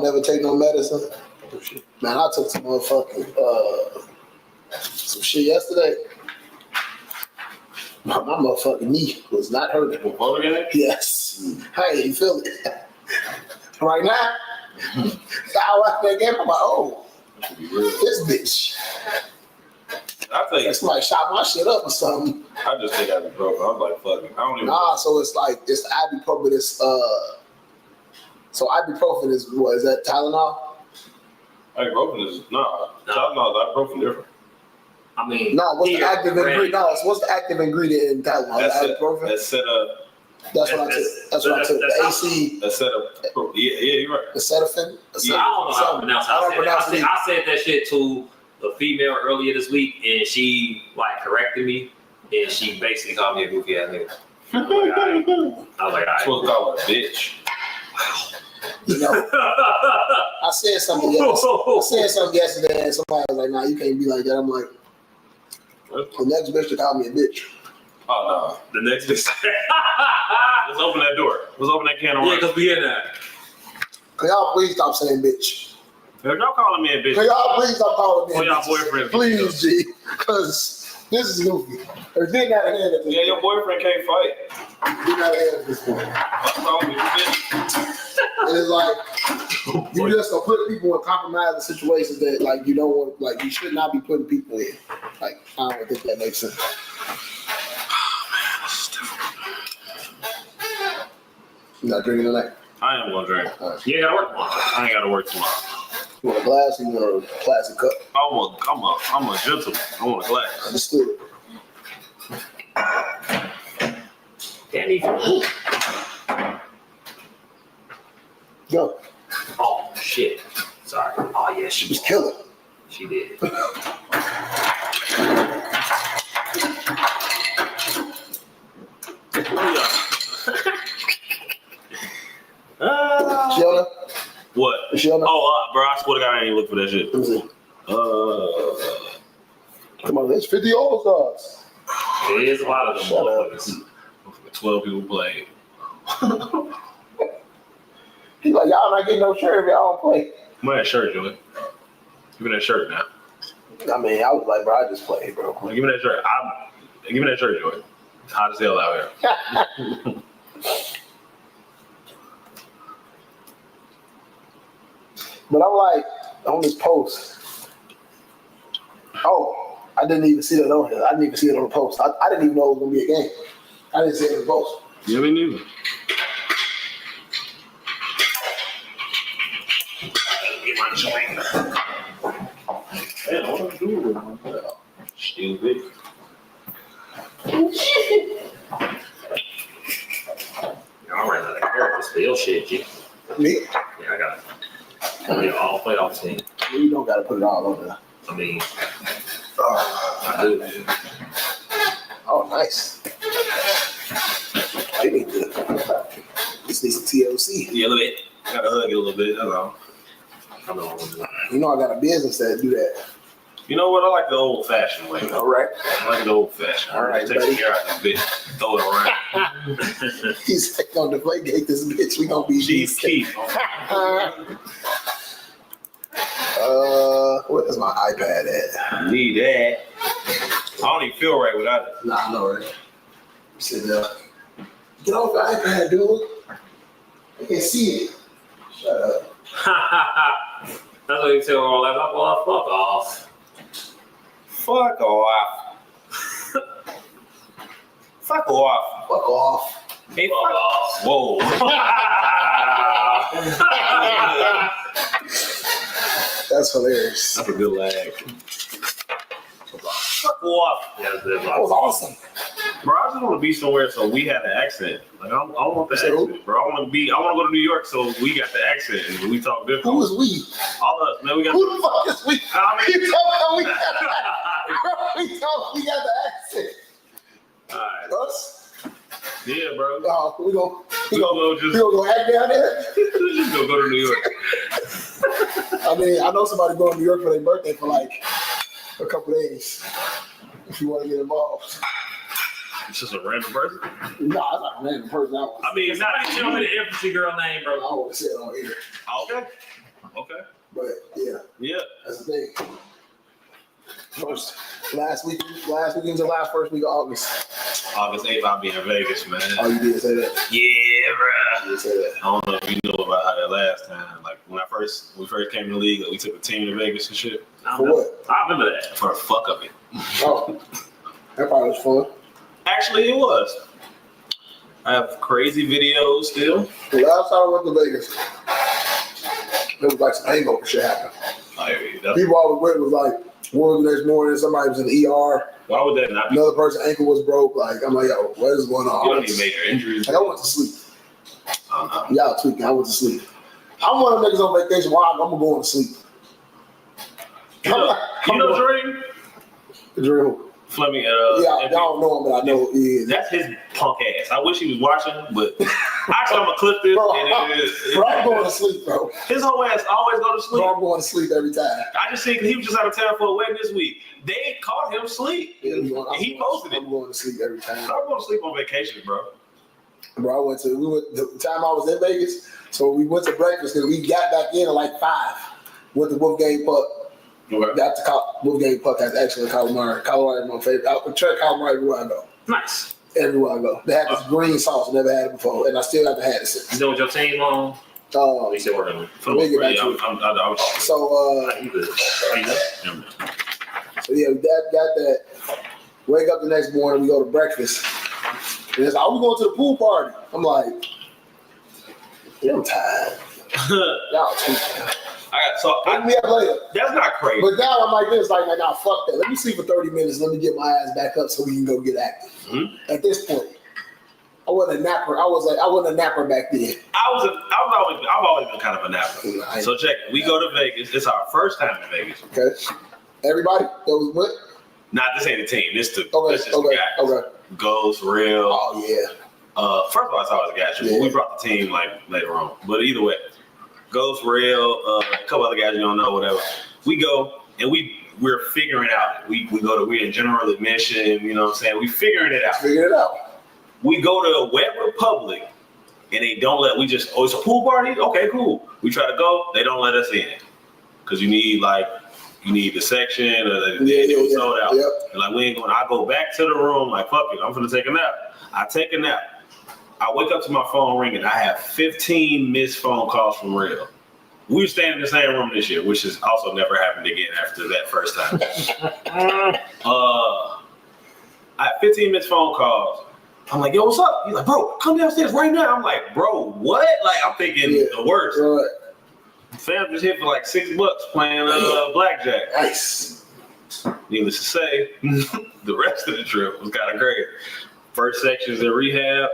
don't never take no medicine. Man, I took some motherfucking some shit yesterday. My motherfucking knee was not hurting. Yes. Hey, you feel it? Right now? I watched that game, I'm like, oh, this bitch. I think somebody shot my shit up or something. I just think ibuprofen. I'm like, fuck it. I don't even. Nah, so it's like it's ibuprofen. It's so ibuprofen is what is that Tylenol? Ibuprofen is Tylenol is ibuprofen different. I mean, no. What's the active ingredient? No, what's the active ingredient in Tylenol? Ibuprofen. That's what I took. That's what I took. The AC. Yeah, you're right. Acetamin. I don't know how to pronounce it. I said that shit to a female earlier this week, and she like corrected me, and she basically called me a goofy ass nigga. I was like, all right. I'm supposed to call her a bitch. You know, I said something yesterday, and somebody was like, "Nah, you can't be like that." I'm like, the next bitch to call me a bitch. Oh no, the next bitch. Let's open that door. Let's open that can of worms. Yeah, because we in there. Can y'all please stop saying bitch? If y'all calling me a bitch, can y'all please stop calling me a bitch? Y'all boyfriend, please, G, because this is goofy. Or they got a hand at this Yeah, your boyfriend can't fight. He got a hand at this point. And it's like you just gonna put people in compromising situations that like you don't want, like you should not be putting people in. Like I don't think that makes sense. You not drinking tonight? I am gonna drink. Right. You ain't gotta work tomorrow. I ain't gotta work tomorrow. You want a glass or you want a plastic cup? I'm a gentleman. I want a glass. Understood. Can't even move. Go. Oh shit. Sorry. Oh yeah, She was killing. She did. Shiona? What? Shiona? Oh, bro, I swear to God, I ain't look for that shit. Let me see. Come on, there's 50 All-Stars. It is a lot of them motherfuckers. 12 people played. He's like, y'all not getting no shirt if y'all don't play. Where's that shirt, Joey? Give me that shirt now. I mean, I was like, bro, I just played, bro. Give me that shirt. Give me that shirt, Joey. It's hot as hell out here. But I'm like, on this post, oh, I didn't even see that on here. I didn't even see it on the post. I didn't even know it was going to be a game. I didn't see it on the post. Yeah, me neither. Get my joint. Man, what am I doing with myself? Stupid. Y'all ran out of characters for your shit, G. Me? Yeah, I got it. We all played off team. You don't got to put it all on there. I mean, I do. Oh, nice. They need to. This needs some TLC. Yeah, a little bit. Gotta hug it a little bit, that's all. I know. You know I got a business that do that. You know what? I like the old fashioned way. All right. I like the old fashioned. All right, take buddy. the air out of this bitch. Throw it around. He's like, on the play gate, this bitch. We gonna be Chief Keef. Where is my iPad at? Need that. I don't even feel right without it. Nah, I know, right? Sit down. Get off the iPad, dude. I can't see it. Shut up. That's what you tell all that. Well, fuck off. Fuck off. Fuck off. Fuck off. Hey, fuck off. Whoa. That's hilarious. That's a good lag. Fuck off. Yeah, That was awesome. Bro, I just want to be somewhere so we have an accent. Like I want the accent, bro. I want to go to New York so we got the accent and we talk different. Who is we? All of us, man. We got. Who the fuck is we? I mean, You talking about we got the accent. all right. Us? Yeah, bro. We gonna just go act down there? just go to New York. I mean, I know somebody going to New York for their birthday for like a couple days. If you want to get involved. It's just a random person? No, it's not a random person. I mean, it's not tell me the infantry girl name, bro. I want to say it on here. Okay. Okay. But Yeah. that's the thing. Last weekend's the last first week of August. August 8th, I'll be in Vegas, man. Oh, you did say that? Yeah, bro. You did say that. I don't know if you know about how that last time. Like when we first came in the league, we took a team to Vegas and shit. For what? I remember that. For the fuck of it. Oh, that probably was fun. Actually, it was. I have crazy videos still. The last time I went to Vegas, it was like some hangover shit happened. People I was with was like, one the next morning, somebody was in the ER. Why would that not be? Another person's ankle was broke. Like, I'm like, yo, what is going on? You don't need major injuries. Like, I went to sleep. Oh, no. Y'all tweaking. I went to sleep. I'm one of them niggas on vacation. Why? I'm going to sleep. You know Dream? Drew. Fleming. Y'all don't know him, but I know who he is. That's his punk ass. I wish he was watching, but actually, I'm gonna clip this. Bro, and I'm going to sleep, bro. His whole ass always go to sleep. Bro, I'm going to sleep every time. I just see he was just out of town for a wedding this week. They caught him sleep. Yeah, he posted it. I'm going to sleep every time. I'm going to sleep on vacation, bro. Bro, we went the time I was in Vegas, so we went to breakfast and we got back in at like 5 with the Wolfgang Puck. Okay. Got to Wolfgang Puck. That's actually Calamari. Calamari is my favorite. I try Calamari everywhere I go. Nice. Everywhere I go. They had this green sauce. I never had it before, and I still haven't had it since. You know what your team on? Oh, You still working on it? So we get back to it. So, You good? so yeah, we got that. Wake up the next morning, we go to breakfast. And it's like, oh, we going to the pool party. I'm like, yeah, I'm tired. Y'all tweaking. Wake me up later. That's not crazy. But now I'm like this, like, nah, fuck that. Let me sleep for 30 minutes. Let me get my ass back up so we can go get active. Mm-hmm. At this point, I wasn't a napper. I wasn't a napper back then. I've always been kind of a napper. So check it. We go to Vegas. It's our first time in Vegas. Okay. Everybody that was with? Not this ain't the team. This just Okay. the guys. Okay. Ghost, Real. Oh yeah. First of all, it's always a guy. Yeah. We brought the team like later on. But either way, Ghost, Real, a couple other guys you don't know, whatever. We go and we're figuring out. We're in general admission, you know what I'm saying? We figuring it out. Figured it out. We go to Wet Republic and they don't let, it's a pool party? Okay, cool. We try to go, they don't let us in. Because you need the section or it was sold out. Yep. And like we ain't going, I go back to the room, like fuck it, I'm gonna take a nap. I take a nap. I wake up to my phone ringing. I have 15 missed phone calls from Real. We were staying in the same room this year, which has also never happened again after that first time. I had 15 missed phone calls. I'm like, yo, what's up? He's like, bro, come downstairs right now. I'm like, bro, what? Like, I'm thinking the worst. Right. Fam just hit for like $6 playing blackjack. Nice. Needless to say, the rest of the trip was kind of crazy. First section's in rehab,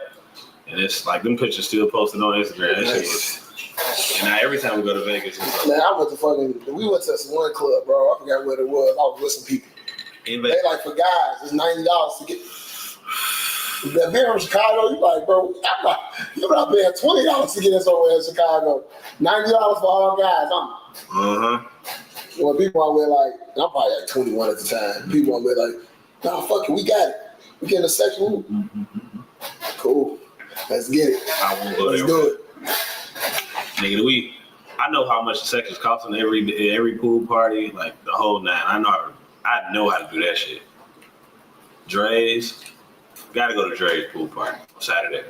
and it's like them pictures still posted on Instagram. And now every time we go to Vegas, it's like, man, we went to this one club, bro. I forgot what it was. I was with some people. They like, for guys, it's $90 to get. If they're in Chicago, you like, bro, you're not paying $20 to get us over in Chicago. $90 for all guys. Well, people are with like, and I'm probably like 21 at the time. People are with like, nah, fuck it, we got it. We get in a section. Cool. Let's get it. I won't go Let's there. do it. Nigga, I know how much the sections cost in every pool party, like the whole nine. I know how to do that shit. Dre's, gotta go to Dre's pool party on Saturday.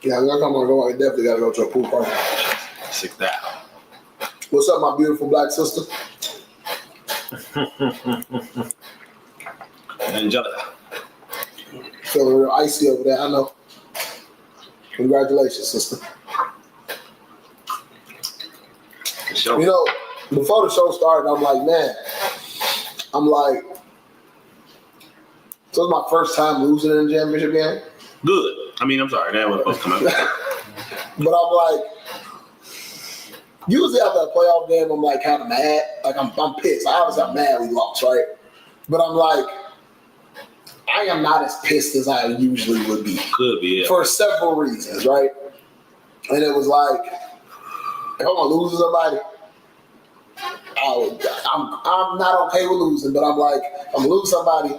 Yeah, I'm gonna go. I definitely gotta go to a pool party. 6,000. What's up, my beautiful black sister? Angelica. Feeling real icy over there, I know. Congratulations, sister. Sure. You know, before the show started, I'm like, so it's my first time losing in a championship game. Good. I mean, I'm sorry, that wasn't supposed to come out. But I'm like, usually after a playoff game, I'm like kind of mad. Like I'm pissed. Obviously, I'm mad we lost, right? But I'm like, I am not as pissed as I usually would be. Could be, yeah. For several reasons, right? And it was like, if I'm gonna lose to somebody, I'm not okay with losing, but I'm like, I'm gonna lose somebody,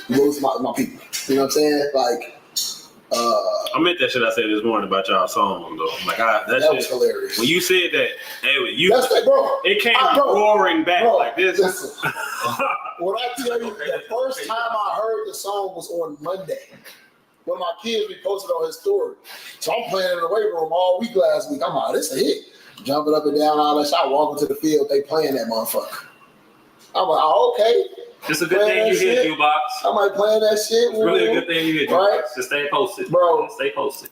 lose my people. You know what I'm saying? Like, I meant that shit I said this morning about y'all song though. Like that was hilarious. When you said that, hey, that's that, bro. It came roaring back like this. Listen, when I tell you, the first time I heard the song was on Monday. When my kids reposted on his story. So I'm playing in the weight room all week last week. I'm like, this a hit. Jumping up and down, all that shit. I walk into the field, they playing that motherfucker. I'm like, oh, okay. It's a good thing you hit, U-Box. I'm like playing that shit. It's really a good thing you hit, right? Just stay posted. Bro. Stay posted.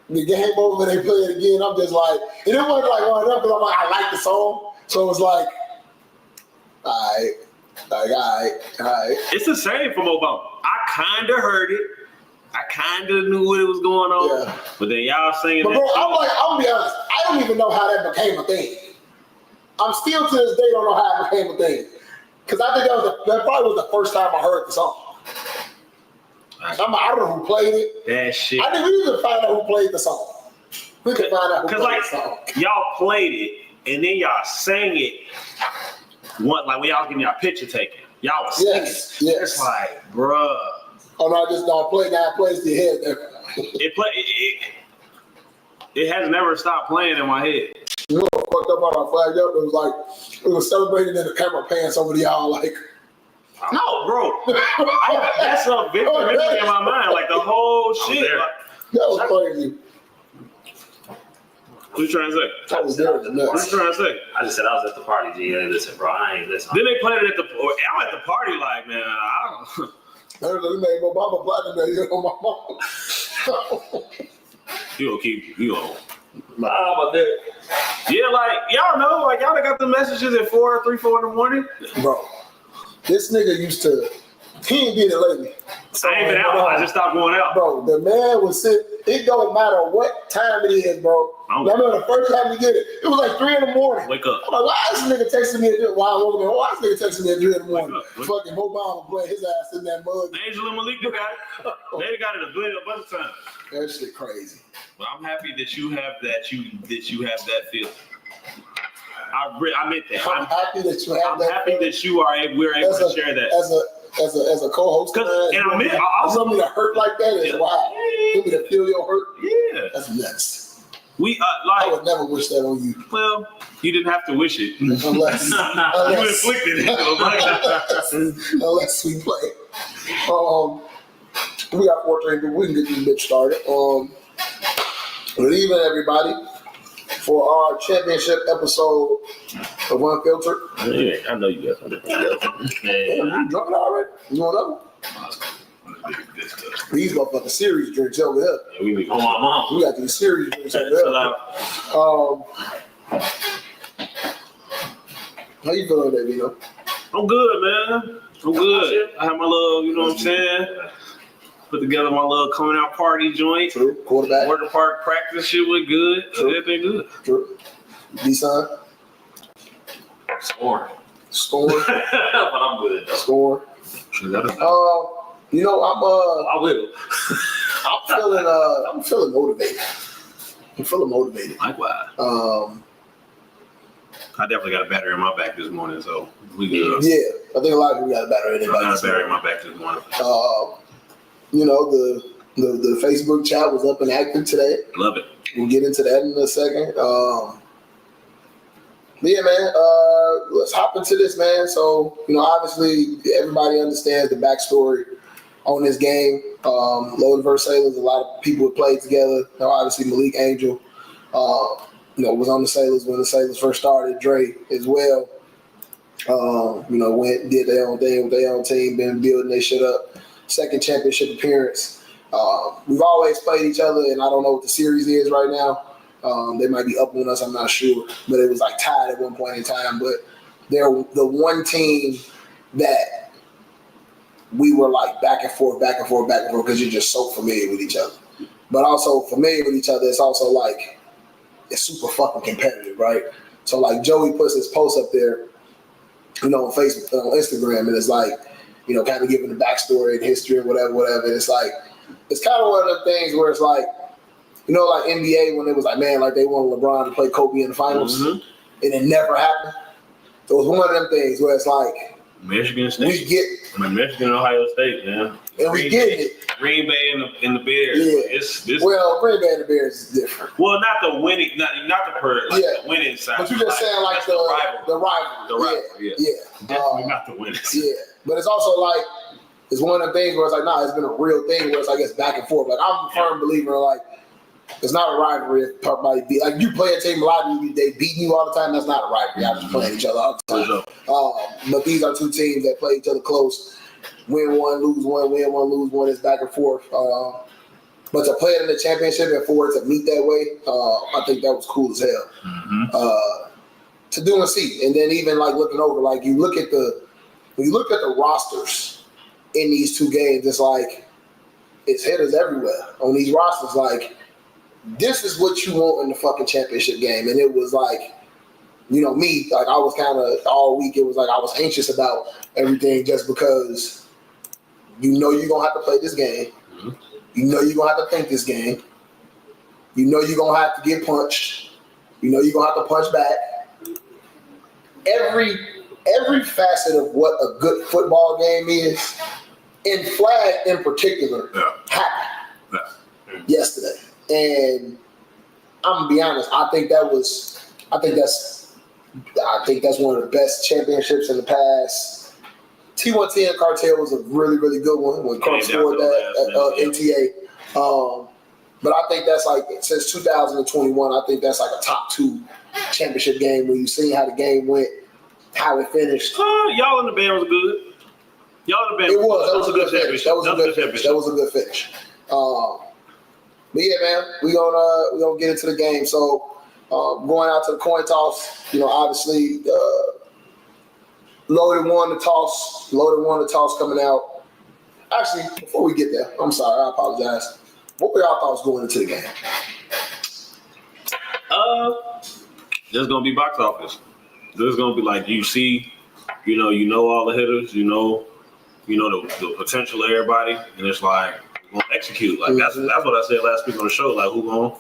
The game over, they play it again. I'm just like, and it wasn't like one of them because I'm like, I like the song. So it was like, all right. It's the same from Obama. I kind of heard it. I kind of knew what it was going on. Yeah. But then y'all singing. But bro, I'm gonna be honest. I don't even know how that became a thing. I'm still to this day don't know how it became a thing. Because I think that probably was the first time I heard the song. I don't know who played it. That shit. I think we need to find out who played the song. We can find out who played the song. Y'all played it and then y'all sang it. Like when y'all was getting y'all picture taken. Y'all was singing it. Yes. It's like, bruh. Oh no, I just don't play that. Plays the head there. It has never stopped playing in my head. You know what fucked up when I flagged up? It was celebrating in the camera pants over y'all like. No, bro. That's a big memory in my mind. Like the whole shit. That was crazy. What you trying to say? That was there. What you trying to say? I just said I was at the party, G. Listen, bro, I ain't listening. Then they played it I'm at the party like, man, I don't. They made Obama platinum on my mom. You know. Nah, but yeah, like y'all know, like y'all got the messages at 3, 4 in the morning. Bro, this nigga he ain't did it lately. So I ain't been out. I just stopped going out. Bro, the man was sitting. It don't matter what time it is, bro. I remember the first time we did it. It was like 3 in the morning. Wake up. I'm like, why is this nigga texting me at why is this nigga texting me at 3 in the morning? Fucking Obama playing his ass in that mug. Angela Malik got it. They got it a bunch of times. That shit crazy. But I'm happy that you have that. You have that feeling. I meant that. I'm happy that you have that. I'm happy that we're able to share that. As a co-host, and I also me to hurt like that is wild. For me to feel your hurt, yeah, that's nuts. I would never wish that on you. Well, you didn't have to wish it unless you inflicted it. Unless we play. We got 4 but we can get this bitch started. Good evening, everybody. For our championship episode of UnFiltered. Yeah, I know you got something. You drunk it already? You want another? These motherfucking series drinks over here. Yeah, we my mom. We got these series drinks over here. How you feeling today, Vito? I'm good, man. I'm good. I have my little, you know what I'm saying? Put together my little coming out party joint. True. Quarterback. Water park practice shit was good. True. Everything good. True. D-Son? Score. But I'm good. Score. You know, I will. I'm feeling motivated. Likewise. I definitely got a battery in my back this morning, so we good. Yeah, I think a lot of people got a battery in their back. I got a battery in my back this morning. You know, the Facebook chat was up and active today. Love it. We'll get into that in a second. But yeah, man, let's hop into this, man. So, you know, obviously everybody understands the backstory on this game. Loaded versus Sailors, a lot of people have played together. You know, obviously Malik Angel, was on the Sailors when the Sailors first started. Dre as well. Went did their own thing with their own team, been building their shit up. Second championship appearance. We've always played each other, and I don't know what the series is right now. They might be up on us, I'm not sure. But it was like tied at one point in time. But they're the one team that we were like back and forth, because you're just so familiar with each other. But also familiar with each other, it's also like it's super fucking competitive, right? So like Joey puts his post up there, on Facebook, on Instagram, and it's like, kind of giving the backstory and history and whatever. And it's like, it's kind of one of them things where it's like, like NBA when it was like, man, like they wanted LeBron to play Kobe in the finals, and it never happened. So it was one of them things where it's like, Michigan State. We get Michigan and Ohio State, man. And we get it. Green Bay and the Bears. Yeah. Well, Green Bay and the Bears is different. Well, not the winning, not the winning side. But you just saying like the rivalry. Yeah. Definitely not the winners. Yeah. But it's also like it's one of the things where it's like, nah, it's been a real thing where it's like it's back and forth. Like I'm a firm believer in like it's not a rivalry if somebody beat like you play a team a lot and they beating you all the time. That's not a rivalry. Y'all just playing each other all the time. But these are two teams that play each other close. Win one, lose one, win one, lose one. It's back and forth. But to play it in the championship and for it to meet that way, I think that was cool as hell. Mm-hmm. To do and see, and then even like looking over, like when you look at the rosters in these two games, it's like it's hitters everywhere on these rosters. Like this is what you want in the fucking championship game, and it was like. You know, me, like I was kind of all week, it was like I was anxious about everything just because you know you're going to have to play this game. Mm-hmm. You know you're going to have to think this game. You know you're going to have to get punched. You know you're going to have to punch back. Every facet of what a good football game is, in flag in particular, happened yesterday. And I'm going to be honest, I think that's one of the best championships in the past. T110 Cartel was a really, really good one when Kirk scored that at NTA. But I think that's like, since 2021, I think that's like a top 2 championship game when you see how the game went, how it finished. Y'all in the band was good. That was a good finish. That was a good finish. But yeah, man, we gonna get into the game. So, going out to the coin toss, you know, obviously, Loaded won the toss coming out. Actually, before we get there, I'm sorry, I apologize. What were y'all thoughts going into the game? There's gonna be box office. There's gonna be like you see, you know all the hitters, you know the potential of everybody, and it's like we're gonna execute. Like that's what I said last week on the show. Like who gonna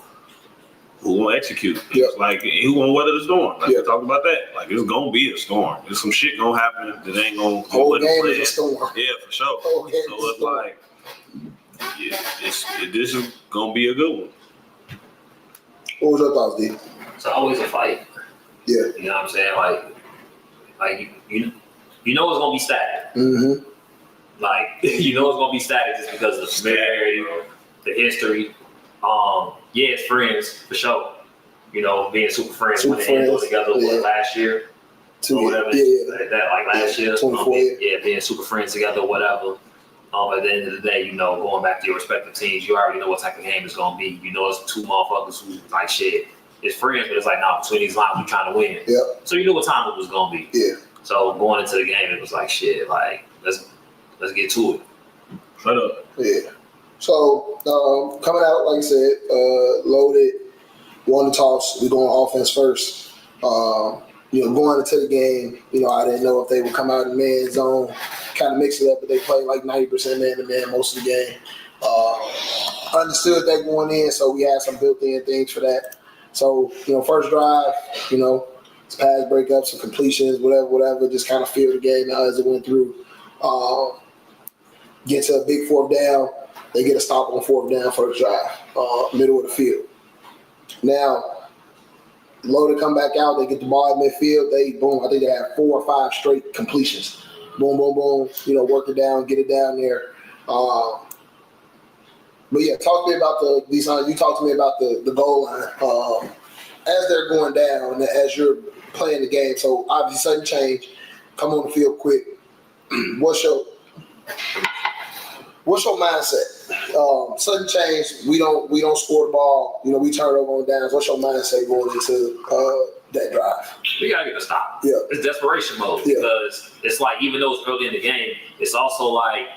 execute? Yep. It's like who gonna weather the storm? Like we talked about that. Like it's gonna be a storm. There's some shit gonna happen that ain't gonna whole game is a storm. Yeah, for sure. So it's like this is gonna be a good one. What was your thoughts, D? It's always a fight. Yeah. You know what I'm saying? Like you know it's gonna be static. Mm-hmm. Like you know it's gonna be static just because of the familiarity, the history. Yeah, it's friends for sure. You know, being super friends when they ended together last year. Or whatever. Like last year. Being super friends together or whatever. At the end of the day, you know, going back to your respective teams, you already know what type of game it's gonna be. You know, it's two motherfuckers who like shit. It's friends, but it's like, nah, between these lines, we're trying to win. Yeah. So you knew what time it was gonna be. Yeah. So going into the game, it was like shit. Like let's get to it. Shut up. Yeah. So coming out, like I said, Loaded won the toss. We going offense first. Going into the game, I didn't know if they would come out in man zone, kind of mix it up, but they played like 90% man to man most of the game. Understood that going in, so we had some built-in things for that. So, first drive, it's pass breakups and completions, whatever, just kind of feel the game out as it went through. Get to a big fourth down, they get a stop on fourth down first drive, middle of the field. Now, Loaded come back out, they get the ball at midfield, I think they had 4 or 5 straight completions. Boom, boom, boom, work it down, get it down there. But yeah, talk to me about you talked to me about the goal line. As they're going down and as you're playing the game, so obviously sudden change, come on the field quick. What's your mindset? Sudden change, we don't score the ball, we turn over on downs. What's your mindset going into that drive? We gotta get a stop. Yeah. It's desperation mode because it's like, even though it's early in the game, it's also like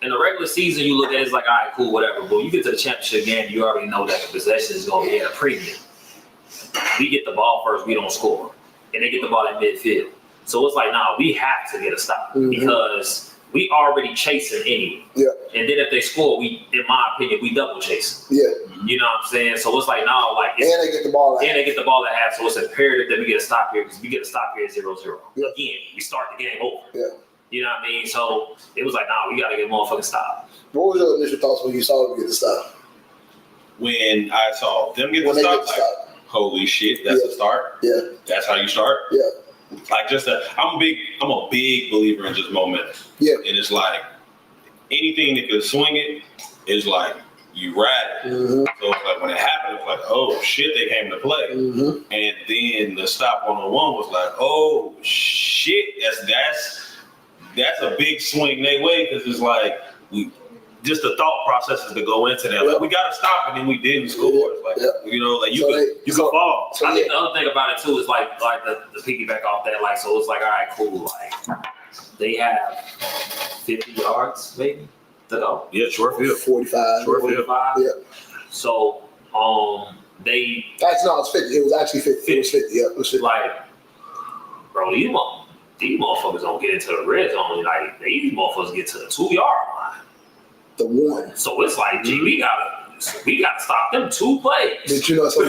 in the regular season you look at it, it's like, all right, cool, whatever. But when you get to the championship game, you already know that the possession is gonna be at a premium. We get the ball first, we don't score. And they get the ball at midfield. So it's like, nah, we have to get a stop because we already chasing anyway. Yeah. And then if they score, in my opinion, we double chasing. Yeah. You know what I'm saying? So it's like, now, like, and they get the ball at half. So it's imperative that we get a stop here because if we get a stop here at 0-0. Again, we start the game over. Yeah. You know what I mean? So it was like, nah, we got to get a motherfucking stop. What was your initial thoughts when you saw them get the stop? When I saw them get the stop, holy shit, that's a start. Yeah. That's how you start. Yeah. Like I'm a big believer in just momentum. Yeah. And it's like anything that could swing it is like you ride it. Mm-hmm. So it's like when it happened, it's like, oh shit, they came to play. Mm-hmm. And then the stop on the one was like, oh shit, that's a big swing they way, because it's like just the thought processes that go into that. Like, we got to stop, and then we didn't score. It's like, you know, like you can fall. So I think the other thing about it too is like the piggyback off that. Like, so it's like, all right, cool. Like they have 50 yards maybe to go. Yeah, short field. 45. 45. Yeah. So they. Actually, no, it's 50. It was actually 50. It was 50. Yeah, it was 50. Like, bro, these motherfuckers don't get into the red zone. Like, these motherfuckers get to the 2-yard line. The one. So it's like, gee, we gotta stop them 2 plays. But you know, so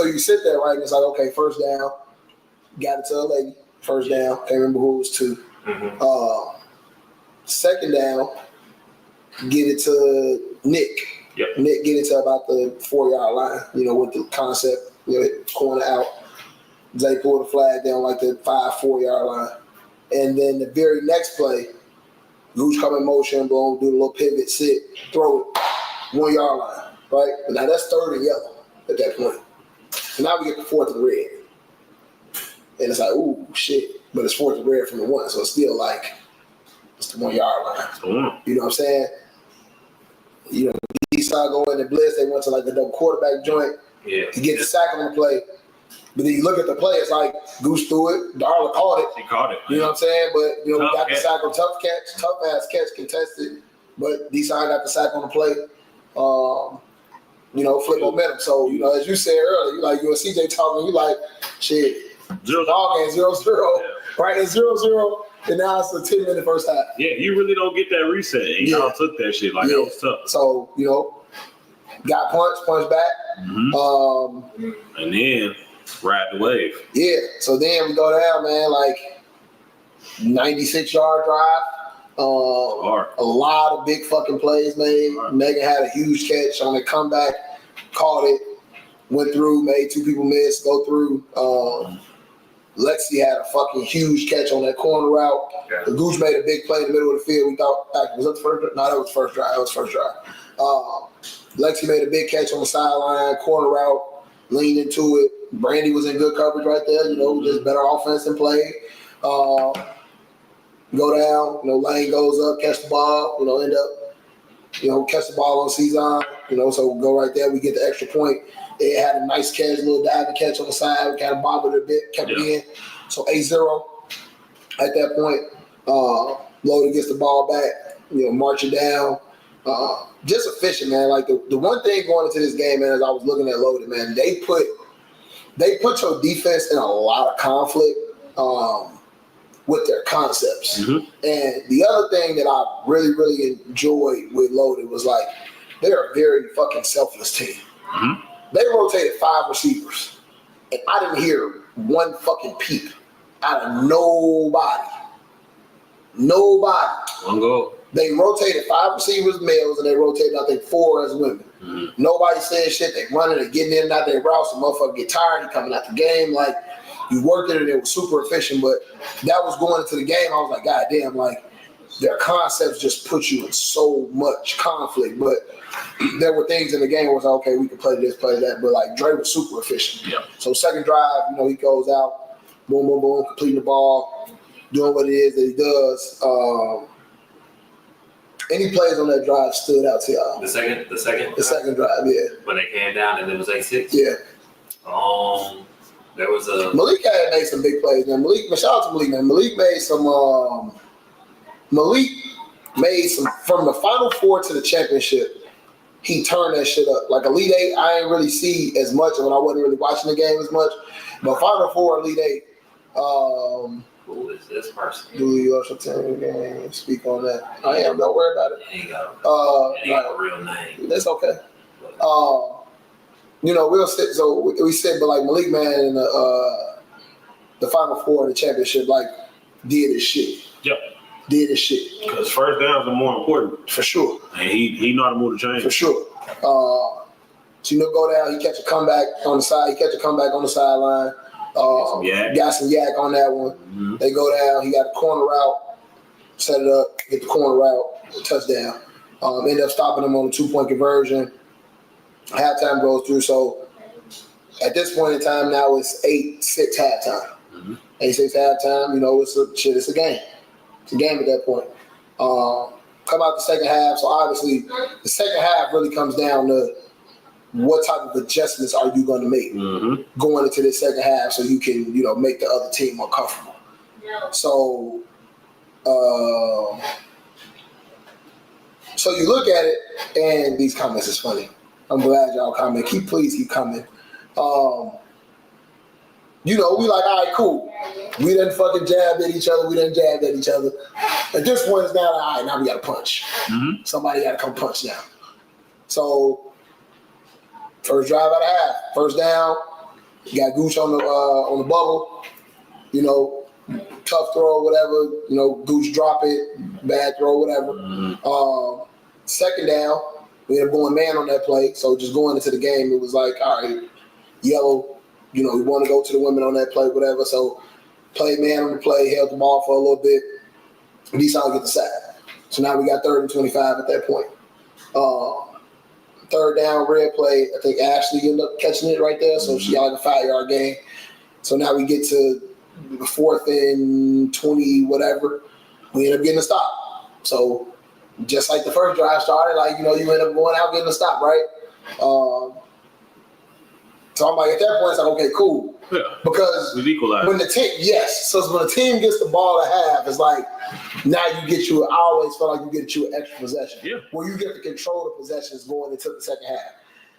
you sit there, right? And it's like, okay, first down, got it to a lady. First down, can't remember who it was to. Mm-hmm. Second down, get it to Nick. Yep. Nick get it to about the 4-yard line. You know, with the concept, corner out. They pull the flag down like the 4-yard line, and then the very next play. Gooch come in motion, boom, do the little pivot, sit, throw it, 1-yard line, right? But now that's 3rd and yellow at that point. So now we get the 4th and red. And it's like, ooh, shit. But it's 4th and red from the 1. So it's still like, it's the 1-yard line. Mm. You know what I'm saying? You know, east side go in the blitz, they went to like the double quarterback joint to get the sack on the play. But then you look at the play, it's like Goose threw it, Darla caught it. He caught it. You know what I'm saying? But we got the sack on tough ass catch contested. But D-side got the sack on the play. Flip momentum. So, as you said earlier, you and CJ talking, you like, shit, dog game 0-0. Yeah. Right, it's 0-0, and now it's a 10-minute first half. Yeah, you really don't get that reset. And y'all took that shit like that was tough. So, got punched back. Mm-hmm. And then ride the wave. Yeah. So then we go down, man, like 96-yard drive. A lot of big fucking plays made. Megan had a huge catch on the comeback, caught it, went through, made 2 people miss, go through. Lexi had a fucking huge catch on that corner route. Yeah. The Goose made a big play in the middle of the field. We thought, was that the first drive? No, that was first drive. Lexi made a big catch on the sideline, corner route, leaned into it. Brandy was in good coverage right there, just better offense and play. Go down, Lane goes up, catch the ball, end up, catch the ball on Cezanne, so go right there. We get the extra point. It had a nice catch, a little diving catch on the side. We kind of bobbled it a bit, kept it in. So 8-0 at that point. Loaded gets the ball back, march it down. Just efficient, man. Like the one thing going into this game, man, as I was looking at Loaded, man, they put your defense in a lot of conflict with their concepts. Mm-hmm. And the other thing that I really, really enjoyed with Loaded was like they're a very fucking selfless team. Mm-hmm. They rotated 5 receivers, and I didn't hear one fucking peep out of nobody. One goal. They rotated 5 receivers males, and they rotated, I think, 4 as women. Mm-hmm. Nobody said shit. They running and getting in and out their routes. The motherfucker get tired. He coming out the game. Like, you worked it, and it was super efficient. But that was going into the game. I was like, God damn, like, their concepts just put you in so much conflict. But there were things in the game where it's like, okay, we can play this, play that. But, like, Dre was super efficient. Yeah. So, second drive, he goes out, boom, boom, boom, completing the ball, doing what it is that he does. Any plays on that drive stood out to y'all? The second drive, yeah. When they came down and it was 8-6? Yeah. There was a... Malik had made some big plays, man. Shout out to Malik, man. Malik made some from the Final Four to the championship, he turned that shit up. Like Elite Eight, I ain't really see as much when I wasn't really watching the game as much. But Final Four, Elite Eight, who is this person? Do you game? Speak on that. I am. Don't worry about it. He ain't got a real name. That's okay. We'll sit. So we said, but like Malik, man, in the Final Four, the championship, like did his shit. Yep. Did his shit. Because first downs are more important. For sure. And he know how to move the chain. For sure. So go down, he catch a comeback on the side, sideline. Got some yak on that one. Mm-hmm. They go down, he got a corner route, set it up, get the corner route, touchdown. End up stopping him on a 2-point conversion. Halftime goes through, so at this point in time now it's 8-6 halftime. Mm-hmm. 8-6 halftime, it's a game. It's a game at that point. Come out the second half, so obviously the second half really comes down to what type of adjustments are you going to make going into the second half so you can, make the other team more comfortable. Yeah. So you look at it, and these comments is funny. I'm glad y'all comment. Please keep coming. We like, all right, cool. We done fucking jabbed at each other. At this point, it's now, all right, now we got to punch. Mm-hmm. Somebody got to come punch now. So, first drive out of half, first down, you got Gooch on the bubble, tough throw, whatever, Gooch drop it, bad throw, whatever. Mm-hmm. Second down, we ended up going man on that play, so just going into the game, it was like, all right, yellow, we want to go to the women on that play, whatever, so played man on the play, held the ball for a little bit, and decided to get the sack. So now we got 3rd and 25 at that point. Third down, red play. I think Ashley ended up catching it right there, so she got like a 5-yard gain. So now we get to the 4th and 20, whatever. We end up getting a stop. So just like the first drive started, you end up going out getting a stop, right? So I'm like, at that point, it's like, okay, cool. Yeah. Because we've equalized. When the team gets the ball at half, it's like now I always feel like you get an extra possession. Yeah. Where you get to control the possessions going into the second half.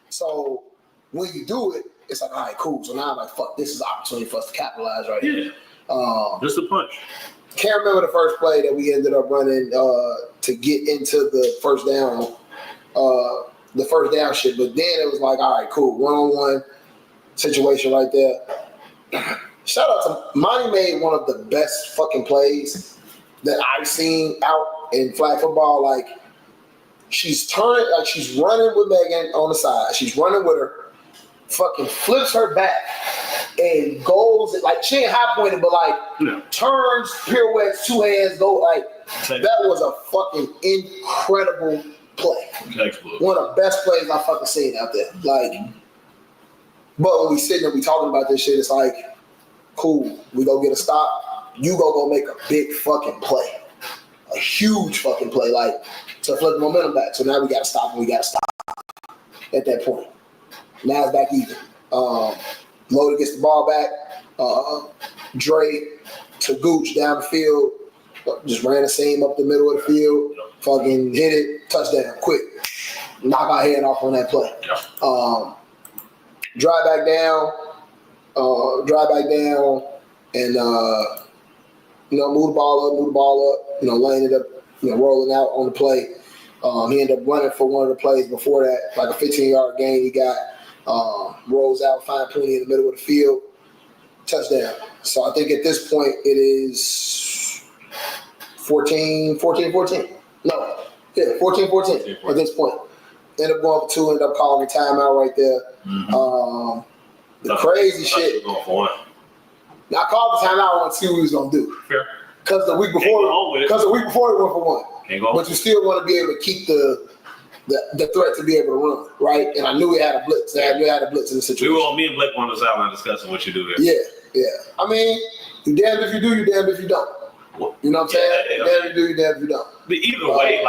So when you do it, it's like, all right, cool. So now I'm like, fuck, this is an opportunity for us to capitalize right here. Just a punch. Can't remember the first play that we ended up running to get into the first down shit. But then it was like, all right, cool. 1-on-1 situation right there. Shout out to Monty, made one of the best fucking plays that I've seen out in flag football. Like, she's turning, like she's running with Megan on the side. She's running with her, fucking flips her back and goes, like she ain't high pointed, but turns, pirouettes, 2 hands, go like that was a fucking incredible play. One of the best plays I fucking seen out there. But when we sitting there, we talking about this shit, it's like, cool, we go get a stop. You go make a big fucking play. A huge fucking play, to flip the momentum back. So now we got to stop, and we got to stop at that point. Now it's back even. Loader gets the ball back. Dre to Gooch down the field. Just ran a seam up the middle of the field. Fucking hit it. Touchdown. Quick. Knock our head off on that play. Drive back down, and move the ball up, Lane ended up, rolling out on the play. He ended up running for one of the plays before that, like a 15-yard gain he got, rolls out, find Pooney in the middle of the field, touchdown. So I think at this point it is 14-14. No, yeah, 14-14 at this point. End up going for 2, end up calling the timeout right there. Mm-hmm. The crazy shit. Now I called the timeout, I want to see what he was going to do. Fair. Because the week before he went for 1. But you still want to be able to keep the threat to be able to run, right? And I knew we had a blitz. I knew we had a blitz in the situation. Me and Blake on the sideline discussing what you do here. Yeah. I mean, you damned if you do, you damned if you don't. You know what I'm saying? You damned if you do, you damned if you don't. But either way,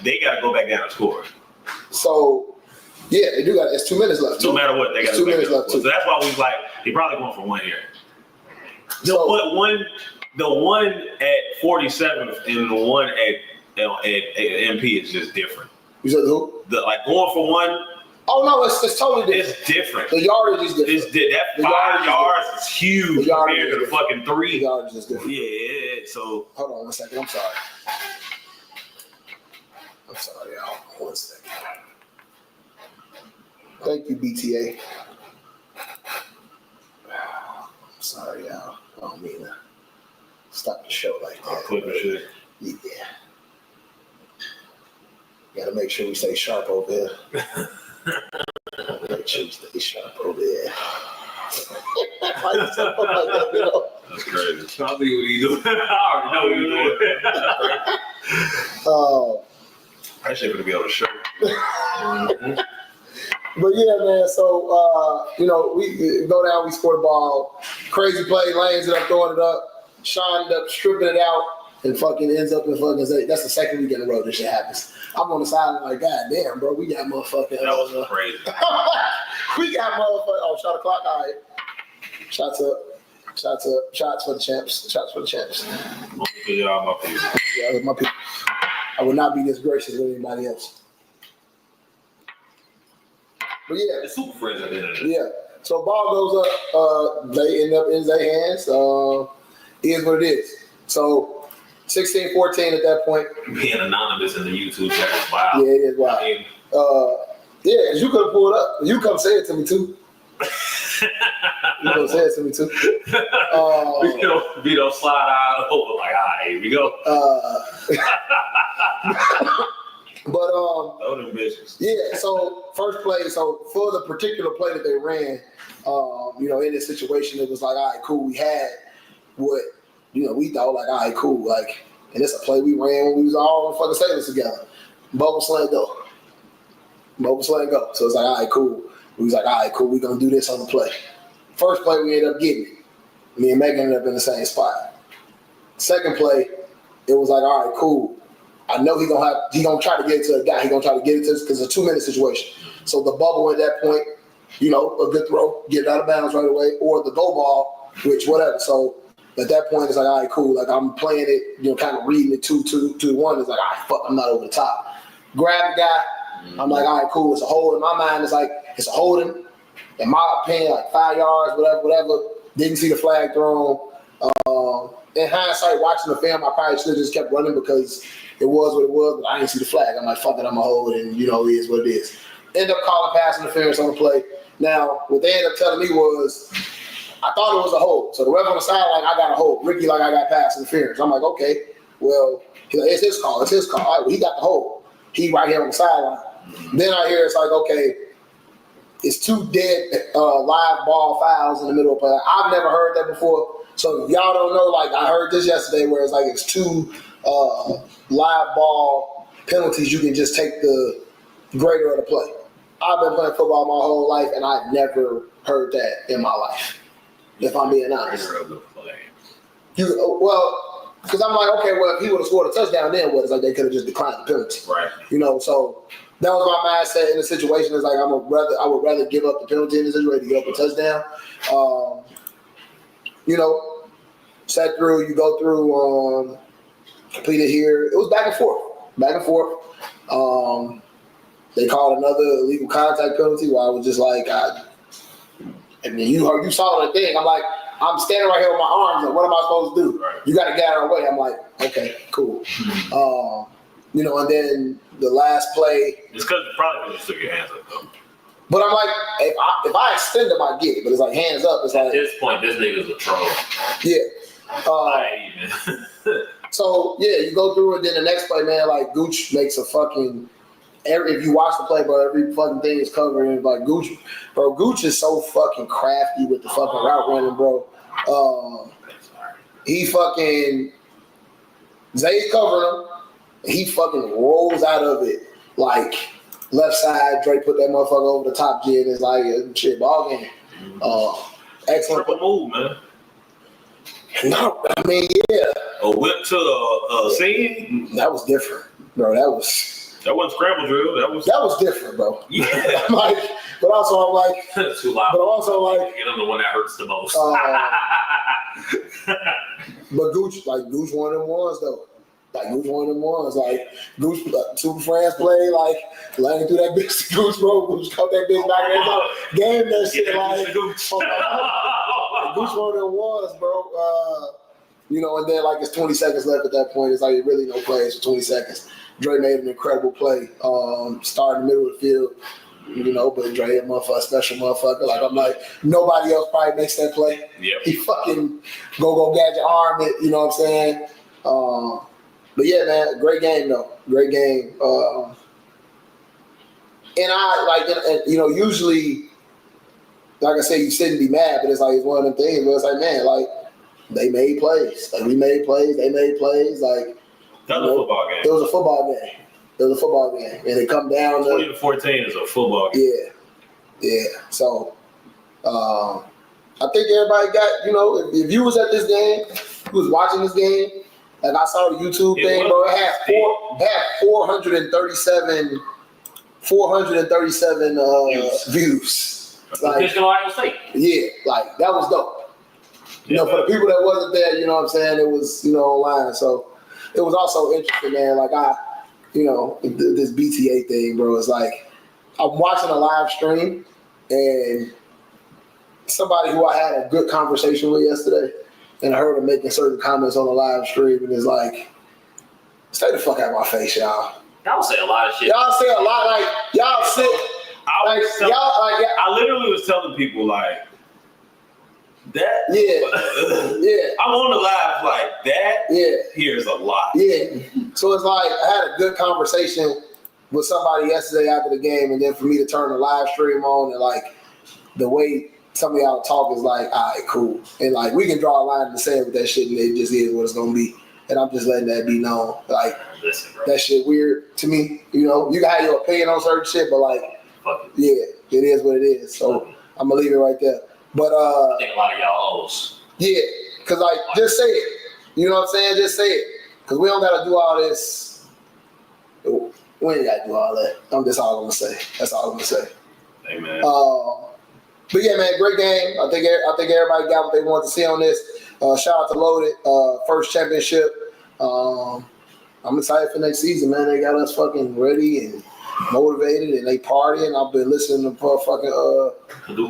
they got to go back down and score. So, yeah, they do got. It's 2 minutes left. No matter what, they got 2 minutes left. So that's why we he probably going for 1 here. The one at 47 and the one at MP is just different. You said who? Going for 1. Oh no, it's totally different. It's different. The yardage is different. That 5 yards is huge compared to the fucking 3. The yardage is different. Yeah. So hold on 1 second. I'm sorry, y'all. 1 second. Thank you, BTA. I'm sorry, y'all. I don't mean that. stop the show like that. Clipper shit. Yeah. Gotta make sure we stay sharp over here. Make sure we stay sharp over there. Why you say something like that, you know? That's crazy. I think what he doing. I already know what he doing. I should be able to show. But yeah, man. So you know, we go down, we score the ball, crazy play, Lanes it up, throwing it up, Sean ended up stripping it out, and fucking ends up in fucking. That's the second week in a row this shit happens. I'm on the sideline like, God damn, bro, we got motherfucking. That was crazy. We got motherfucking. Oh, shot o'clock. All right, shots up. Shots for the champs. Shots for the champs. Yeah, my people. Yeah, my people. I would not be this gracious with anybody else. But yeah, The super friends at the end of it. yeah. So ball goes up. They end up in their hands. Is what it is. So 16-14 at that point. Being anonymous in the YouTube chat is wild. Yeah, it is wild. I mean, Yeah, because you could have pulled up. You come say it to me too. You could have said it to me too. Vito slide out over like, all right, here we go. But Oh, them bitches. yeah, so first play, so for the particular play that they ran, you know, in this situation, it was like, all right, cool. We had what, you know, we thought like, all right, cool. Like, and it's a play we ran when we was all on fucking sailors together. Bubble slam go. Bubble slam go. So it's like, all right, cool. We was like, all right, cool. We're going to do this on the play. First play, we ended up getting it. Me and Megan ended up in the same spot. Second play, it was like, all right, cool. I know he gonna try to get it to a guy. He gonna try to get it to, because it's a 2-minute situation. So the bubble at that point, you know, a good throw, get it out of bounds right away, or the go ball, which whatever. So at that point, it's like, all right, cool. Like I'm playing it, you know, kind of reading it 2-1. It's like, all right, fuck, I'm not over the top. Grab the guy. I'm like, all right, cool. It's a hold. In my mind, it's like, it's a holding. In my opinion, like 5 yards, whatever. Didn't see the flag thrown. In hindsight, watching the film, I probably should have just kept running because it was what it was, but I didn't see the flag. I'm like, fuck it, I'm a hold, and you know, it is what it is. End up calling pass interference on the play. Now, what they ended up telling me was, I thought it was a hold. So the ref on the sideline, I got a hold. Ricky, like, I got pass interference. I'm like, okay, well, it's his call. It's his call. All right, well, he got the hold. He right here on the sideline. Then I hear it's like, okay, it's 2 dead live ball fouls in the middle of play. I've never heard that before. So if y'all don't know, like I heard this yesterday where it's like it's 2 live ball penalties. You can just take the greater of the play. I've been playing football my whole life and I've never heard that in my life, if I'm being honest. Greater of the play. Well, because I'm like, okay, well, if he would have scored a touchdown, then what? It's like they could have just declined the penalty. Right. You know, so that was my mindset in the situation. It's like I would rather give up the penalty in the situation to give up a touchdown. You know, sat through, you go through, completed here. It was back and forth. They called another illegal contact penalty where I was just like, and then you saw the thing. I'm like, I'm standing right here with my arms. Like, what am I supposed to do? Right. You got to get out of our way. I'm like, okay, cool. You know, and then the last play. It's because probably just took your hands up though. But I'm like, if I extend them, I get it. But it's like hands up. It's like at this point, this nigga's a troll. Yeah. Even. So yeah, you go through it. Then the next play, man, like Gooch makes a fucking. If you watch the play, bro, every fucking thing is covered in like Gooch. Bro, Gooch is so fucking crafty with the fucking route running, bro. He fucking Zay's covering him. He fucking rolls out of it like left side. Drake put that motherfucker over the top jet. It's like shit, ball game. Excellent Triple move, man. No, I mean, yeah. A whip to the scene. That was different, bro. That wasn't scramble drill. That was different, bro. Yeah. Like, but also I'm like, too loud. But also like, get him the one that hurts the most. But Gooch one of them ones though. Like Gooch one of them ones. Like Gooch, Super Friends play like laying through that bitch. Gooch, bro. Gooch caught that bitch back in that game. That shit like Gooch one of them ones, bro. You know, and then like it's 20 seconds left at that point. It's like really no plays for 20 seconds. Dre made an incredible play. Started in the middle of the field. you know, but Dre a motherfucker, special motherfucker. Like I'm like, nobody else probably makes that play. Yep. He fucking go gadget arm it, you know what I'm saying? But yeah, man, great game though. Great game. And I like, and, you know, usually, like I say, you sit and be mad, but it's like it's one of them things where it's like, man, like they made plays, like we made plays, they made plays, like that was a football game. It was a football game. It was a football game, and it come down to 20-14 is a football game. Yeah. So, I think everybody got, you know, if you was at this game, you was watching this game, like I saw the YouTube thing, bro. It had 437 views. Like, Ohio State. Yeah, like that was dope. You know, for the people that wasn't there, you know what I'm saying, it was, you know, online. So it was also interesting, man. Like you know, this BTA thing, bro, is like I'm watching a live stream and somebody who I had a good conversation with yesterday, and I heard him making certain comments on the live stream, and it's like, stay the fuck out of my face, y'all. Y'all say a lot of shit. Y'all say a lot, like y'all say. I literally was telling people like that. Yeah. I'm on the live like that. Yeah. Here's a lot. Yeah. So it's like I had a good conversation with somebody yesterday after the game, and then for me to turn the live stream on and like the way some of y'all talk is like, all right, cool, and like we can draw a line in the sand with that shit, and it just is what it's gonna be, and I'm just letting that be known. Like, listen, bro, that shit weird to me. You know, you can have your opinion on certain shit, but like, yeah, it is what it is. So I'm gonna leave it right there. But I think a lot of y'all hoes. Yeah, cause like just say it. You know what I'm saying? Just say it. Cause we don't gotta do all this. We ain't gotta do all that. That's all I'm gonna say. That's all I'm gonna say. Amen. But yeah, man, great game. I think everybody got what they wanted to see on this. Shout out to Loaded, first championship. I'm excited for next season, man. They got us fucking ready and motivated, and they partying. I've been listening to fucking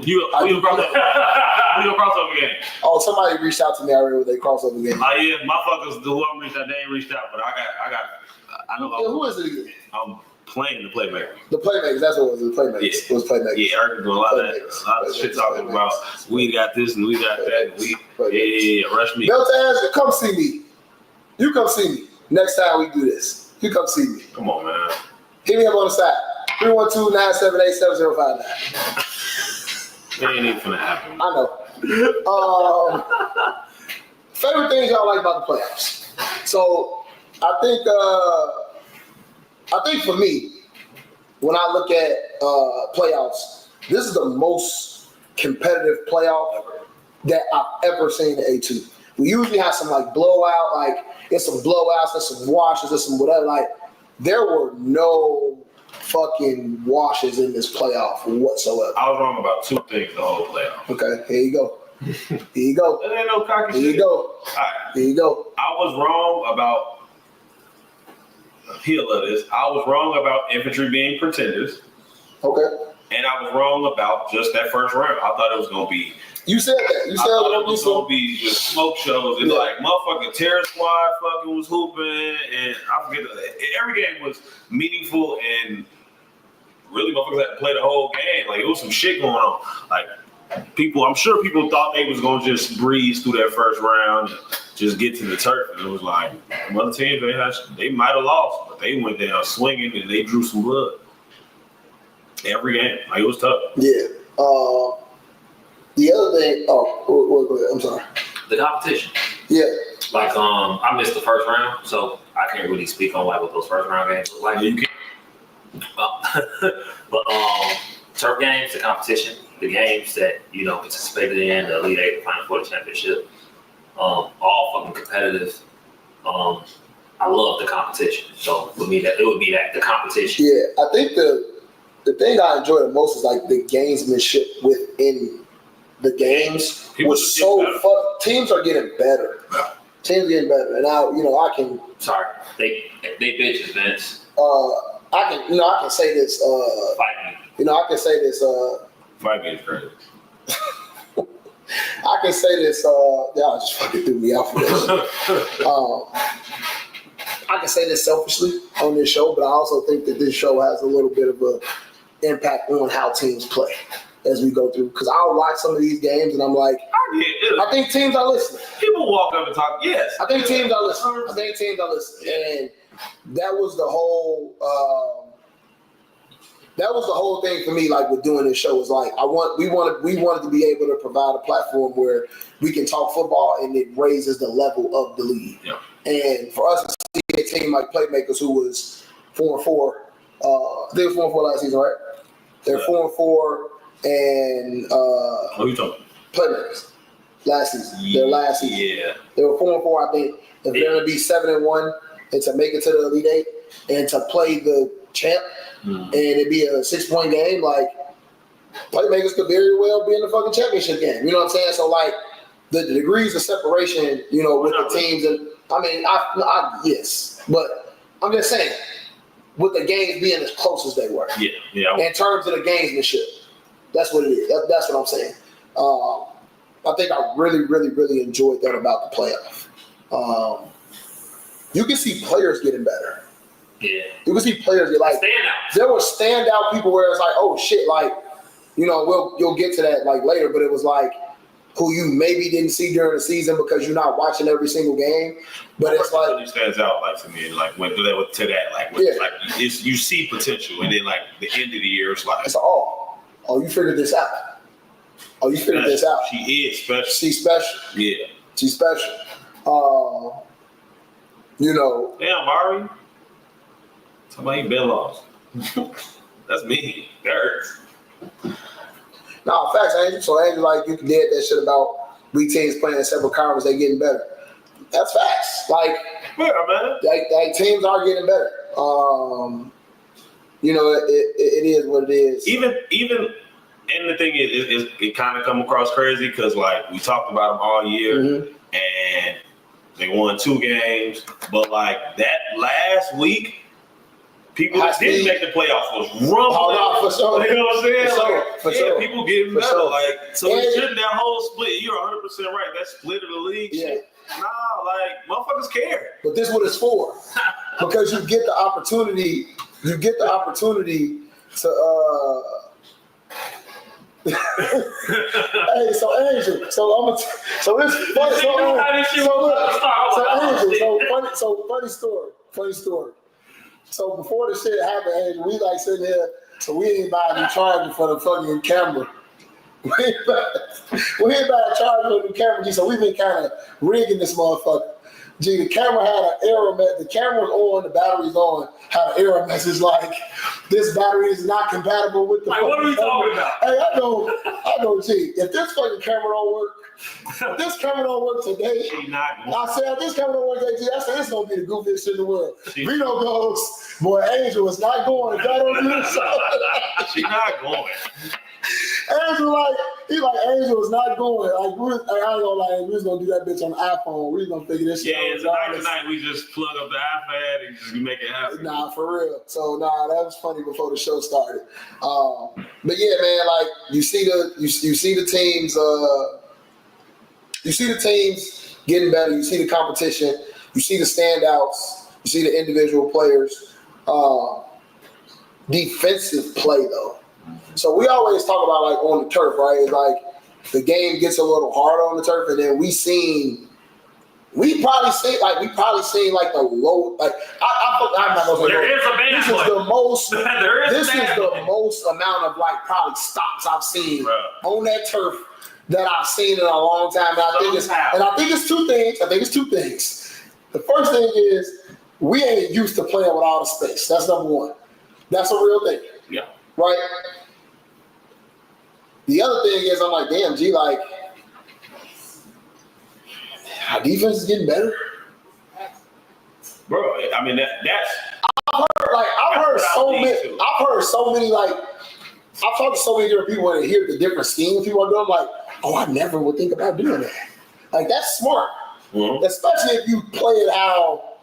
you crossover game. Oh, somebody reached out to me already with their crossover game. Oh yeah, motherfuckers. Whoever reached out, they ain't reached out, but I know. Who is it again? I'm playing the playmaker. The playmakers. That's what it was. The playmakers. Yeah. It was playmakers. Yeah, Eric doing a lot of shit talking about we got this and we got that. And yeah, rush me. Beltaz, come see me. You come see me next time we do this. You come see me. Come on, man. Hit me up on the side. 312-978-7059. It ain't even gonna happen. I know. Favorite things y'all like about the playoffs. So I think for me, when I look at playoffs, this is the most competitive playoff that I've ever seen in A2. We usually have some like blowout, like there's some blowouts, there's some washes, there's some whatever. Like there were no fucking washes in this playoff whatsoever. I was wrong about two things the whole playoff. Okay, here you go. Here you go. There ain't no cocky shit. Here you go. Right. Here you go. I was wrong about. He'll love this. I was wrong about infantry being pretenders. Okay. And I was wrong about just that first round. I thought it was gonna be. You said that. You said it was gonna be just smoke shows and like motherfucking Terror Squad fucking was hooping, and I forget every game was meaningful and really motherfuckers had to play the whole game. Like it was some shit going on. Like I'm sure people thought they was gonna just breeze through that first round and just get to the turf, and it was like other teams they might have lost, but they went down swinging and they drew some blood. Every game, like it was tough. Yeah. The other thing. Oh, go ahead. I'm sorry. The competition. Yeah. Like I missed the first round, so I can't really speak on like what those first round games look like. You can. But turf games, the competition, the games that participated in the Elite Eight, the Final Four, the championship, all fucking competitive. I love the competition. So for me, it would be the competition. Yeah, I think the thing I enjoy the most is like the gamesmanship within the games. People was so fun. Teams are getting better. Yeah. Teams are getting better, and I can. Sorry, they bitches, Vince. I can say this. Fight me. I can say this. Fight me is crazy. I can say this. Y'all just fucking threw me out for this. I can say this selfishly on this show, but I also think that this show has a little bit of impact on how teams play as we go through. Because I'll watch some of these games and I'm like, I think teams are listening. People walk up and talk. Yes, I think teams are listening. And that was the whole. That was the whole thing for me. Like with doing this show, was like we wanted to be able to provide a platform where we can talk football and it raises the level of the league. Yeah. And for us to see a team like Playmakers, who was 4-4, they were 4-4 last season, right? They're 4-4, and who you talking? Playmakers last season. Their last season. Yeah. They were 4-4, I think. If they're gonna be 7-1 and to make it to the Elite Eight and to play the champ, and it'd be a 6-point game, like Playmakers could very well be in the fucking championship game. You know what I'm saying? So like the degrees of separation, you know, with the teams, and I mean, yes, but I'm just saying, with the games being as close as they were, in terms of the gamesmanship, that's what it is. That's what I'm saying. I think I really, really, really enjoyed that about the playoff. You can see players getting better. Yeah. You can see players get like standouts. There were standout people where it's like, oh shit, like, you know, you'll get to that like later, but it was like who you maybe didn't see during the season because you're not watching every single game. But it's like really stands out like to me, like when to that, like when, like it's, you see potential, and then like the end of the year, it's like you figured this out. Oh, you figured this out. She is special. She's special. Yeah, she's special. You know. Damn, Mari. Somebody been lost. That's me. That hurts. No, facts, Angel. So, Angel, like, you did that shit about we teams playing in several conferences, they getting better. That's facts. Like, yeah, man. Like teams are getting better. You know, it is what it is. Even, and the thing is it kind of come across crazy because, like, we talked about them all year, and they won 2 games, but, like, that last week, people that didn't make the playoffs was rumbling. For sure. You know what I'm saying? For sure. People getting better. Sure. Like, so it shouldn't, that whole split, you're 100% right. That split of the league shit. Nah, like, motherfuckers care. But this is what it's for. Because you get the opportunity to hey, so Angel, so it's funny story. So before the shit happened, Angel, we like sitting here, so we ain't buying a new charger for the fucking camera. We ain't buying a charger for the new camera, so we've been kind of rigging this motherfucker. Gee, the camera had an error message. The camera's on, the battery's on, had an error message like, this battery is not compatible with the like, what are we talking about? Hey, I know, G, if this fucking camera don't work, today, I said, if this camera don't work today, I said, it's going to be the goofiest shit in the world. Reno goes, boy, Angel is not going. If that don't do this, she's not going. Angel Angel is not going. Like, I ain't gonna lie, we was gonna do that bitch on the iPhone. We was gonna figure this shit out. Tonight we just plug up the iPad and just make it happen. Nah, for real. So that was funny before the show started. But yeah, man, like you see the teams getting better. You see the competition. You see the standouts. You see the individual players. Defensive play though. So we always talk about like on the turf, right? It's like the game gets a little harder on the turf, and then we probably seen like the low, like I'm not gonna say there is a band. This is the most. This is the most amount of like probably stops I've seen on that turf that I've seen in a long time. And I think it's two things. The first thing is we ain't used to playing with all the space. That's number one. That's a real thing. Yeah. Right. The other thing is, I'm like, damn, G, like, our defense is getting better. Bro, I mean, that's... I've heard so many, like, I've talked to so many different people and hear the different schemes people are doing. I'm like, oh, I never would think about doing that. Like, that's smart. Mm-hmm. Especially if you play it how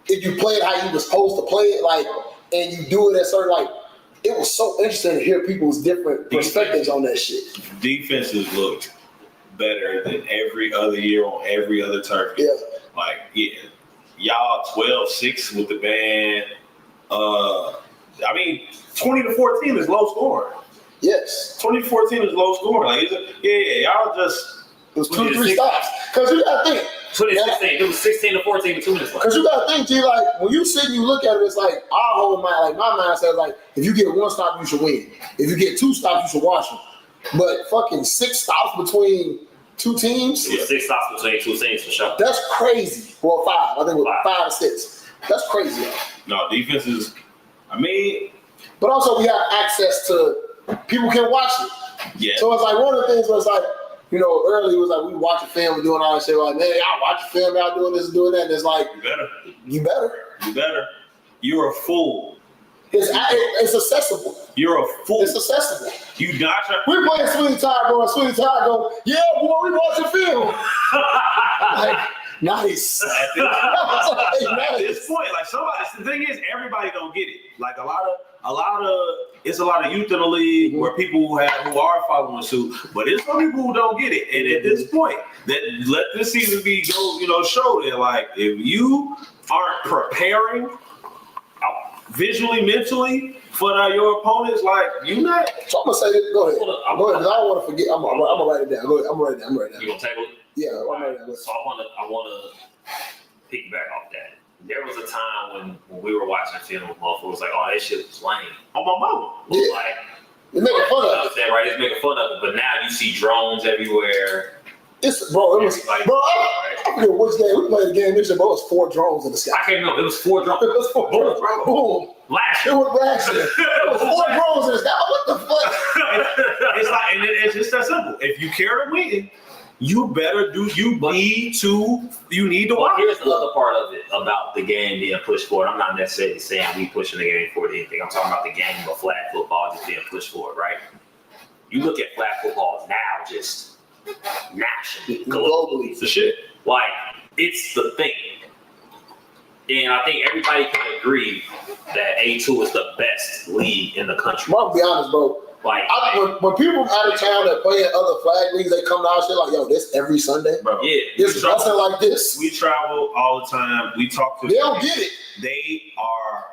you were supposed to play it, like, and you do it at certain, like, it was so interesting to hear people's different perspectives on that shit. Defenses looked better than every other year on every other turf. Yeah. Like, y'all 12-6 with the band. I mean, 20-14 is low scoring. Yes. 20-14 is low scoring. Like, y'all just. It was 2-3 stops. Because you got to think. 2016, it was 16-14 with 2 minutes left. Because you got to think, G, like, when you sit and you look at it, it's like, our whole mind, like, my mind says, like, if you get 1 stop, you should win. If you get 2 stops, you should watch them. But fucking 6 stops between 2 teams? Yeah, 6 stops between 2 teams for sure. That's crazy. Well, 5. I think it was 5 or 6. That's crazy. No, defense is, I mean. But also, we have access to, people can watch it. Yeah. So it's like one of the things where it's like, you know, earlier it was like we watch a film doing all that shit. Like, man, y'all watch a film, y'all doing this and doing that. And it's like, you better. You're a fool. It's accessible. You're a fool. It's accessible. You not trying. We're playing Sweetie Todd going, Sweetie Todd go, yeah, boy, we watching film. Like, nice. At this point, like the thing is, everybody don't get it. Like a lot of youth in the league where people who are following suit, but there's some people who don't get it. And at this point, let this season show that like if you aren't preparing visually, mentally for your opponents, like you not. So I'm gonna say this. Go ahead. Because I don't want to forget. I'm gonna write it down. Go ahead. I'm gonna write it down. You gonna table it? Yeah, I'm writing it down. So I wanna piggyback off that. There was a time when we were watching film, motherfuckers was like, "Oh, that shit was lame." On my mama. Yeah. Like, they're making fun of it. Right? It's making fun of it. But now you see drones everywhere. I forget which game we played the game this year, but it was 4 drones in the sky. I can't remember. It was 4 drones. It was 4 drones. Boom. Last It year. was last year. It was 4 drones in the sky. What the fuck? It's like, and it's just that simple. If you care to win, you better do. You need to Well, watch. here's the other part of it about the game being pushed forward. I'm not necessarily saying we pushing the game forward or anything. I'm talking about the game of flag football just being pushed forward, right? You look at flag football now, just nationally, globally, It's the shit. like it's the thing. And I think everybody can agree that A2 is the best league in the country. I'm gonna be honest, bro. Like, when people out of town that play in other flag leagues, they come down and shit like, yo, this every Sunday. Bro, yeah, It's nothing like this. We travel all the time. We talk to They don't get it. They are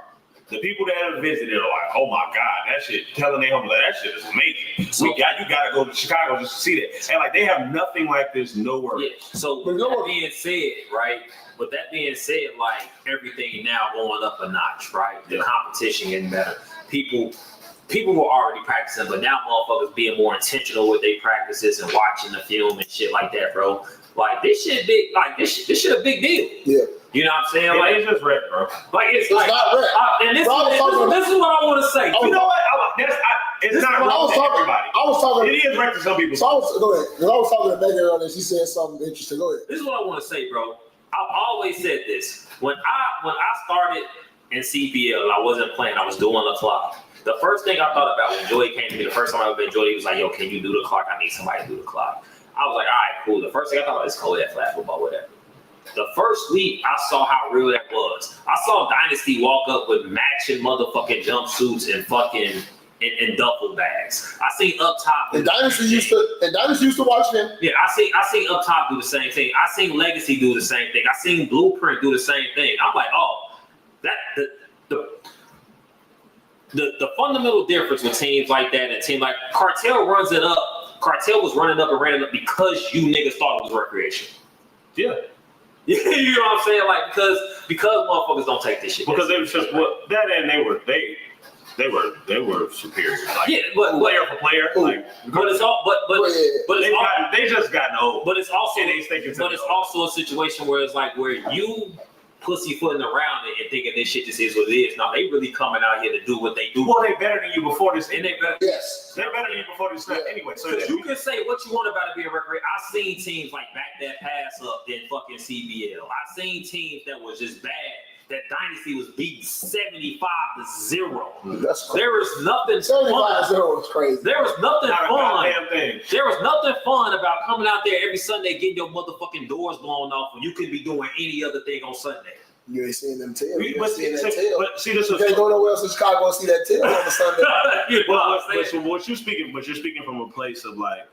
the people that have visited are like, oh my God, that shit, telling their home like that shit is amazing. You gotta go to Chicago just to see that. And like they have nothing like this nowhere. yeah. So with that being said, right? With that being said, like everything now going up a notch, right? The competition getting better. People were already practicing, but now motherfuckers being more intentional with their practices and watching the film and shit like that, bro. Like this shit big, like this shit a big deal. Yeah. You know what I'm saying? Yeah, like it's just rap, bro. Like it's not rap. And this is what I want to say. You know what? It's not rap to everybody. I was talking. It is rap to some people. So go ahead. Because I was talking to Megan earlier, and she said something interesting. Go ahead. This is what I want to say, bro. I've always said this. When I started in CPL and I wasn't playing, I was doing the clock. The first thing I thought about when Joey came to me, the first time I ever met Joey, he was like, yo, can you do the clock? I need somebody to do the clock. I was like, all right, cool. The first thing I thought about is co-ed flag football, whatever. The first week, I saw how real that was. I saw Dynasty walk up with matching motherfucking jumpsuits and fucking and duffel bags. I seen up top. And Dynasty used to watch them. Yeah, I seen up top do the same thing. I seen Legacy do the same thing. I seen Blueprint do the same thing. I'm like, oh, that the fundamental difference with teams like that and a team like Cartel runs it up. Cartel was running up and ran it up because you niggas thought it was recreation. Yeah. You know what I'm saying? Like because motherfuckers don't take this shit. Because they were just they were superior. Like, yeah, but player for player. Like, but it's all they just gotten old. But it's also it's also a situation where it's like where you pussyfooting around it and thinking this shit just is what it is. No, they really coming out here to do what they do. Well, they better than you before this. And they better. Yes. They're better than you before this snap anyway. So you can say what you want about it being recreation. I seen teams like back that pass up in fucking CBL. I seen teams that was just bad. That Dynasty was beating 75-0. That's crazy. There was nothing 75-0 was crazy. There was nothing fun. Thing. There was nothing fun about coming out there every Sunday getting your motherfucking doors blown off when you could be doing any other thing on Sunday. You ain't seeing them tail. But see, this you can't go nowhere else in Chicago and see that tail on a Sunday. But you're speaking from a place of like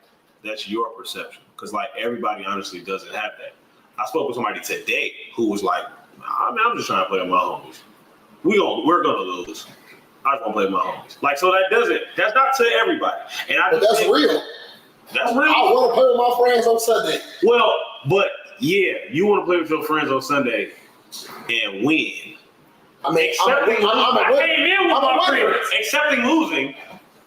that's your perception because like everybody honestly doesn't have that. I spoke with somebody today who was like, I'm just trying to play with my homies. We're gonna lose. I just want to play with my homies. Like, so that's not to everybody. And but that's real. That's real. I want to play with my friends on Sunday. Well, but yeah, you want to play with your friends on Sunday and win. I mean, accepting losing.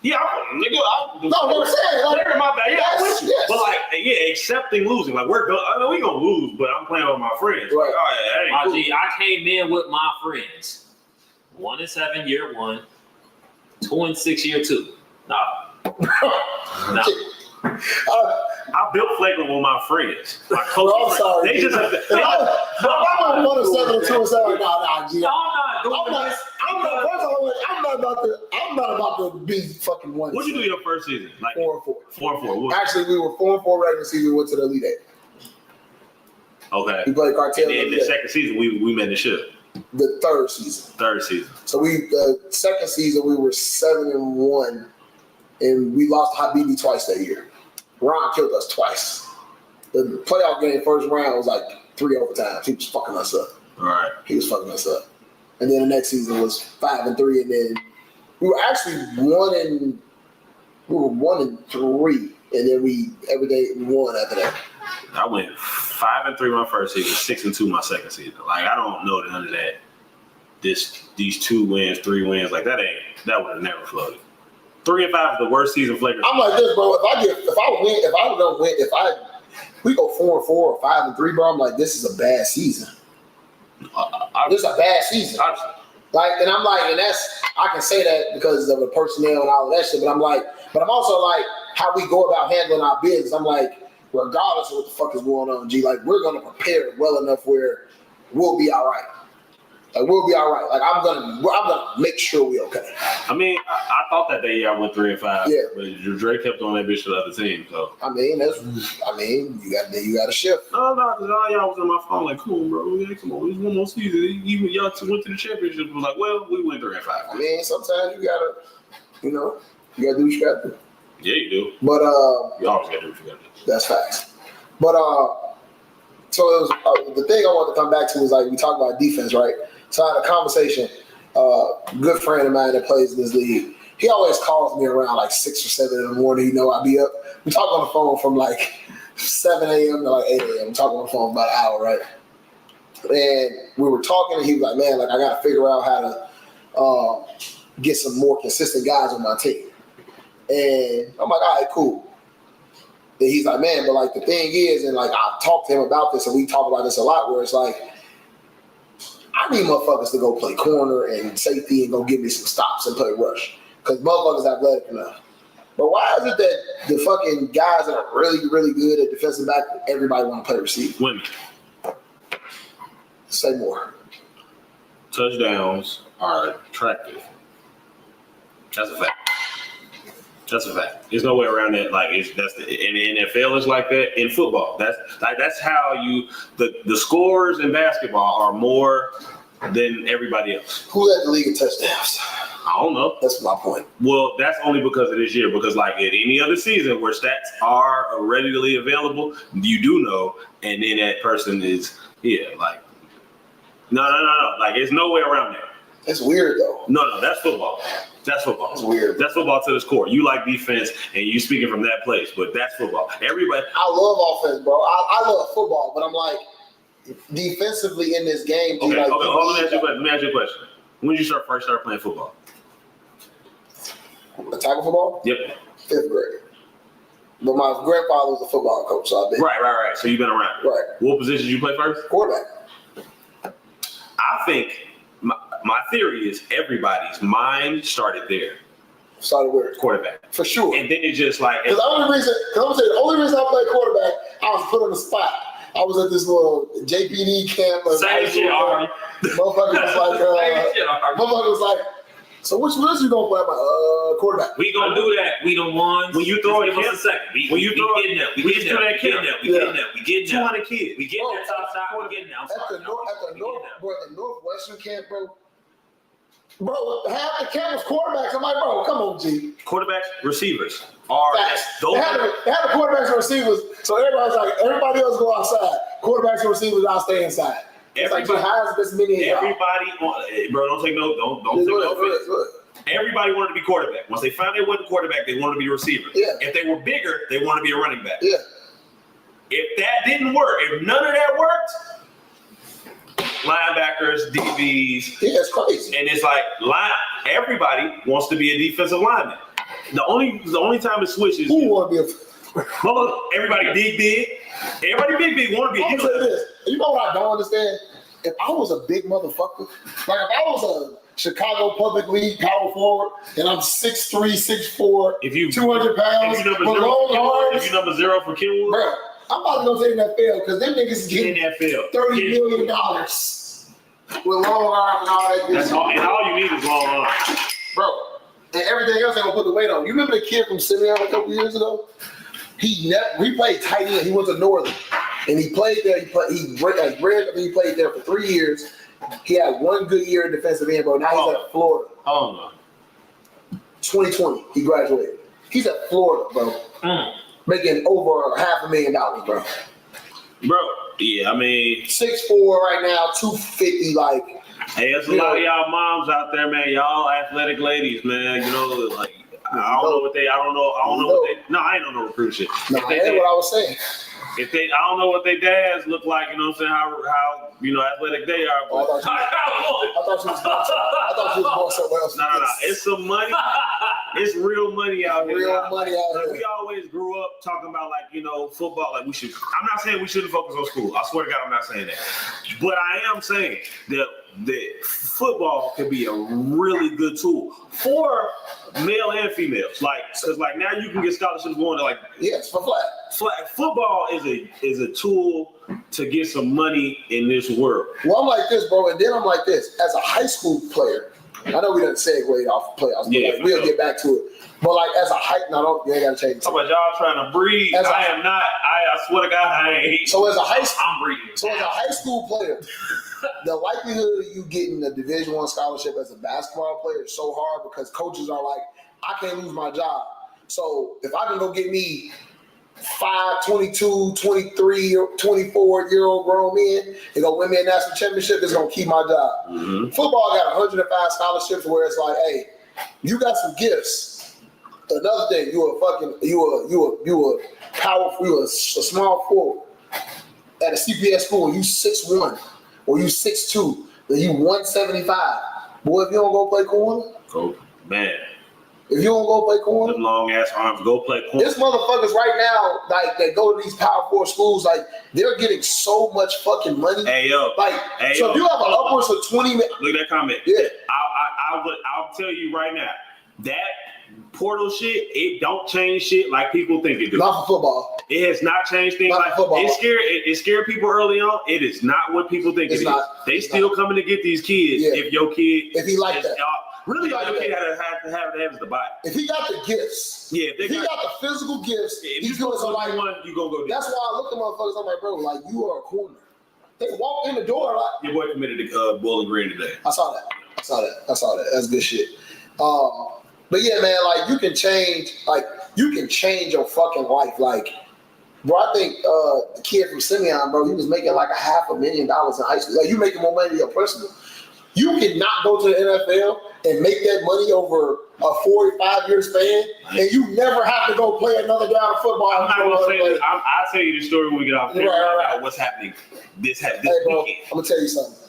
Yeah, I'm saying, like, my bad. Yes. But like, accepting losing. Like, I know we gonna lose, but I'm playing with my friends. Right. Cool. I came in with my friends. 1-7 year 1, 2-6 year 2. Nah. I built flagrant with my friends. My bro, I'm sorry. They just have to. I'm not 1-7 and 2-7. Nah, G. I'm not about to be fucking 1. What'd you do your first season? Like 4-4. 4-4. Actually, we were 4-4 regular season. We went to the Elite Eight. Okay. We played Cartel. And then the second season, we made the ship. The third season. So the second season we were 7-1, and we lost to Habibi twice that year. Ron killed us twice. The playoff game first round was like 3 overtimes. He was fucking us up. All right. He was fucking us up. And then the next season was 5-3, and then we were actually 1-3, and then every day we won after that. I went 5-3 my first season, 6-2 my second season. Like, I don't know none of that. These 2 wins, 3 wins, like that would have never floated. 3-5 is the worst season flagrant. I'm like this, bro. We go 4-4 or 5-3, bro. I'm like, this is a bad season. This is a bad season. Like, and I'm like, and I can say that because of the personnel and all of that shit. But I'm also like, how we go about handling our business. I'm like, regardless of what the fuck is going on, G, like, we're gonna prepare well enough where we'll be all right. Like, we'll be all right. Like, I'm gonna make sure we're okay. I mean, I thought that day I went 3-5. Yeah. But Dre kept on that bitch to the other team. So you got to shift. No, because all y'all was on my phone like, cool, bro. Yeah, come on, it's one more season. Even y'all went to the championship. Was like, well, we went 3-5. I mean, sometimes you gotta do what you gotta do. Yeah, you do. But you always gotta do what you gotta do. That's facts. But so it was the thing I wanted to come back to was like we talked about defense, right? So I had a conversation. Good friend of mine that plays in this league. He always calls me around like 6 or 7 in the morning. I'll be up. We talk on the phone from like 7 a.m. to like 8 a.m. We talk on the phone about an hour, right? And we were talking, and he was like, "Man, like I got to figure out how to get some more consistent guys on my team." And I'm like, "All right, cool." And he's like, "Man, but like the thing is," and like I talked to him about this, and we talk about this a lot, where it's like, I need motherfuckers to go play corner and safety and go give me some stops and play rush. Because motherfuckers athletic enough. But why is it that the fucking guys that are really, really good at defensive back, everybody want to play receiver? Women. Say more. Touchdowns are attractive. That's a fact. There's no way around that. Like in the NFL is like that. In football, that's how the scores in basketball are more than everybody else. Who led the league in touchdowns? I don't know. That's my point. Well, that's only because of this year. Because like at any other season where stats are readily available, you do know, and then that person is like no. Like there's no way around that. It's weird though. No, that's football. That's football. It's weird. That's football to the core. You like defense, and you speaking from that place, but that's football. Everybody. I love offense, bro. I love football, but I'm like defensively in this game. Okay, like, let me ask you a question. When did you first start playing football? Tackle football? Yep. 5th grade. But my grandfather was a football coach, so I've been right. So you've been around. Right. What position did you play first? Quarterback. I think my theory is everybody's mind started there. Started where? Quarterback. For sure. And then it's just like because I'm gonna tell you the only reason I played quarterback, I was put on the spot. I was at this little JPD camp. Same shit, Ari. Motherfucker was like, so which position you gonna play? I'm like, quarterback. We gonna do that. We the ones. When you throw it, give us a second. We getting there. We getting there. 200 kids. We getting there. Top side. We getting there. At the Northwestern camp, bro. Bro, half the camp was quarterbacks. I'm like, bro, come on, G. Quarterbacks, receivers. They had the quarterbacks and receivers, so everybody else go outside. Quarterbacks and receivers, I'll stay inside. It's like, how is this many? Everybody, bro, don't take no offense. everybody wanted to be quarterback. Once they found they wasn't quarterback, they wanted to be a receiver. Yeah. If they were bigger, they wanted to be a running back. Yeah. If that didn't work, if none of that worked, linebackers, DBs. Yeah, it's crazy. And it's like everybody wants to be a defensive lineman. The only time it switches. Who want to be everybody big. Everybody big want to be a defensive lineman. You know what I don't understand? If I was a big motherfucker, like if I was a Chicago Public League power forward and I'm 6'3", 6'4", 200 pounds, with long arms. If you number 0 for Kenwood. Bro, I'm about to go take that field because them niggas is getting $30 million with long arms and all that. That's all, and all you need is long arms. Bro, and everything else they gonna put the weight on. You remember the kid from Simeon a couple years ago? He played tight end. He went to Northern, and he played there. He played there for 3 years. He had one good year in defensive end, bro. Now he's at Florida. Oh no. 2020, he graduated. He's at Florida, bro. Making over $500,000, bro. Bro, yeah, I mean 6'4" right now, 250, like. Hey, there's a lot of y'all moms out there, man. Y'all athletic ladies, man. You know, like I don't know what they. No, I ain't on no recruit shit. No, that's what I was saying. I don't know what their dads look like. You know what I'm saying? How athletic they are. But I thought she was going somewhere else. No. It's some money. It's real money out here. Real money out here. We always grew up talking about football. Like we should. I'm not saying we shouldn't focus on school. I swear to God, I'm not saying that. But I am saying that football can be a really good tool for male and females. Because now you can get scholarships going to yes, for flag. Football is a tool to get some money in this world. Well, I'm like this, bro, and then I'm like this. As a high school player, I know we didn't segue off playoffs, but we'll get back to it. But as a you ain't gotta change. How about y'all trying to breathe? I am not. I swear to God, I ain't. So as a high school player, the likelihood of you getting a Division I scholarship as a basketball player is so hard because coaches are like, I can't lose my job. So if I can go get me 22, 23, 24-year-old grown men and go win me a national championship, it's gonna keep my job. Mm-hmm. Football got 105 scholarships where it's like, hey, you got some gifts. Another thing, you a small forward at a CPS school, you 6'1" or you 6'2", then you 175. Boy, if you don't go play corner, man. If you don't go play corner, them long ass arms, go play corner. This motherfuckers right now, they go to these Power 4 schools, they're getting so much fucking money. Hey yo, if you have an upwards of 20 minutes, look at that comment. Yeah, I'll tell you right now, that portal shit, it don't change shit like people think it do. Not for football. It has not changed things not football. It scared people early on. It is not what people think it is. They still coming to get these kids. Yeah. If your kid, if he like that. Really, all your kid have to have is the body. If he got the gifts, if he got the physical gifts, he's going to you gonna go. That's why I look at motherfuckers. I'm like, bro, you are a corner. They walk in the door your boy committed to Bowling Green today. I saw that. That's good shit. But yeah, man, you can change your fucking life. Bro, I think the kid from Simeon, bro, he was making $500,000 in high school. You making more money than your personal. You cannot go to the NFL and make that money over a 45-year span, and you never have to go play another down of football. I'm not gonna say that. I'll tell you the story when we get off. Right. What's happening? This bro, I'm gonna tell you something.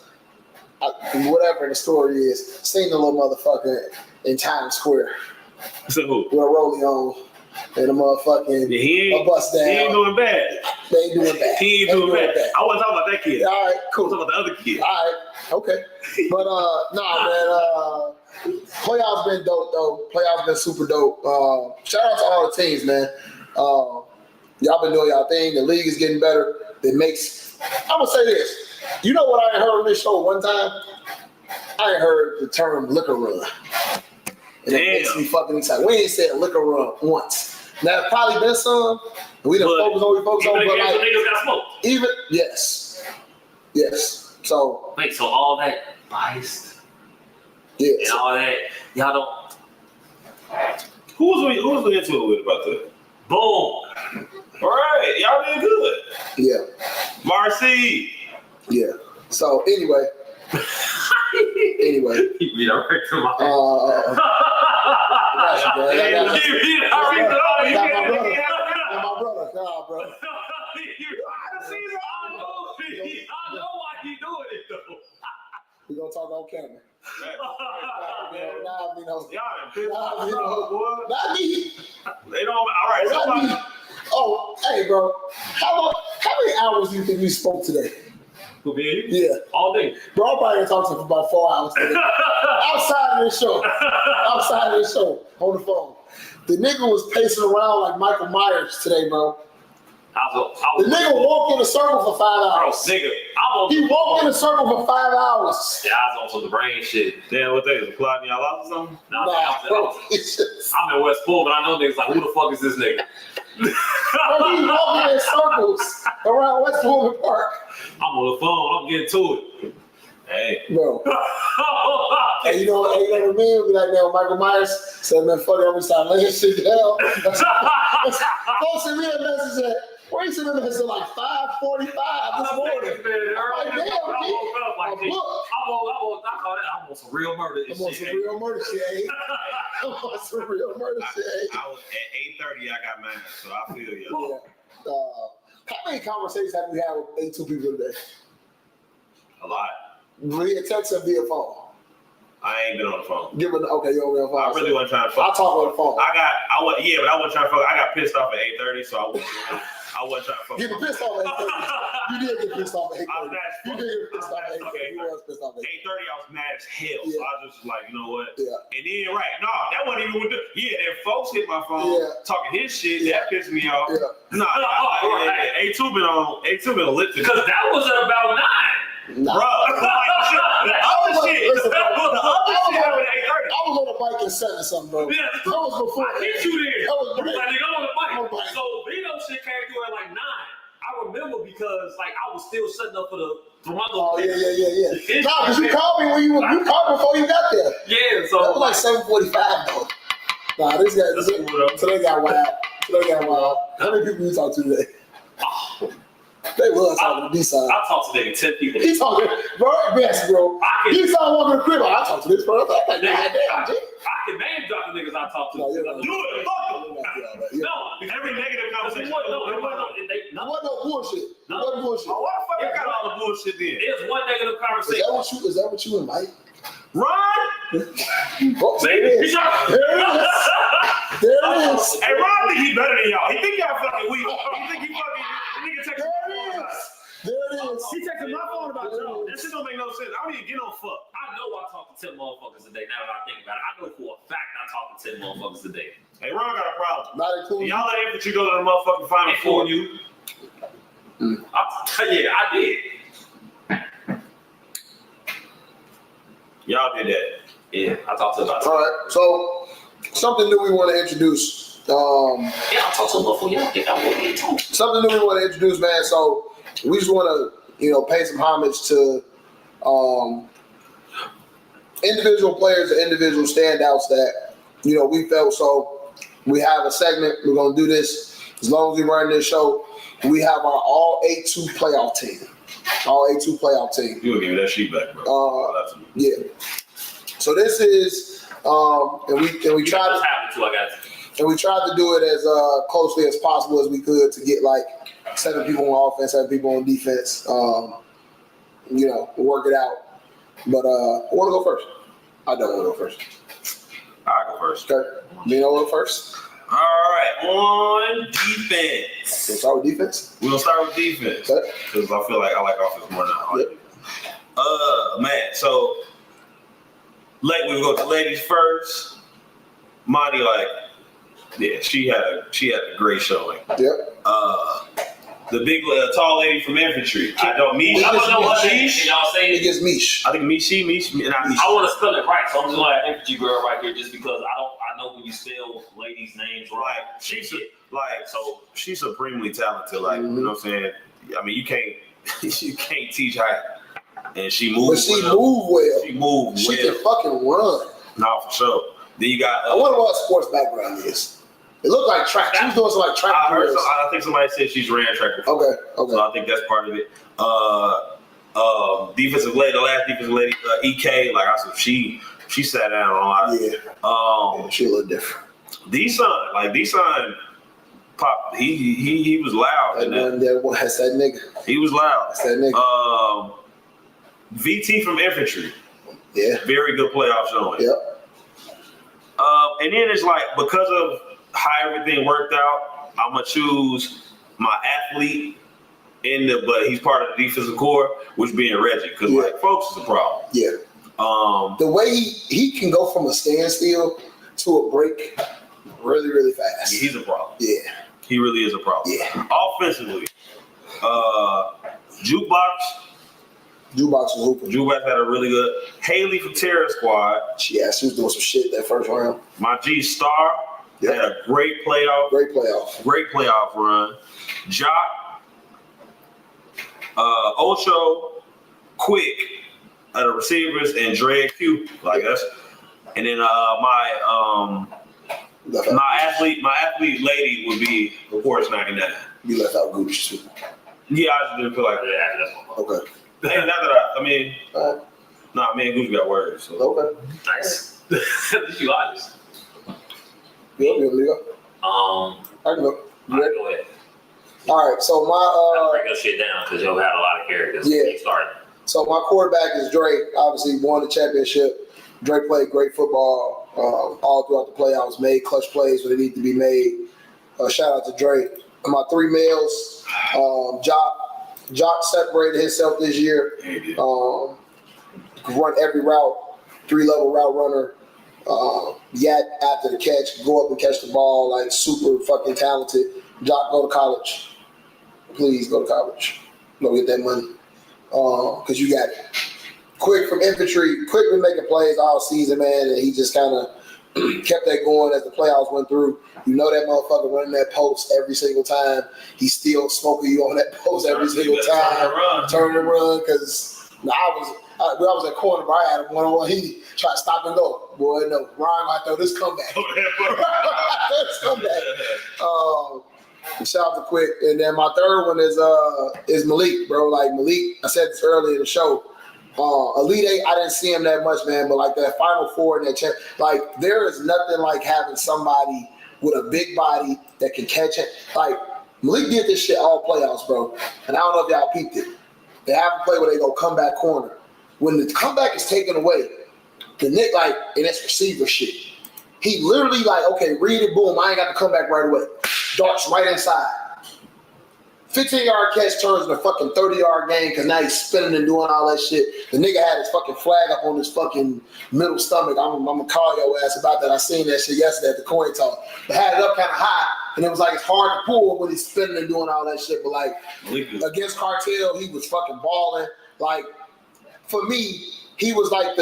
Whatever the story is, seen the little motherfucker in Times Square. So who? With a rollie on and a motherfucking a bust down. He ain't doing bad. They ain't doing bad. He ain't doing bad. I wasn't talking about that kid. All right, cool. I was talking about the other kid. All right, okay. But man, playoffs been dope though. Playoffs been super dope. Shout out to all the teams, man. Y'all been doing y'all thing. The league is getting better. I'm gonna say this. You know what I ain't heard on this show one time? I ain't heard the term liquor run. And it makes me fucking excited. We ain't said liquor run once. Now, it's probably been some. We done focus on what we focus on. But niggas got smoked. Yes. So. Wait, so all that biased? Yes. And all that, y'all don't. Who was we into it with about that? Boom. All right. Y'all did good. Yeah. Marcy. Yeah. So, anyway. Yeah, right to my you, bro. You already know. You Got my can't. brother. Got my brother. Nah, bro. I know why he doing it though. We gonna talk on camera. Boy. Not me. They don't. All right. Not me. Oh, hey, bro. How many hours do you think we spoke today? Who, me and Yeah. All day. Bro, I'm probably gonna talk to him for about 4 hours today. Outside of this show. On the phone. The nigga was pacing around like Michael Myers today, bro. The nigga walked in a circle for 5 hours. Bro, nigga, he walked in a circle for 5 hours. Yeah, I was on some brain shit. Damn, what they was plotting y'all out or something? Nah, bro. I'm in West Pool, but I know niggas like, who the fuck is this nigga? Bro, he walking in circles around West Pullman Park. I'm on the phone. I'm getting to it. Hey. Bro. Hey, you know what I mean? Be like, man, Michael Myers said, man, fuck it, I'm gonna start laying shit down. Folks sent me a message at, where he sent me a message at like 5:45 this morning. I'm like, damn, I woke up like this. I want some real murder. I'm on some real murder shit, eh? I'm on some real murder shit, eh? I was at 8:30. I got mine, so I feel you. Yeah. How many conversations have we had with 82 people today? A lot. Via text or via phone? I ain't been on the phone. Okay, you on the phone. I really wasn't trying to fuck. I talk on the phone. But I wasn't trying to fuck. I got pissed off at 8:30, so I wasn't trying to fuck. Getting pissed off at 8:30. You did get pissed off at 8:30. You did get pissed off at 8:30. You was pissed off at 8:30. I was mad as hell, so I was just like, you know what? Yeah. And then that wasn't even with then folks hit my phone talking his shit. Yeah. That pissed me off. Yeah. A2 been on lit because that was at about 9. Nah. Bro, the other shit happened at 8:30. I was on a bike at 7 something, bro. Yeah, that was before. I hit you there. That was like, nigga, I'm on the bike. bike. So Vito shit came through at like 9. I remember because like I was still setting up for the Toronto. Oh yeah. Nah, because you called me you called before you got there. Yeah, so that was like 7:45 though. Nah, today got wild. How many people you talk to today? They was talking to B-side. I talked to 10 people. He talking, bro, best, bro. He saw walking the crib. I talked to this bro. I can name drop the niggas I talk to. No, do it, fuck them. No, every negative conversation. It wasn't no bullshit. No. It wasn't bullshit. Oh, why the fuck you got all the bullshit then? There's one negative conversation. Is that what you and Mike? Ron? Oh, there it is. There it is. Hey, Ron think he better than y'all. He think y'all fucking weak. He think he fucking nigga text There it is. He texted my phone about y'all. That shit don't make no sense. I don't even get no fuck. I know I talk to 10 motherfuckers a day. Now that I think about it, I know for a fact I talk to 10 motherfuckers a day. Hey, Ron got a problem. Not including y'all let infantry go to the motherfucking Final Four. You. Yeah, I did. Y'all did that. Yeah, I talked to about it. All right, so something new we want to introduce. Yeah, I talked to them before y'all think I want to get to. Something new we want to introduce, man. So we just want to, pay some homage to individual players and individual standouts that, we felt. So we have a segment. We're going to do this as long as we run this show. We have our all 8-2 playoff team. All 8-2 playoff team. You will give me that sheet back, bro. Yeah. So this is, and we tried to do it as closely as possible as we could to get like 7 people on offense, 7 people on defense. Work it out. But I want to go first. I don't want to go first. I'll go first. Okay. You know what first? All right, on defense. We'll start with defense. We're gonna start with defense because I feel like I like offense more now. Yep. Man. So, we go to ladies first. Monty, she had a great showing. Yep. The big tall lady from infantry. I don't mean. I don't know what y'all saying. It gets Mish. I think Mishi. I want to spell it right, so I'm just gonna have infantry girl right here, just because I know when you spell ladies' names right. She's supremely talented. You know what I'm saying? I mean, you can't teach her, and she moves. But she moved well. She moved well. She can fucking run. No, for sure. Then you got. I wonder what her sports background is. It looked like track. She was doing some like track. I think somebody said she's ran track before. Okay. So I think that's part of it. Defensive lady, the last defensive lady, EK. Like I said, she sat down a lot. Yeah. She a little different. D-Son pop. He was loud. That's that nigga. He was loud. That's that nigga. VT from Infantry. Yeah. Very good playoff showing. Yep. And then it's like, because of how everything worked out, I'm gonna choose my athlete but he's part of the defensive core, which being Reggie, because like folks is a problem. Yeah. The way he can go from a standstill to a break really, really fast. Yeah, he's a problem. Yeah. He really is a problem. Yeah. Offensively, Jukebox was hooping. Jukebox had a really good. Haley from Terror Squad. She was doing some shit that first round. My G Star had a great playoff. Great playoff run. Jock, Ocho, Quick, the receivers, and Dre Q. Like us. And then my athlete lady would be, of course, 99. You left out Gooch too. Yeah, I just didn't feel like that. That's okay. And not that me and Gooch got words. So. Okay. Nice. You honest. Yeah. I can go. Go ahead. All right, so I'll break your shit down because you'll have a lot of characters. Yeah. You started. So my quarterback is Dre. Obviously, won the championship. Dre played great football all throughout the playoffs. Made clutch plays when they need to be made. Shout out to Dre. My three males, Jock separated himself this year. Run every route, 3-level route runner. Yet after the catch, go up and catch the ball, like super fucking talented. Jock, go to college. Please go to college. Go get that money. Because you got it. Quick from Infantry, Quick been making plays all season, man, and he just kind of kept that going as the playoffs went through. You know that motherfucker running that post every single time. He's still smoking you on that post every single time. Turn and run, because when I was at corner, but I had him one-on-one. He tried to stop and go. Boy, no. Ryan might throw this comeback. Shout out to Quick. And then my third one is Malik, bro. Like Malik, I said this earlier in the show. Elite Eight, I didn't see him that much, man. But like that Final Four and that champ, like there is nothing like having somebody with a big body that can catch it. Like Malik did this shit all playoffs, bro. And I don't know if y'all peeped it. They have a play where they go comeback corner. When the comeback is taken away, the Nick and that's receiver shit. He literally okay, read it, boom. I ain't got to come back right away. Darts right inside. 15-yard catch turns into a fucking 30-yard game because now he's spinning and doing all that shit. The nigga had his fucking flag up on his fucking middle stomach. I'm going to call your ass about that. I seen that shit yesterday at the coin toss. But had it up kind of high, and it was it's hard to pull when he's spinning and doing all that shit. But against Cartel, he was fucking balling. For me, he was I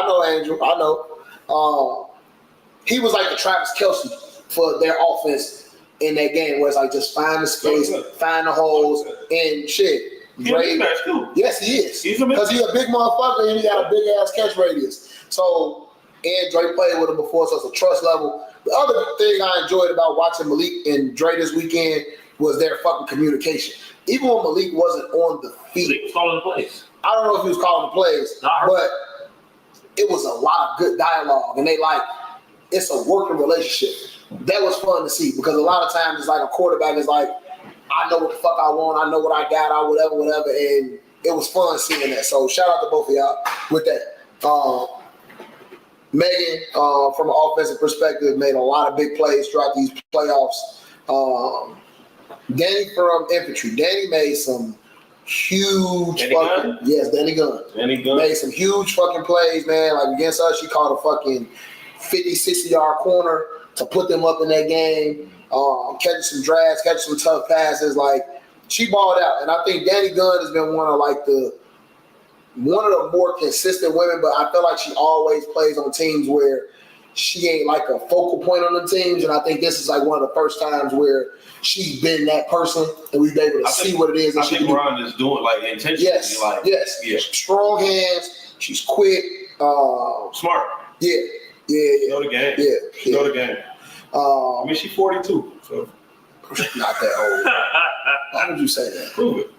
know Angel, I know. He was like the Travis Kelce for their offense in that game, where it's just find the space, find the holes, and shit. Dre, yes, he is. Because he's a big motherfucker and he got a big ass catch radius. So, and Dre played with him before, so it's a trust level. The other thing I enjoyed about watching Malik and Dre this weekend was their fucking communication. Even when Malik wasn't on the field. He was calling the plays. I don't know if he was calling the plays, but it was a lot of good dialogue, and it's a working relationship. That was fun to see because a lot of times it's a quarterback is I know what the fuck I want, I know what I got, whatever, and it was fun seeing that. So shout out to both of y'all with that. Megan, from an offensive perspective, made a lot of big plays throughout these playoffs. Danny from Infantry, Danny made some huge Danny Gunn. Made some huge fucking plays, man. Against us, she caught a fucking 50, 60-yard corner to put them up in that game. Catching some drafts, catching some tough passes. She balled out. And I think Danny Gunn has been one of the more consistent women, but I feel like she always plays on teams where she ain't a focal point on the teams. And I think this is one of the first times where she's been that person and we've been able to see what it is. I think Ron is doing intentionally. Yes. Strong hands. She's quick. Smart. Yeah. Know the game. Yeah. Know the game. She's 42. So. Not that old. Why would you say that? Prove it.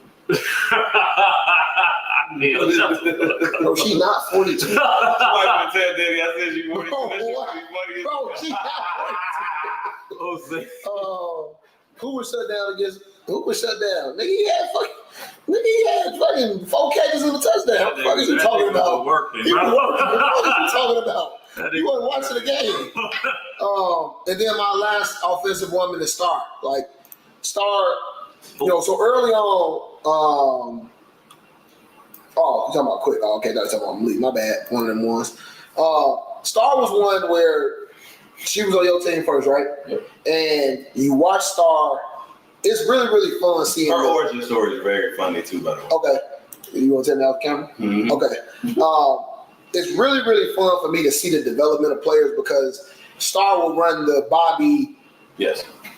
Bro, she not 42. Somebody gonna tell Daddy I said she 42. Bro, she not 42. Who was shut down against? Who was shut down? Nigga, he had fucking 4 catches in the touchdown. What is he talking about? What is he talking about? You wasn't watching the game. And then my last offensive woman is Star. Like, Star, so early on, you're talking about quick. Oh, okay, that's talking about Malik. My bad. One of them ones. Star was one where she was on your team first, right? Yep. And you watch Star. It's really, really fun seeing her origin story is very funny too, by the way. Okay. You want to tell me off camera? Mm-hmm. Okay. It's really, really fun for me to see the development of players because Star will run the Bobby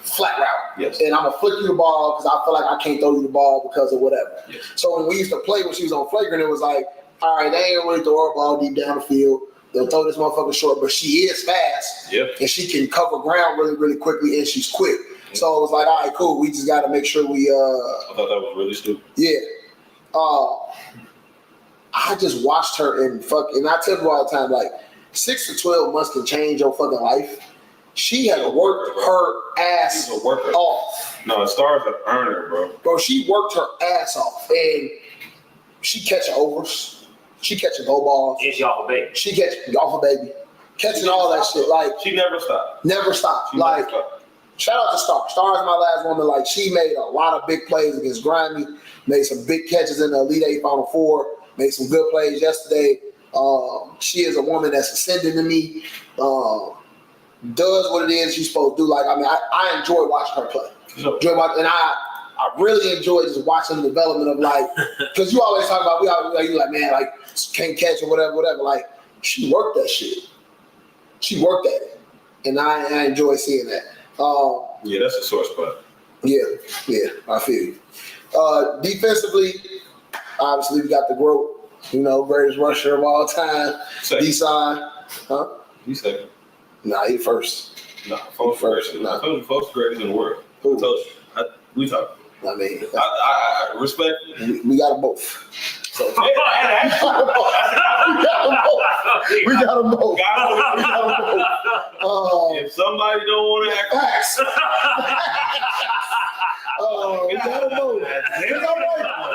flat route. Yes. And I'm going to flick you the ball because I feel like I can't throw you the ball because of whatever. Yes. So when we used to play when she was on flagrant, it was like, all right, they ain't really throw her ball deep down the field. They'll throw this motherfucker short, but she is fast. Yep. And she can cover ground really, really quickly, and she's quick. Yep. So it was like, all right, cool. We just got to make sure we I thought that was really stupid. Yeah. I just watched her and I tell you all the time, like 6 to 12 months can change your fucking life. She has worked her ass off. No, Star's an earner, bro. Bro, she worked her ass off, and she catching overs, she catching go balls, and she off a baby. She catching off a baby, catching all that shit. Like she never stopped. Never stopped. Like shout out to Star. Star is my last woman. Like she made a lot of big plays against Grimy, made some big catches in the Elite Eight Final Four. Made some good plays yesterday. She is a woman that's ascending to me. Does what it is she's supposed to do. Like, I mean, I enjoy watching her play. And I really enjoy just watching the development of, like, because you always talk about, you like, man, like, can't catch or whatever. Like, she worked that shit. She worked at it. And I enjoy seeing that. Yeah, that's a sore spot. Yeah, I feel you. Defensively, obviously, we got the GOAT, greatest rusher of all time, D-Sign. Huh? You second. Nah, he first. Nah, folks first. Nah. I told you folks greatest in the world. Who? I told you. We talked. I mean, I respect. We got them both. So, we got them both. If somebody don't want to act facts. We got them both.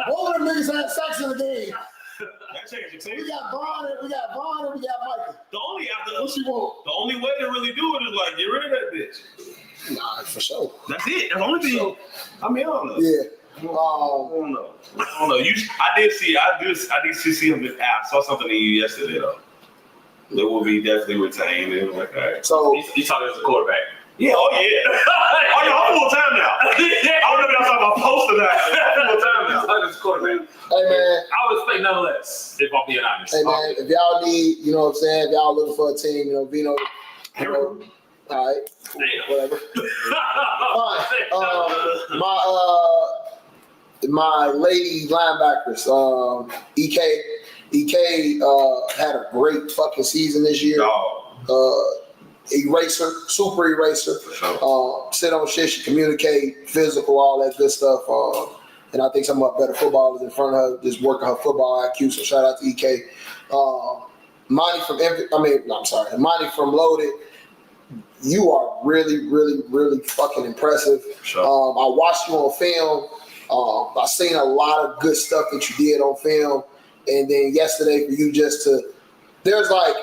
Both of them niggas had sacks in the game. We got Vaughn and we got Michael. What you want? The only way to really do it is like get rid of that bitch. Nah, for sure. That's it. That's the only thing. Sure. I mean, I don't know. Yeah. I don't know. I did see him. I saw something in you yesterday though. That will be definitely retained. And like, all right. So he's talking as a quarterback. Yeah. Oh yeah. I'm full time now. I remember I saw my poster now. Full time now. Talking as a quarterback. Hey man. I would expect none less. If I'm being honest. Hey man, if y'all need, you know what I'm saying, if y'all looking for a team, Vino, all right, cool, whatever. My lady linebackers, EK had a great fucking season this year. Eraser, super eraser. Sit on shit, she communicate, physical, all that good stuff. And I think some of our better footballers in front of her just working her football IQ. So shout out to EK. Monty from Loaded. You are really, really, really fucking impressive. Sure. I watched you on film. I seen a lot of good stuff that you did on film. And then yesterday for you just to, there's like,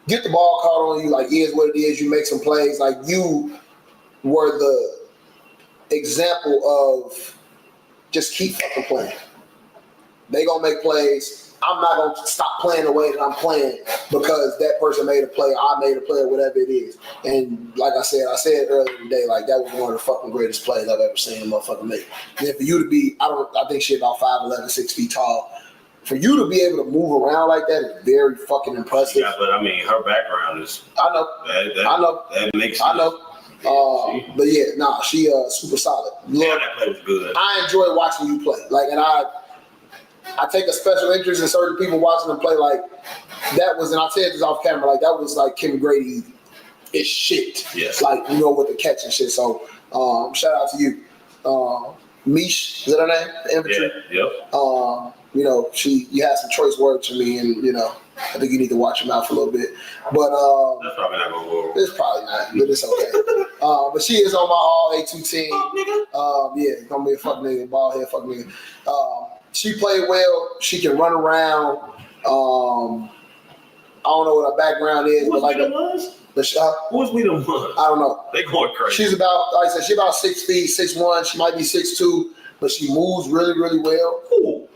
get the ball caught on you, like, is what it is. You make some plays. Like, you were the example of just keep fucking playing. They gonna make plays. I'm not gonna stop playing the way that I'm playing because that person made a play, I made a play, or whatever it is. And like I said earlier today, like that was one of the fucking greatest plays I've ever seen a motherfucker make. And for you to be, I think she about 5'11", 6 feet tall. For you to be able to move around like that is very fucking impressive. Yeah, but I mean, her background is. I know. I know. That makes sense. I know. But yeah, nah, she super solid. Yeah, that play was good. I enjoy watching you play. Like, and I take a special interest in certain people watching them play. Like that was, and I'll tell you this off camera. Like that was like Kim Grady is shit. Yes. Like with the catch and shit. So shout out to you. Mish, is that her name? The infantry. Yeah. Yep. you had some choice words for me, and I think you need to watch your mouth a little bit. But that's probably not gonna go over. It's probably not, but it's okay. But she is on my all A2 team. Yeah, gonna be a fuck nigga, bald head fuck nigga. She played well. She can run around. I don't know what her background is, but like who's we the ones? I don't know. They going crazy. She's about, like I said, she's about 6 feet, 6'1". She might be 6'2", but she moves really, really well. Who?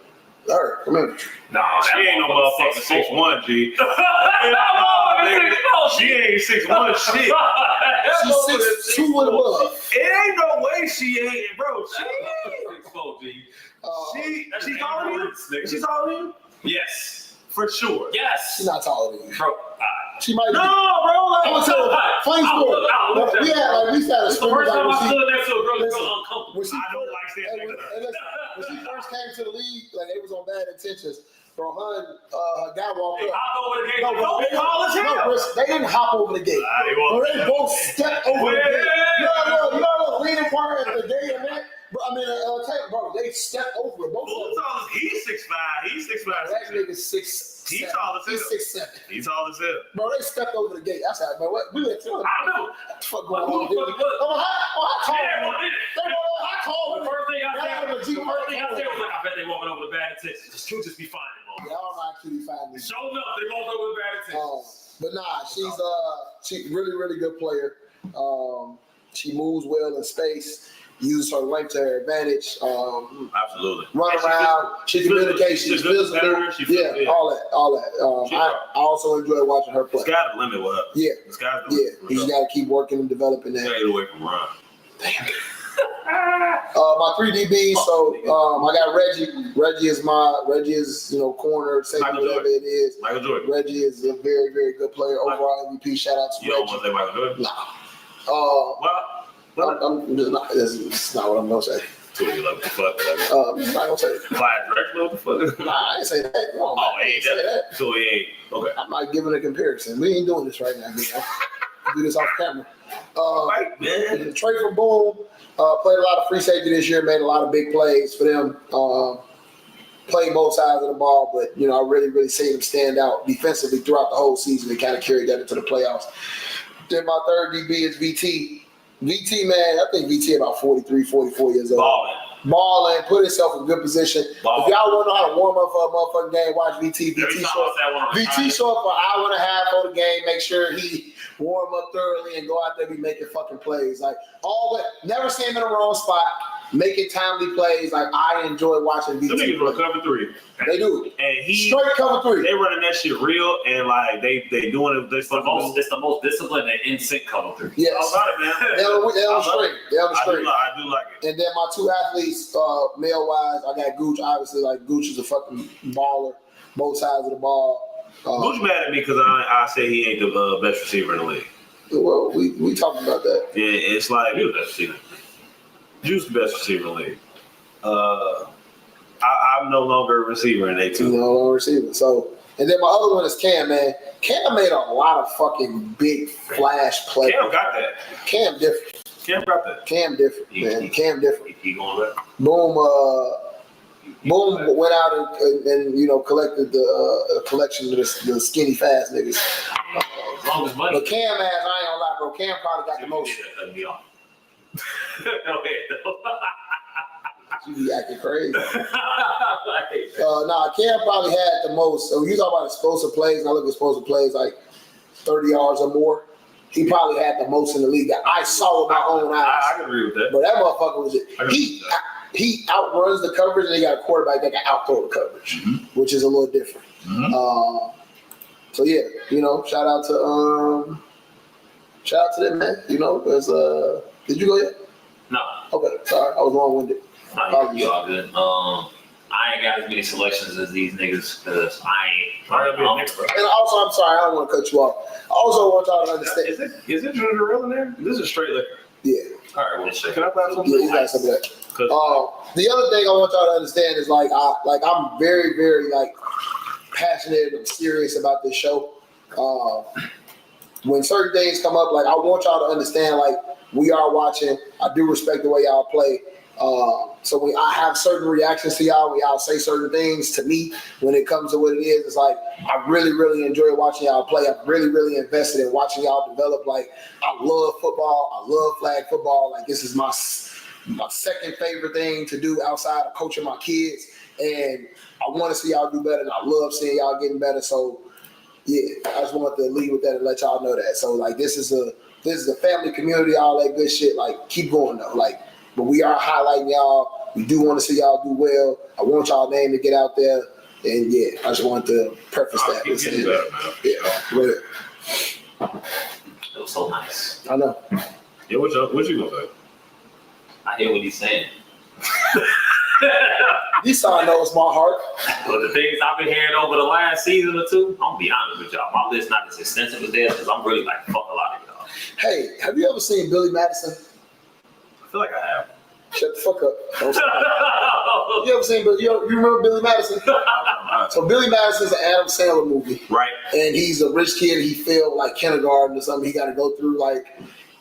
Her, come here. Nah, she ain't no motherfucking 6'1", G. She ain't 6'1", shit. She's 6'2" and above. It ain't no way she ain't, bro. She ain't 6'4", G. She's taller than you? She's taller than you? Yes, for sure. Yes. She's not taller than you. Bro. She might be. No, bro. Like, I'm gonna tell you, funny story. We had a It's the first time I when stood next to a girl that's uncomfortable. when she I don't like standing next to her. when she first came to the league, like it was on bad intentions. Bro, her guy walked up. Hop over the gate. They didn't hop over the gate. They both stepped over the gate. You know the leading part at the gate and that? Bro, they stepped over it. Both Who's tall? He's 6'5". He's 6'5". That nigga's 6'7". He's tall as hell. He's 6'7". He's tall as hell. Bro, they stepped over the gate. That's how, bro. We went through it. I know. What the fuck going on here? How tall? The first thing I said was I like, I bet they walking over the bad intentions. Just you just be finding them. don't know how cutie find these. Show enough, they walked over the bad intentions. But nah, she's really, really good player. She moves well in space. Uses her length to her advantage. Absolutely. Run around. She communicates. She's physical. Yeah, all that. I also enjoy watching her play. The sky's the limit with her. Yeah. The sky's the limit. You just got to keep working and developing that. Stay away from Ron. Damn. My 3 DBs. So I got Reggie. Reggie is corner, safety, whatever it is. Michael Jordan. Reggie is a very, very good player. Overall MVP. Shout out to Reggie. You don't want to say Michael Jordan? Nah. I'm just not. That's not what I'm gonna say. Too you love the fuck. I'm not gonna say. Clyde Drexler, what the fuck? Nah, I ain't say that. No, I ain't say that. So he ain't. Okay. I'm not giving a comparison. We ain't doing this right now, man. We do this off camera. Right, man. Trey for Boom played a lot of free safety this year. Made a lot of big plays for them. Played both sides of the ball, but I really, really seen him stand out defensively throughout the whole season and kind of carried that into the playoffs. Then my third DB is VT. VT, man, I think VT about 43, 44 years old. Balling, put himself in good position. If y'all want to know how to warm up for a motherfucking game, watch VT. VT show up for an hour and a half for the game, make sure he warm up thoroughly and go out there and be making fucking plays. Like, never see him in the wrong spot, making timely plays. Like, I enjoy watching VT. Some niggas run cover 3. They do. And straight cover 3. They running that shit real, and like they doing it. It's the most disciplined and in sync cover 3. Yes. They're on straight. I do like it. And then my 2 athletes, male wise, I got Gooch. Obviously, like Gooch is a fucking baller, both sides of the ball. Gooch mad at me because I say he ain't the best receiver in the league. Well, we talked about that. Yeah, it's like you're the best receiver. Juice the best receiver in the league. I'm no longer a receiver in A2. No longer receiver. So, and then my other one is Cam, man. Cam made a lot of fucking big flash plays. Cam got that. Cam different. Cam got that. Cam different, man. Cam different. He going back. Boom. Boom went out and collected the collection of the skinny fast niggas. But Cam I ain't gonna lie, bro. Cam probably got the most. You be acting crazy. Cam probably had the most. So you talk about explosive plays, and I look at explosive plays like 30 yards or more. He probably had the most in the league that I saw with my own eyes. I can agree with that. But that motherfucker was it. He outruns the coverage, and he got a quarterback that can outthrow the coverage, which is a little different. So yeah, shout out to them, man. Because did you go yet? No. Okay, sorry, I was long-winded. You all good. I ain't got as many selections as these niggas because I ain't. And also, I'm sorry, I don't want to cut you off. I also want y'all to understand. Is it ginger ale in there? This is straight liquor. Yeah. All right, well, can I buy something? Yeah, you got some of that. The other thing I want y'all to understand is I'm very, very passionate and serious about this show. When certain things come up, I want y'all to understand we are watching. I do respect the way y'all play. So when I have certain reactions to y'all, when y'all say certain things to me, when it comes to what it is, it's like I really, really enjoy watching y'all play. I'm really, really invested in watching y'all develop. Like I love football. I love flag football. Like this is my second favorite thing to do outside of coaching my kids. And I want to see y'all do better. And I love seeing y'all getting better. So yeah, I just wanted to lead with that and let y'all know that. So like this is a family community, all that good shit. Like keep going though. Like. But we are highlighting y'all. We do want to see y'all do well. I want y'all name to get out there. And yeah, I just wanted to preface that. Keep getting better, man. Yeah, It was so nice. I know. Yeah, what you gonna say? I hear what he's saying. Esau knows my heart. But the things I've been hearing over the last season or two, I'm gonna be honest with y'all. My list not as extensive as theirs because I'm really like fuck a lot of y'all. Hey, have you ever seen Billy Madison? I feel like I have. Shut the fuck up. You ever seen? You remember Billy Madison? So Billy Madison's an Adam Sandler movie, right? And he's a rich kid. He failed like kindergarten or something. He got to go through like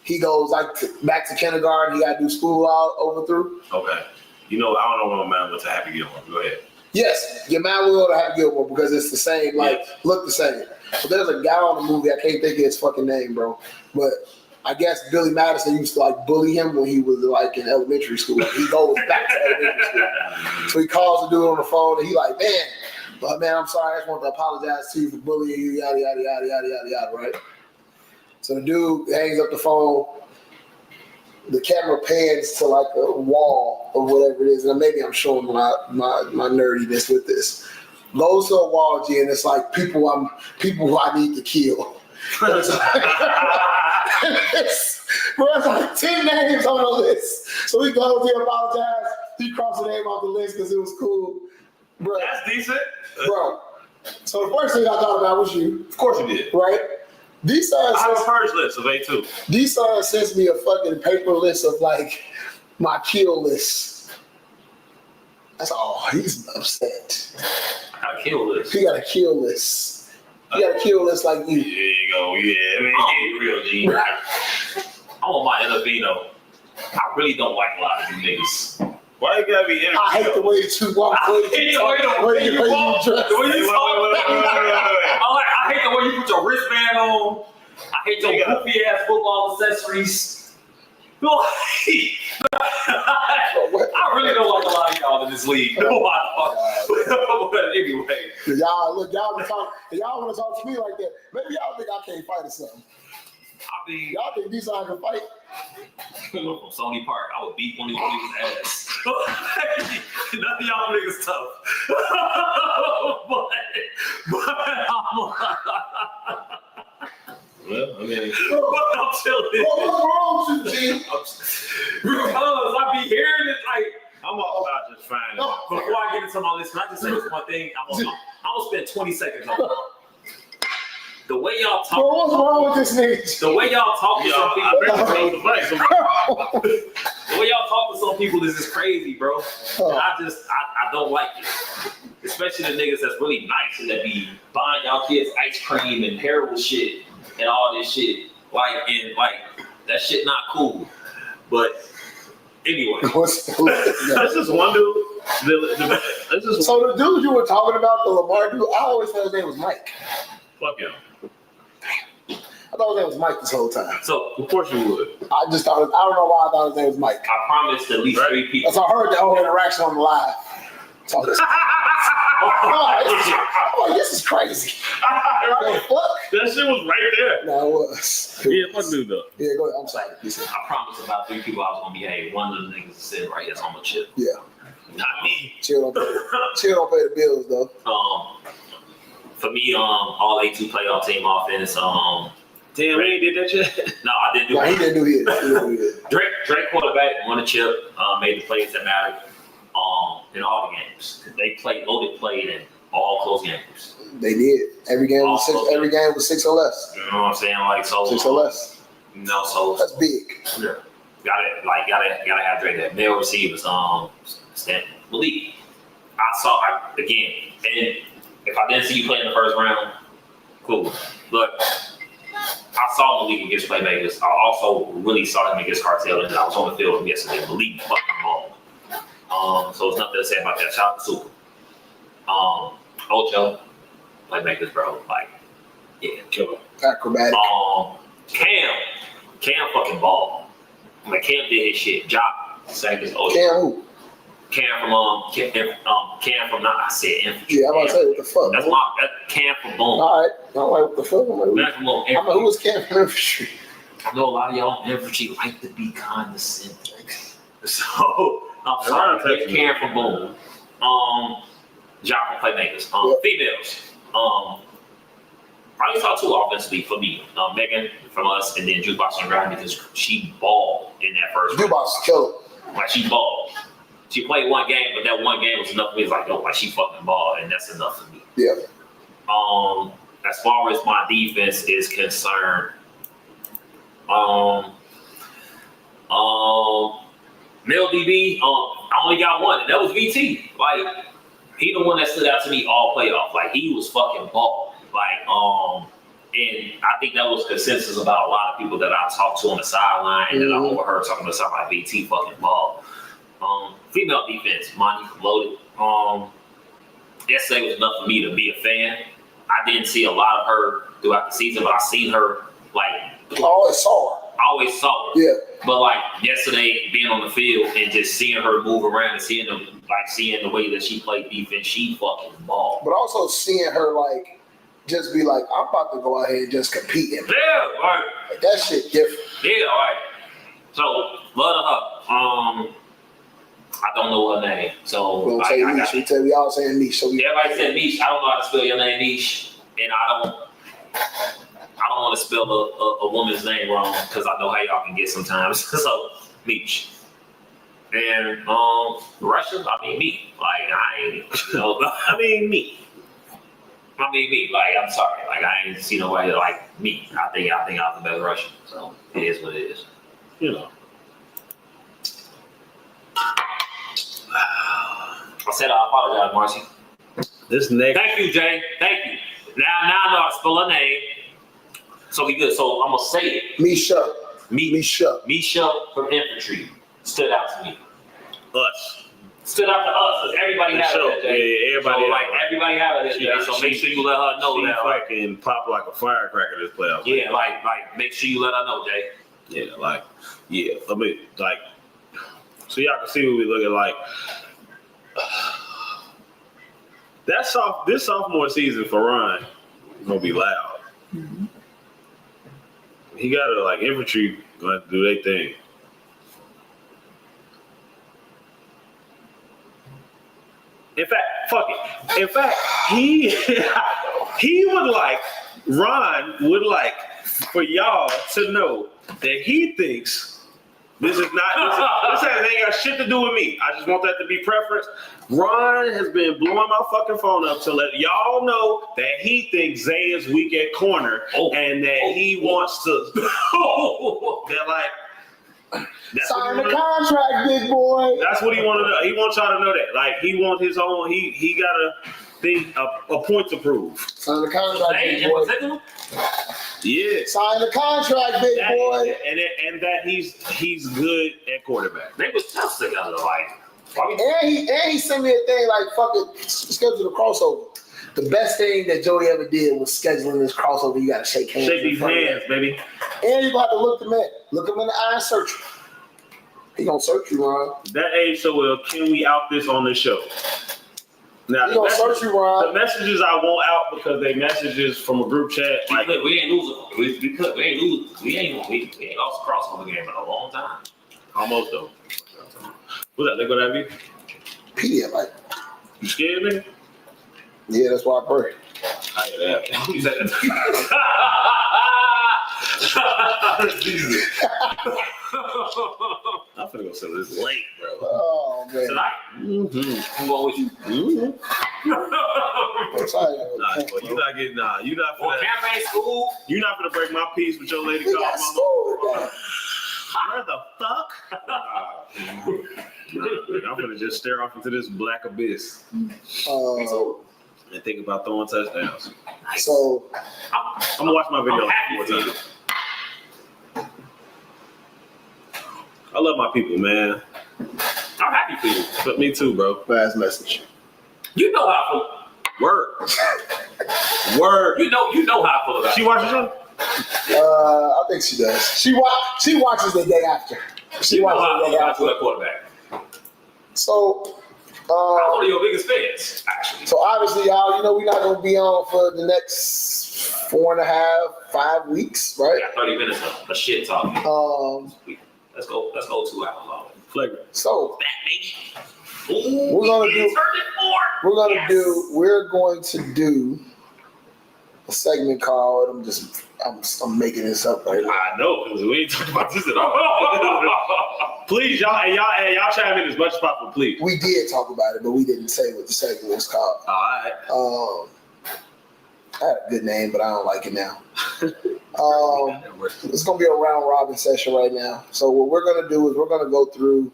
he goes like back to kindergarten. He got to do school all over through. Okay. You know, I don't know what my man went to Happy Gilmore. Go ahead. Yes, your man will go to Happy Gilmore because it's the same. Like look the same. But there's a guy on the movie. I can't think of his fucking name, bro. But I guess Billy Madison used to like bully him when he was like in elementary school. He goes back to elementary school. So he calls the dude on the phone and he like, man, I'm sorry. I just want to apologize to you for bullying you, yada, yada, yada, yada, yada, yada, right? So the dude hangs up the phone. The camera pans to like a wall or whatever it is. And maybe I'm showing my nerdiness with this. Goes to a wall, G, and it's like people who I need to kill. It's like 10 names on the list. So he goes, he apologized. He crossed the name off the list because it was cool. Bro. That's decent. Bro. So the first thing I thought about was you. Of course you did. Right? D-Son I have a purge list of A2. D-Son sends me a fucking paper list of like my kill list. That's all. He's upset. I got a kill list. He got a kill list. He got a kill list like you. There you go. Yeah, man. I'm real G. I'm on my Elevino. I really don't like a lot of these niggas. Why you gotta be I hate the way that you walk. I hate the way you walk. The way you talk. I hate the way you put your wristband on. I hate your goofy ass football accessories. I really don't like a lot of y'all in this league. But anyway. Y'all want to talk to me like that. Maybe y'all think I can't fight or something. I mean, y'all think these guys can fight? From Stony Park, I would beat one of these niggas' ass. None of y'all niggas tough. Well, I mean, I'm chilling. What's wrong with you, G? Because I be hearing it like. I'm all about just finding it. Before I get into my list, can I just say this one thing? I'm gonna spend 20 seconds on it. The way y'all talk. Bro, what's wrong with this nigga? The way y'all talk to some people. The way y'all talk to some people is just crazy, bro. And I don't like it. Especially the niggas that's really nice and that be buying y'all kids ice cream and terrible shit and all this shit. Like that shit not cool. But anyway. That's just one dude. So the dude you were talking about, the Lamar dude, I always thought his name was Mike. Fuck him. I thought his name was Mike this whole time. So of course you would. I don't know why I thought his name was Mike. I promised at least 3 people. So I heard the whole interaction on the live. So I'm like, this is crazy. Fuck? That shit was right there. No, it was. Yeah, fuck dude though. Yeah, go ahead. I'm sorry. I promised about 3 people I was gonna be, hey, one of the niggas said right here, so I'm gonna chill. Yeah. Not me. Chill don't pay the bills though. For me, all A2 playoff team offense. Damn, we ain't did that shit. No, I didn't do it. He didn't do his. Drake quarterback won a chip, made the plays that mattered in all the games. They played in all close games. They did. Every game was 6 or less. You know what I'm saying? Like so 6 or less. No, so that's big. Yeah. Gotta have Drake that male receivers. Stan Malik. Again, and if I didn't see you play in the first round, cool. Look, I saw Malik against playmakers. I also really saw him against Cartel, and I was on the field yesterday. Malik fucking ball. So it's nothing to say about that. Shout out to Super. Ocho, playmakers, bro. Like, yeah, killer. Acrobatic. Cam fucking ball. Like Cam did his shit. Jock, second. Ocho. Cam who? Cam from not I said infantry. Yeah, I'm about to say what the fuck. That's Cam from Boom. All right. I'm like, what the fuck? Who was Cam from infantry? I know a lot of y'all in infantry like to be condescending. So I'm sorry. Cam from Boom. Jock from playmakers. Females. I only saw 2 offensively for me. Megan from us, and then Jukebox and Grind because she balled in that first round. Jukebox killed. Like she balled. She played one game, but that one game was enough for me. It's like, like she fucking balled, and that's enough for me. Yeah. As far as my defense is concerned, male DB, I only got one, and that was VT. Like, he the one that stood out to me all playoff. Like, he was fucking ball. Like, and I think that was consensus about a lot of people that I talked to on the sideline and that I overheard talking to something like VT fucking ball. Female defense, Monty loaded. Yesterday was enough for me to be a fan. I didn't see a lot of her throughout the season, but I seen her like. I always saw her. Yeah. Yeah. But like yesterday, being on the field and just seeing her move around and seeing the way that she played defense, she fucking ball. But also seeing her like just be like, I'm about to go out here and just compete. Yeah, right. Like, that shit different. Yeah, all right. So love her. I don't know her name, so we all saying niche. So everybody said niche. I don't know how to spell your name, niche, and I don't want to spell a woman's name wrong because I know how y'all can get sometimes. So niche. And Russian, I mean me. Like I mean me. Like I'm sorry. Like I ain't seen nobody like me. I think I'm the best Russian. So it is what it is. You know. I said I apologize, Marcy. This next. Thank you, Jay. Thank you. Now I know how to spell her name. So we good. So I'm gonna say it. Misha from infantry stood out to me. Us. Stood out to us because everybody had it. Yeah, everybody. So, like everybody had it. So make sure you let her know that. Like, fucking pop like a firecracker this playoff. Yeah, like make sure you let her know, Jay. Yeah, I mean, like, so y'all can see what we look at like. This sophomore season for Ron gonna be loud. Mm-hmm. He gotta like infantry gonna do their thing. In fact, fuck it. In fact, he would like Ron would like for y'all to know that he thinks. This ain't got shit to do with me. I just want that to be preference. Ron has been blowing my fucking phone up to let y'all know that he thinks Zay is weak at corner and that he wants to. That like. Sign the contract, big boy. That's what he want to know. He wants y'all to know that. Like he wants his own. He got a thing, a point to prove. Sign the contract, big boy. Yeah. Sign the contract, big boy. And that he's good at quarterback. They was tough together, like. And he sent me a thing like fucking schedule the crossover. The best thing that Joey ever did was scheduling this crossover. You gotta shake hands. Shake these hands, baby. And you got to look him in the eye and search him. He gonna search you, Ron. That age so well. Can we out this on the show? Now he gonna search you, Ron. The messages I want out because they messages from a group chat. Like, we ain't losing. We ain't lost a crossover game in a long time. Almost though. What's that? They gonna have you? Pedialyte. You scared, nigga? Yeah, that's why I pray. I hear that. Who said that? I'm finna go sell this late, bro. Oh man. Tonight? Mm-hmm. I'm going with you. Mm-hmm. You're not getting you're not for campaign school. You're not gonna break my peace with your lady call mama. Where the fuck? I'm gonna just stare off into this black abyss and think about throwing touchdowns. So I'm gonna watch my video one more time. I love my people, man. I'm happy for you. But me too, bro. Last message. You know how I feel. Word. You know how I feel about She it. watches it? I think she does. She watches the day after. She You know watches how I the feel day about after. that quarterback. So, I'm one of your biggest fans, actually. so obviously, y'all, you know, we're not gonna be on for the next 4.5, 5 weeks, We right? got 30 minutes of shit talking. Let's go 2 hours long. Flagrant. So That maybe. Ooh, we're gonna do a segment called I'm making this up right now. I know, because we ain't talking about this at all. Please, y'all chime in as much as possible, please. We did talk about it, but we didn't say what the segment was called. All right. I had a good name, but I don't like it now. It's gonna be a round robin session right now. So what we're gonna do is we're gonna go through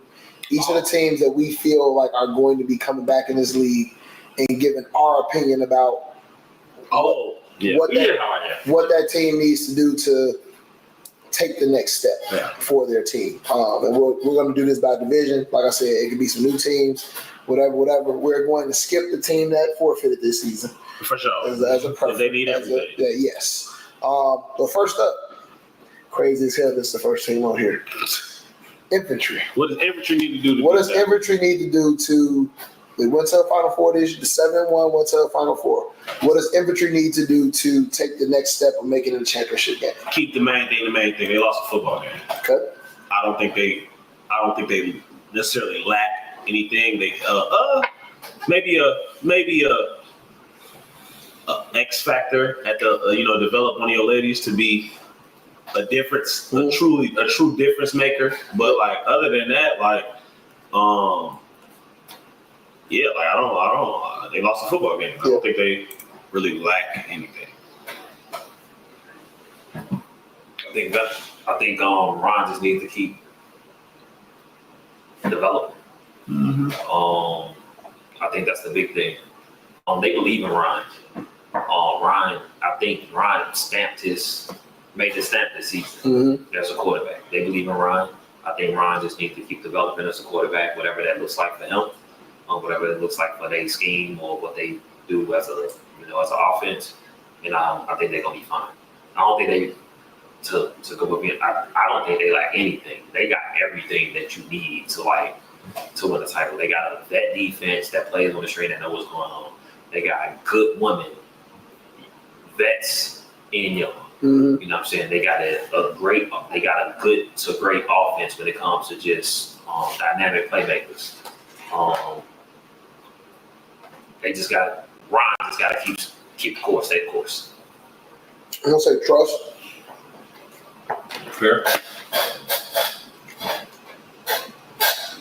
each of the teams that we feel like are going to be coming back in this league and giving our opinion about what that team needs to do to take the next step for their team. And we're going to do this by division. Like I said, it could be some new teams, whatever. We're going to skip the team that forfeited this season. For sure. As a perfect. They need everything. Yes. But first up, crazy as hell, this is the first team on here. Infantry. What does infantry need to do to they went to the Final Four this year, the 7-1 went to the Final Four. What does infantry need to do to take the next step of making it a championship game? Keep the main thing. They lost a football game. Okay. I don't think they necessarily lack anything. They maybe a X factor at the develop one of your ladies to be a difference, a true difference maker. But like other than that, like I don't. They lost a football game. I don't think they really lack anything. I think Ron just needs to keep developing. Mm-hmm. I think that's the big thing. They believe in Ron. I think Ron made his stamp this season as a quarterback. They believe in Ron. I think Ron just needs to keep developing as a quarterback, whatever that looks like for him, whatever it looks like for their scheme or what they do as an offense. And I think they're gonna be fine. I don't think they to go with me. I don't think they lack anything. They got everything that you need to win a title. They got a vet defense that plays on the street and know what's going on. They got good women, vets in young. You know what I'm saying? They got a good to great offense when it comes to just dynamic playmakers. Ron just got to keep the course, stay the course. I'm gonna say trust. Fair.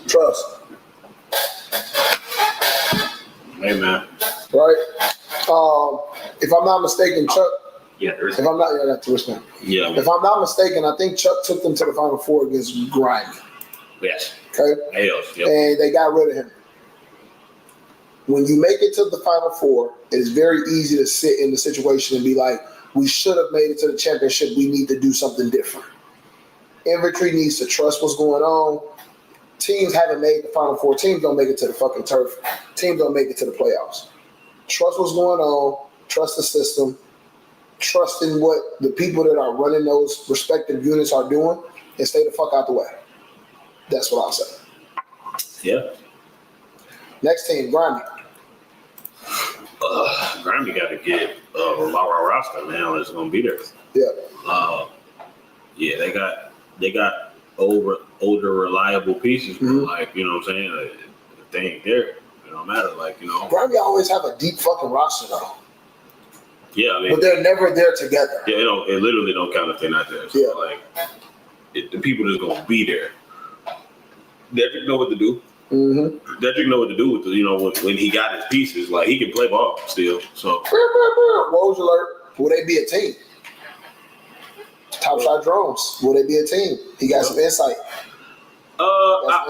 Trust. Hey man. Right? If I'm not mistaken, Chuck. Yeah, there is. If I'm not, I got to respond. Yeah. If I'm not mistaken, I think Chuck took them to the Final Four against Grimy. Yes. Okay. Yep. And they got rid of him. When you make it to the Final Four, it is very easy to sit in the situation and be like, we should have made it to the championship. We need to do something different. Infantry needs to trust what's going on. Teams haven't made the Final Four. Teams don't make it to the fucking turf. Teams don't make it to the playoffs. Trust what's going on. Trust the system. Trust in what the people that are running those respective units are doing and stay the fuck out the way. That's what I'll say. Yeah. Next team, Grimy. Grimy got to get our roster now. It's gonna be there. Yeah. They got older reliable pieces, but like you know what I'm saying. If they ain't there, it don't matter. Like Grimy always have a deep fucking roster though. Yeah, I mean, but they're never there together. Yeah, it literally don't count if they're not there. So the people that's gonna be there. Dedrick know what to do. Dedrick know what to do with when he got his pieces. Like he can play ball still. So Woj alert. Will they be a team? Top shot drones. Will they be a team? He got some insight. I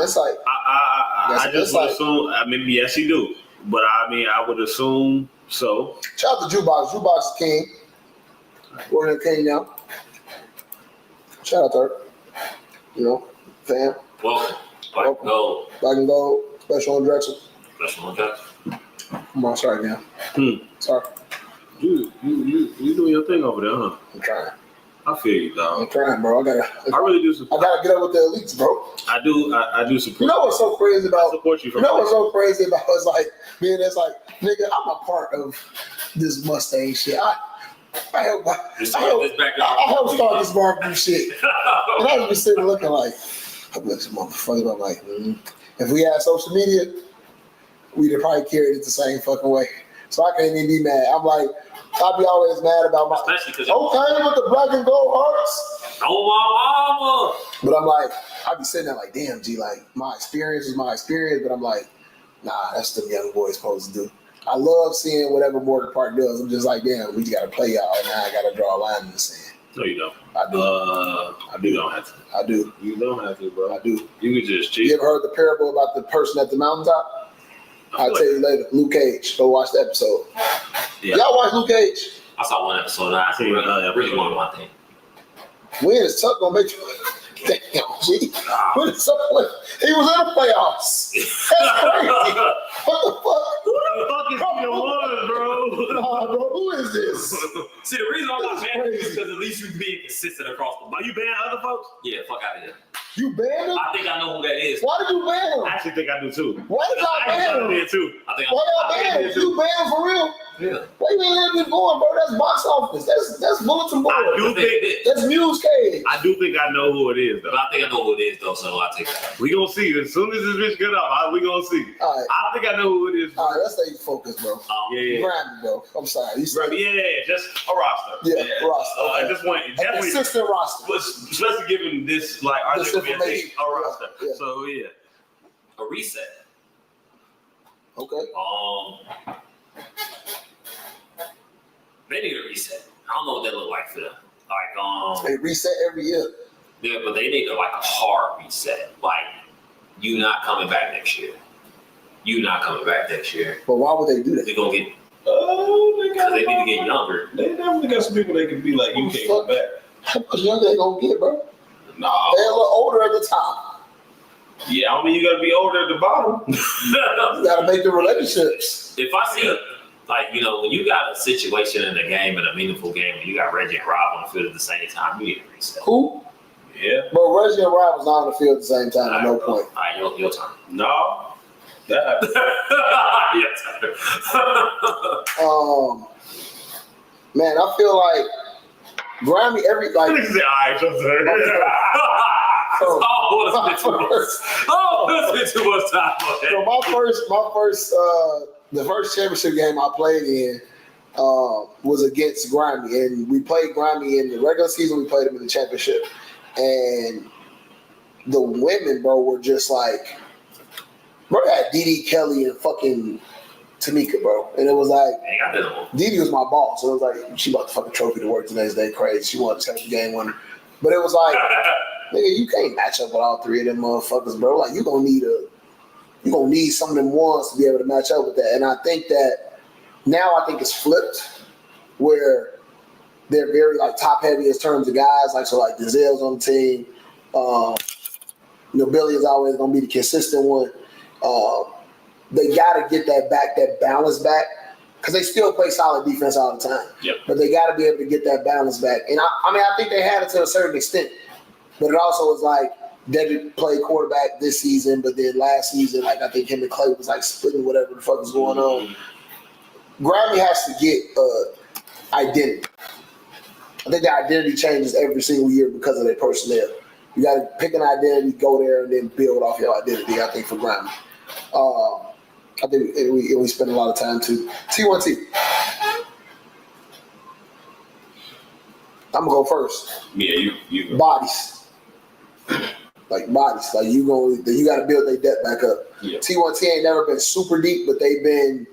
just would assume. I mean, yes, he do. But I mean, I would assume so. Shout out to Jukebox. Jukebox is king. We're in king now. Shout out to her. Fam. Welcome. Black and gold. Black and gold. Special on Drexel. Special on Drexel. Come on, sorry, now. Sorry. You doing your thing over there, huh? I'm trying. I feel you, dog. I'm trying, bro. I really do support. I gotta get up with the elites, bro. I do support. You know what's so crazy about? I support you. You know what's so crazy about? It's like, man, it's like, nigga, I'm a part of this Mustang shit. I help start this barbecue shit. And I was just sitting looking like, I'm like, this motherfucker. I'm like, if we had social media, we'd have probably carried it the same fucking way. So I can't even be mad. I'm like, I'll be always mad about my. Especially because okay with the black and gold hearts. Oh my mama. But I'm like, I be sitting there like, damn, G, like my experience is my experience. But I'm like, nah, that's the young boys supposed to do. I love seeing whatever Morgan Park does. I'm just like, damn, we just gotta play y'all. Now I gotta draw a line in the sand. No, you don't. I do. You don't have to. I do. You don't have to, bro. I do. You can just cheat. You ever heard the parable about the person at the mountaintop? I'll tell you later. Luke Cage. Go watch the episode. Yeah. Y'all watch Luke Cage? I saw one episode. I really want one thing. When is Tuck gonna make you? Damn, G. When is Tuck? He was in the playoffs. That's crazy. What the fuck? Who the fuck is the one, bro? Nah, bro. Who is this? See, the reason I'm not mad is because at least you being consistent across the board. Are you banning other folks? Yeah, fuck out of here. You banned him? I think I know who that is. Why did you ban him? I actually think I do too. Why did y'all ban him? did too. I think Why y'all ban him? You ban him for real? Yeah. Why you ain't letting him going, bro? That's box office. That's bulletin board. I do think That's Muse Cage. I do think I know who it is though. But I think I know who it is though, so I take that. We gonna see. As soon as this bitch get up, we gonna see. All right. I think I know who it is. All right, let's stay focused, bro. Yeah. Grammy, bro. I'm sorry. Just a roster. Yeah, roster. I just want A definitely consistent roster. especially given this like our This information, information. a roster. Yeah. So yeah. A reset. Okay. They need a reset. I don't know what that look like for them. Like They reset every year. yeah, but they need like a hard reset. Like you not coming back next year. You not coming back next year. But why would they do that? They're gonna get Because they need to get younger. They definitely got some people they can be like, you can't go back. How much younger they gonna get, bro? Nah. They're a little older at the top. Yeah, I mean you gotta be older at the bottom. You gotta make the relationships. If I see like, you know, when you got a situation in a game, in a meaningful game, and you got Reggie and Rob on the field at the same time, you need to reset. Who? Yeah. But Reggie and Rob was not on the field at the same time at no point. All right, your turn. No. That Your turn. Man, I feel like Grammy every like. alright, your turn. It's been too much time. So the first championship game I played in was against Grammy, and we played Grammy in the regular season. We played them in the championship, and the women, bro, were just like, bro, had Dee Kelly and fucking Tamika, bro, and it was like Dee was my boss, so it was like she brought the fucking trophy to work the next day, crazy. She wanted to take the game winner, but it was like, nigga, you can't match up with all three of them motherfuckers, bro. Like you gonna need some of them ones to be able to match up with that. And I think that now it's flipped where they're very like top heavy in terms of guys. Like so like Giselle's on the team. Billy is always gonna be the consistent one. They gotta get that balance back. Because they still play solid defense all the time. Yep. But they gotta be able to get that balance back. And I think they had it to a certain extent. But it also was like David played quarterback this season, but then last season, like I think him and Clay was like splitting whatever the fuck was going on. Grammy has to get identity. I think the identity changes every single year because of their personnel. You got to pick an identity, go there, and then build off your identity. I think for Grammy, I think we spend a lot of time too. T1T. I'm gonna go first. Yeah, you go. Bodies. Like bodies, like you got to build their depth back up. Yeah. T1T ain't never been super deep, but they've been.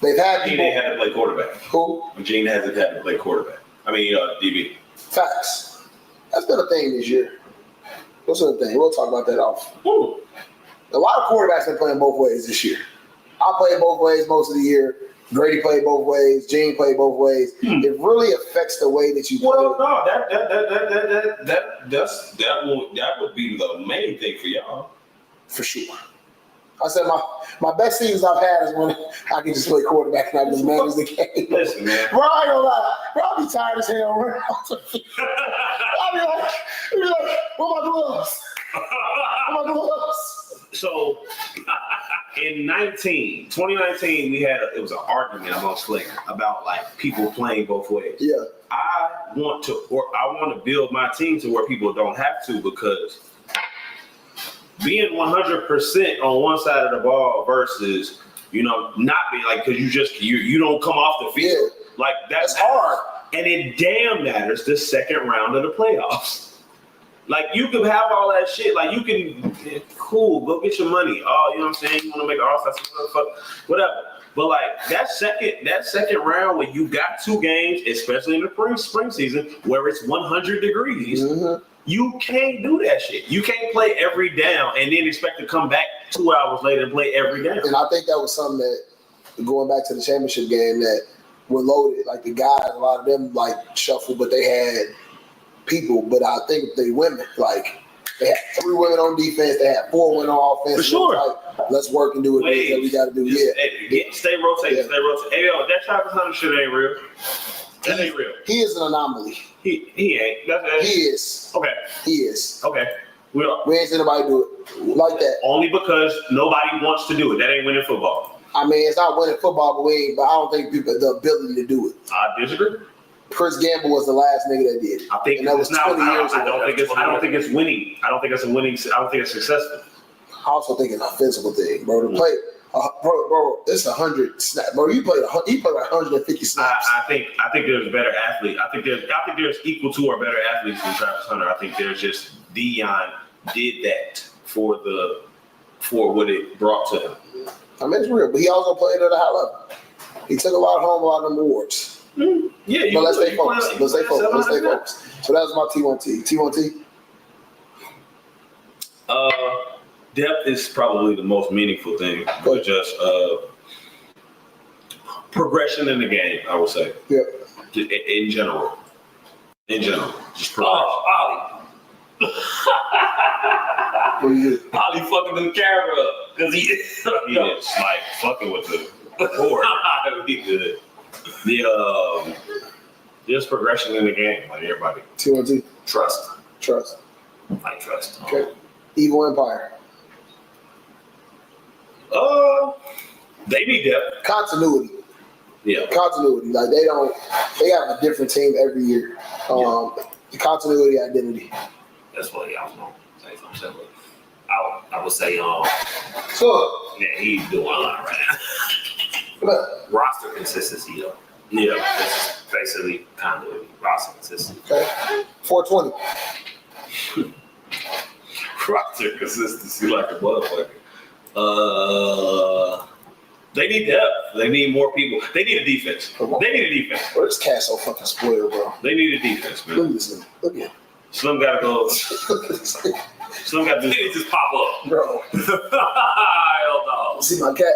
They've had Gene people. ain't had to play quarterback. Who? Gene hasn't had to play quarterback. I mean, DB. Facts. That's been a thing this year. What's the thing? We'll talk about that off. Woo. A lot of quarterbacks been playing both ways this year. I played both ways most of the year. Grady played both ways. Gene played both ways. It really affects the way that you play. Well, no, that would be the main thing for y'all. for sure. I said my best seasons I've had is when I can just play quarterback and I just manage the game. Listen, man. Bro, I ain't gonna lie. Bro, I'll be tired as hell. I'll be like, where my gloves? Where my gloves? So in 2019, we had it was an argument amongst players about like people playing both ways. Yeah. I want to build my team to where people don't have to, because being 100% on one side of the ball versus, not being like, because you don't come off the field. Yeah. Like that's hard. And it damn matters the second round of the playoffs. Like you can have all that shit. Like you can, cool, go get your money. Oh, you know what I'm saying? You want to make an all-star, whatever. But like that second round when you got 2 games, especially in the spring season, where it's 100 degrees, you can't do that shit. You can't play every down and then expect to come back 2 hours later and play every down. And I think that was something that, going back to the championship game, that were loaded. Like the guys, a lot of them like shuffled, but they had people. But I think they women, like they had 3 women on defense, they had 4 women on offense. For sure. Like, let's work and do what it is that we got to do. Stay rotating. Hey, yo, that Travis Hunter shit ain't real. That ain't real. He is an anomaly. He ain't. He is. Okay. He is. Okay. We ain't seen nobody do it like that. Only because nobody wants to do it. That ain't winning football. I mean, it's not winning football, but I don't think people have the ability to do it. I disagree. Chris Gamble was the last nigga that did it. I think and that was 20 years ago. I don't think it's winning. I don't think it's a winning. I don't think it's successful. I also think it's a physical thing, bro. To play, bro, it's 100 snaps, bro. He played like 150 snaps. I think there's better athletes. I think there's equal to or better athletes than Travis Hunter. I think there's just Deion did that for what it brought to him. I mean, it's real, but he also played at a high level. He took a lot home, a lot of them awards. Yeah, but let's stay focused. Let's stay focused. So that was my T1T. T1T? Depth is probably the most meaningful thing, but just progression in the game, I would say. Yeah. In general. Just progression. Ollie. What do you do? Ollie fucking the camera up. Because he is like fucking with the board. He good. There's progression in the game, like everybody. T1T? Trust. Like trust. Okay. Evil Empire. They need depth. Continuity. Yeah. Continuity. Like they have a different team every year. The continuity, identity. That's what I was going to say something similar. I would say, so yeah, he's doing a lot right now. Roster consistency, though. Yeah, it's basically continuity. Roster consistency. Okay. 420. Roster consistency like a motherfucker. They need depth. They need more people. They need a defense. Bro, this cat so fucking spoiled, bro. They need a defense, man. Look at this nigga. Look at him. Slim gotta go. Look at this nigga. Slim gotta do. He just pop up, bro. Hell no. See my cat.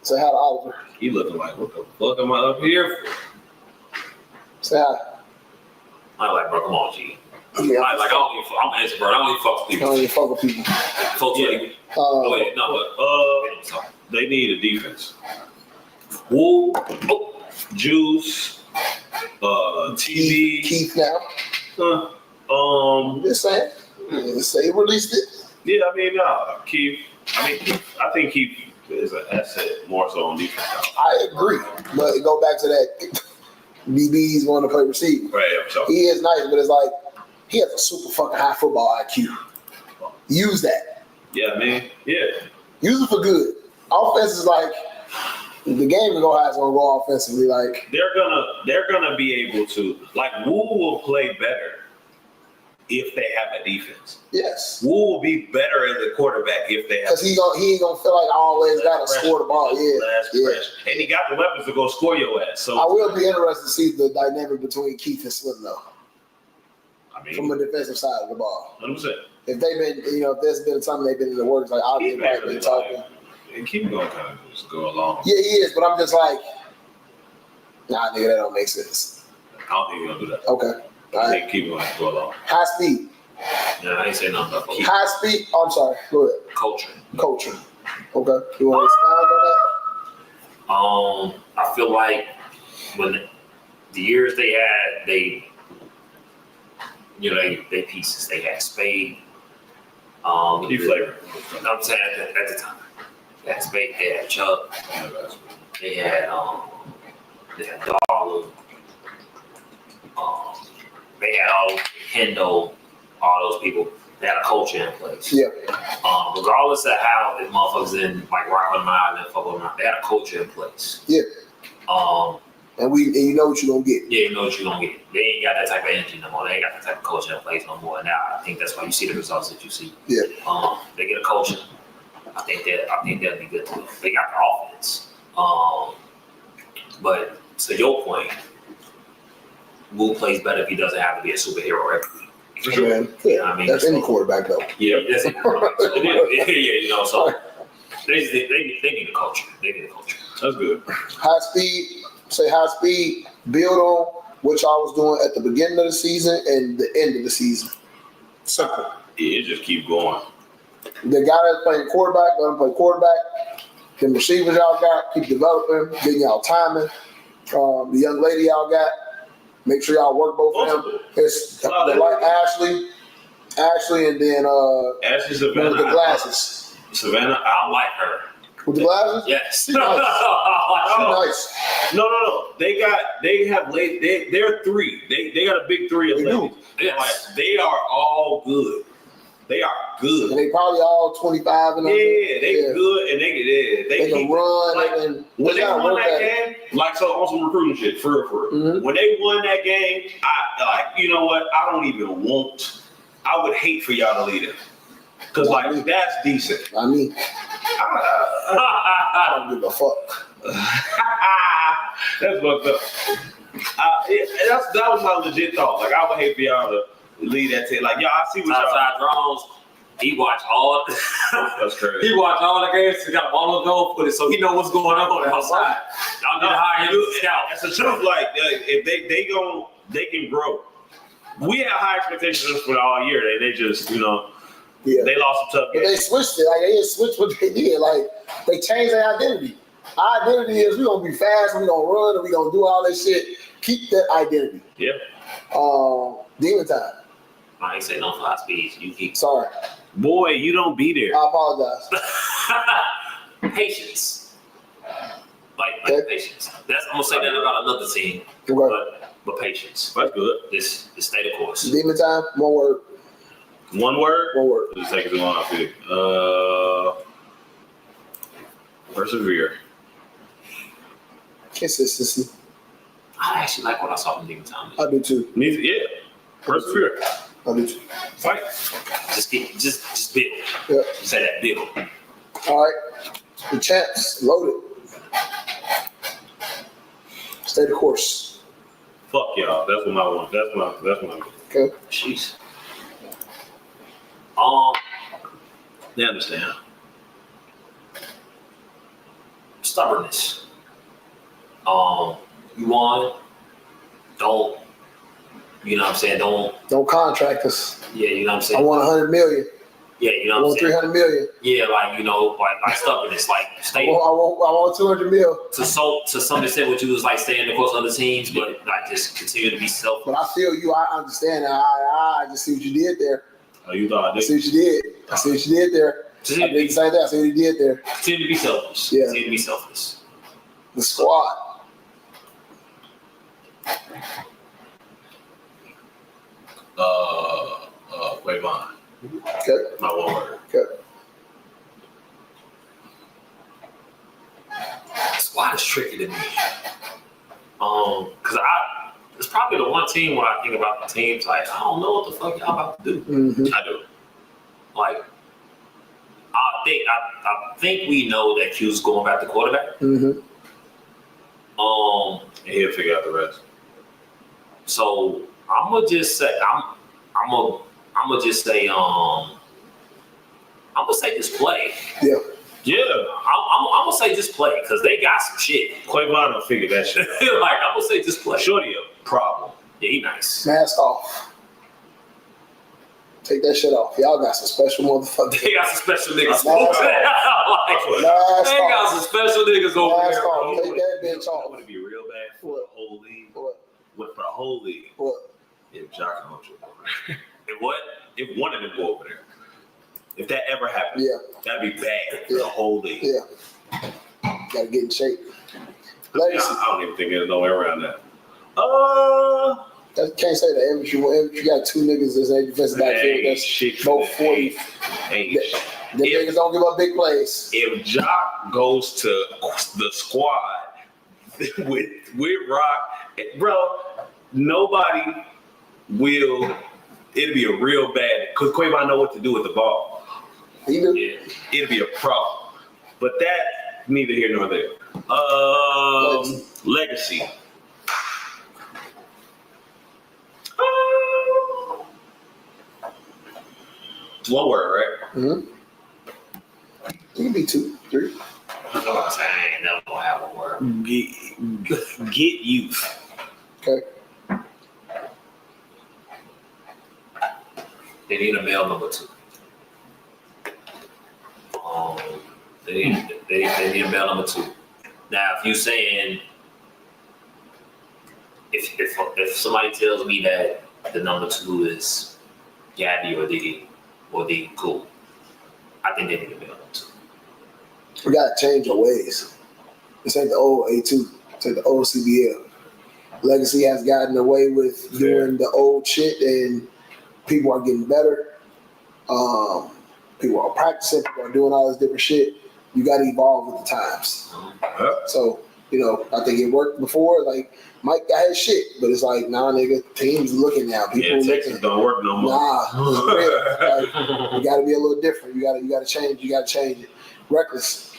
Say hi to Oliver. He looking like, what the fuck am I up here for? Say hi. I'm like, bro, come on, G. Yeah, I'm an answer, bro. I don't even fuck with people. I don't even fuck with people. Fuck with people. They need a defense. Woo, Juice, TV, Keith now. Just saying. Say released it. Yeah, I mean, Keith. I think Keith is an asset more so on defense. I agree, but go back to that. BB's going to play receiver. Right. So. He is nice, but it's like he has a super fucking high football IQ. Use that. Yeah, man. Yeah. Use it for good. Offense is like the game to go high is gonna go offensively. Like they're gonna be able to, like, Wu will play better if they have a defense. Yes. Wu will be better as a quarterback if they have. Because he ain't gonna feel like I always gotta score the ball. Yeah. And he got the weapons to go score your ass. So I will be interested to see the dynamic between Keith and Slim though. I mean, from a defensive side of the ball. 100%. If they've been, if there's been time they've been in the works, like I've been talking. And keep going, kind of just go along. Yeah, he is, but I'm just like, nah, nigga, that don't make sense. I don't think he's gonna do that. Okay. I think keep going, go along. High speed. Yeah, I ain't saying nothing about culture. High speed. Oh, I'm sorry. Go ahead. Culture. Okay. You want to expound on that? I feel like when the years they had, they pieces. They had Spade. New flavor. I'm saying at the time, they had Spade. They had Chuck. They had Darla. They had all Hendo, all those people. They had a culture in place. Yeah. Regardless of how the motherfuckers in like rock with them out and fuck with them out, they had a culture in place. Yeah. And you know what you're gonna get. Yeah, you know what you're gonna get. They ain't got that type of energy no more. They ain't got that type of culture in place no more. Now I think that's why you see the results that you see. Yeah. They get a culture. I think that'll be good too. They got the offense. But to your point, Wu plays better if he doesn't have to be a superhero every week. For sure. Man. Yeah. You know what I mean? That's any quarterback though. Yeah, that's any quarterback. So, yeah, so they need a culture. They need a culture. That's good. High speed, build on what y'all was doing at the beginning of the season and the end of the season. Simple. Yeah, just keep going. The guy that's playing quarterback, let him play quarterback. The receivers y'all got, keep developing, getting y'all timing. The young lady y'all got, make sure y'all work both of them. It's like Ashley, and then Ashley Savannah with the glasses. Savannah, I like her. With the glasses? Yes. She's nice. Nice. No. They're three. They got a big three of ladies. Yes. Like, they are all good. They are good. And they probably all 25 and they're good, and they can run. Like, and when they won that game, like so on some recruiting shit, for real. Mm-hmm. When they won that game, you know what? I don't even want. I would hate for y'all to lead it, because that's decent. I mean, I don't give a fuck. That's fucked up. That was my legit thought. Like, I would hate for y'all to lead that team. Like, y'all, I see what y'all. Outside drones. He watched all. That's crazy. He watched all the games. He got all the goal footage, so he know what's going on outside. Y'all need to hire him to scout. That's the truth. Like, if they can grow. We had high expectations for all year. They just, they lost some tough games. But they switched it. Like, they didn't switch what they did. Like, they changed their identity. Our identity is we're gonna be fast, we're gonna run, and we're gonna do all that shit. Keep that identity. Yeah. Demon time. I ain't saying no fly speeds. You keep. Sorry. Boy, you don't be there. I apologize. Patience. Like patience. I'm gonna say that about another team. Okay. But patience. That's good. This stay the course. Demon time. One word. One word. One word. Let's take it too long. Persevere. Consistency. I actually like what I saw from Demon Time. I do too. Yeah. Persevere. I do too. Fight. Just build. Yeah. Say that build. All right. The champs loaded. Stay the course. Fuck y'all. That's what I want. That's my. Okay. Jeez. They understand. Stubbornness. You want, don't, you know what I'm saying? Don't contract us. Yeah, you know what I'm saying? I want 100 million. Yeah, you know I what I'm want saying? 300 million. Yeah, like stubbornness, like stay. I want 200 mil. To some extent, what you was like staying the course of other teams, but like just continue to be selfish. But I feel you. I understand. I just see what you did there. Oh, you thought I did? I see what you did. I see what you did there. I did the same thing. I see what you did there. Continue to be selfish. Yeah. Continue to be selfish. The squad. Quavon. Okay. My one word. Okay. Squad is tricky to me. Cause it's probably the one team when I think about the teams, like I don't know what the fuck y'all about to do. Mm-hmm. I do. Like I think we know that Q's going back to quarterback. Mm-hmm. And he'll figure out the rest. So I'm gonna just say I'm gonna just play. Yeah. Yeah. I'm gonna say just play because they got some shit. Quavon will figure that shit. Like I'm gonna say just play. Shorty a problem. Yeah, he nice. Mask off. Take that shit off. Y'all got some special motherfuckers. They got some special niggas. Last They got some special niggas over there. Take that bitch off. Would it be real bad for the whole league? What? For the whole league? What? If Jock and Hunter go over there. If what? If one of them go over there. If that ever happens, that'd be bad for the whole league. Yeah. Gotta get in shape. Legacy. I don't even think there's no way around that. I can't say that. If you got two niggas that's in defensive backfield, that's both 40. The niggas don't give up big plays. If Jock goes to the squad with Rock, bro, nobody will. It'll be a real bad because Quavon know what to do with the ball. He do. Yeah, it'll be a problem. But that neither here nor there. Legacy. One word, right? Mm-hmm. It can be 2, 3. I ain't never gonna have a word. Get youth. Okay. They need a male number 2. They need a male number 2. Now, if you saying if somebody tells me that the number 2 is Gabby or Diddy, cool. I think they need a male number 2. We gotta change our ways. This ain't the old A2. It's like the old CBL. Legacy has gotten away with doing the old shit, and people are getting better. People are practicing. People are doing all this different shit. You got to evolve with the times. So, I think it worked before. Like, Mike got his shit, but it's like, nah, nigga, teams looking now. People Texas don't work no more. Nah, it's real. Like, you got to be a little different. You got to change. You got to change it. Reckless.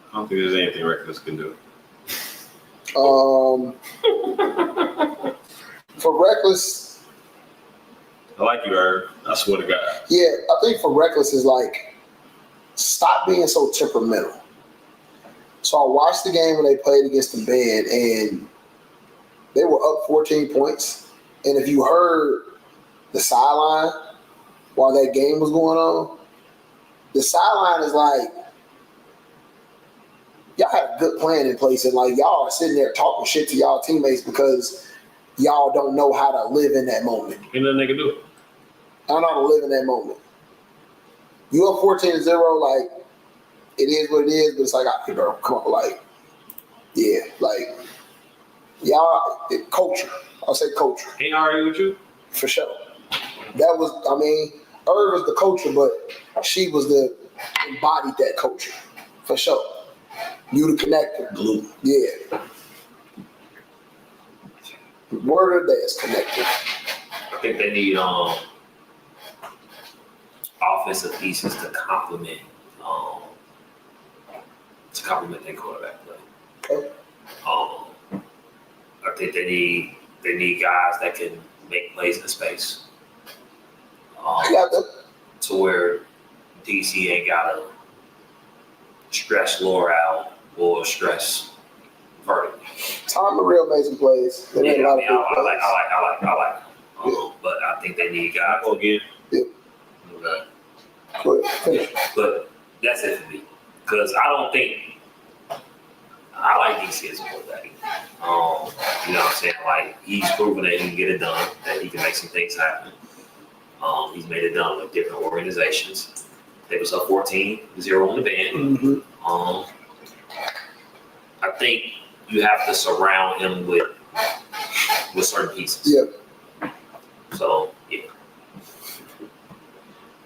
I don't think there's anything Reckless can do. For Reckless, I like you, Irv. I swear to God. Yeah, I think for Reckless is like, stop being so temperamental. So I watched the game when they played against the Band, and they were up 14 points. And if you heard the sideline while that game was going on, the sideline is like, y'all had a good plan in place, and like y'all are sitting there talking shit to y'all teammates because y'all don't know how to live in that moment. Ain't nothing they can do. I don't know how to live in that moment. You up 14-0, like, it is what it is, but it's like, all right, bro, come on, like, yeah, like, y'all, culture. I'll say culture. Ain't arguing with you? For sure. That was, Irv was the culture, but she was the embodied that culture. For sure. You the connector. Glue. Yeah. Word of the day is connected. I think they need offensive pieces to complement their quarterback play. Okay. I think they need guys that can make plays in space. To where DC ain't gotta stress Laura out or stress Verdict. Tom and Real made some plays. They made a lot of good plays. I like. But I think they need guys. Go again. Yeah. Okay. But that's it for me. Because I don't think I like DC as a quarterback. You know what I'm saying? Like, he's proven that he can get it done, that he can make some things happen. He's made it done with different organizations. They was up 14-0 on the Band. Mm-hmm. I think you have to surround him with certain pieces. Yeah. So, yeah.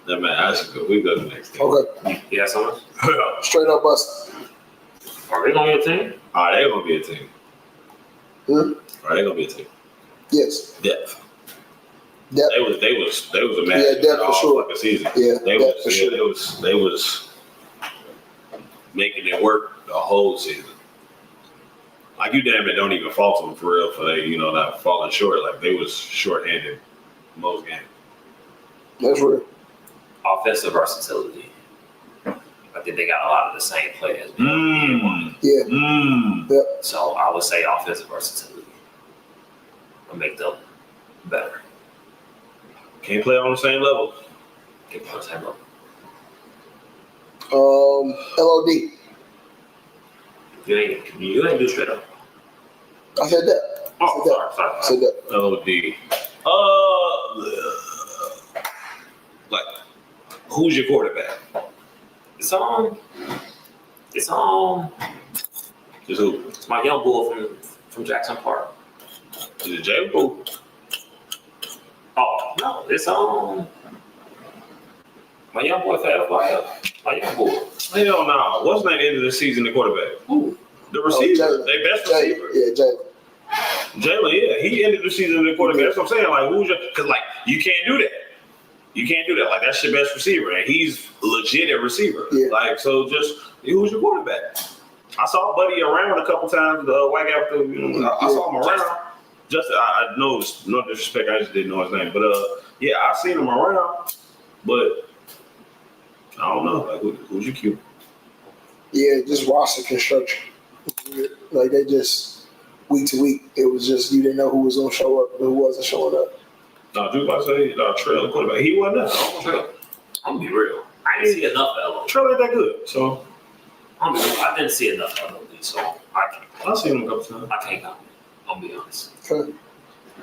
That man, that's good. We go to the next thing. Okay. You got something? Straight up bust. Are they gonna be a team? Are they gonna be a team? Are they gonna be a team? Yes. Depth. Depth. They was a match. Yeah, depth for sure. Fucking season. Yeah, they depth was. for sure. They was making it work the whole season. Like, you damn it don't even fault them for real for they, not falling short. Like, they was shorthanded most games. That's real. Offensive versatility. I I think they got a lot of the same players. Yeah. So I would say offensive versatility will make them better. Can't play on the same level. Can't play on the same level. LOD. You ain't do straight up. I said that. Sorry. I said that. LOD. Like, who's your quarterback? It's Just who? It's my young bull from Jackson Park. Is it Jalen? Oh no, it's my young boy FYF. My young boy. Hell no. What's the end of the season? The quarterback? Who? The receiver. They best receiver. Yeah, Jalen. Jalen, yeah, he ended the season in the quarterback. That's what I'm saying. Like, who's your? Because like you can't do that. You can't do that. Like that's your best receiver, and he's legit at receiver. Yeah. Like so, just who's your quarterback? I saw Buddy around a couple times. The white guy, I saw him around. Just I know, no disrespect. I just didn't know his name, but yeah, I seen him around, but I don't know. Like who's your Q? Yeah, just roster construction. Like they just week to week, it was just you didn't know who was gonna show up and who wasn't showing up. No, Drew about to say Trail the quarterback. He wasn't there. I'm gonna be real. I didn't see enough of LOD. Trail ain't that good, so I didn't see enough of LOD, so I've seen him a couple times. I can't comment. I'll be honest. Okay.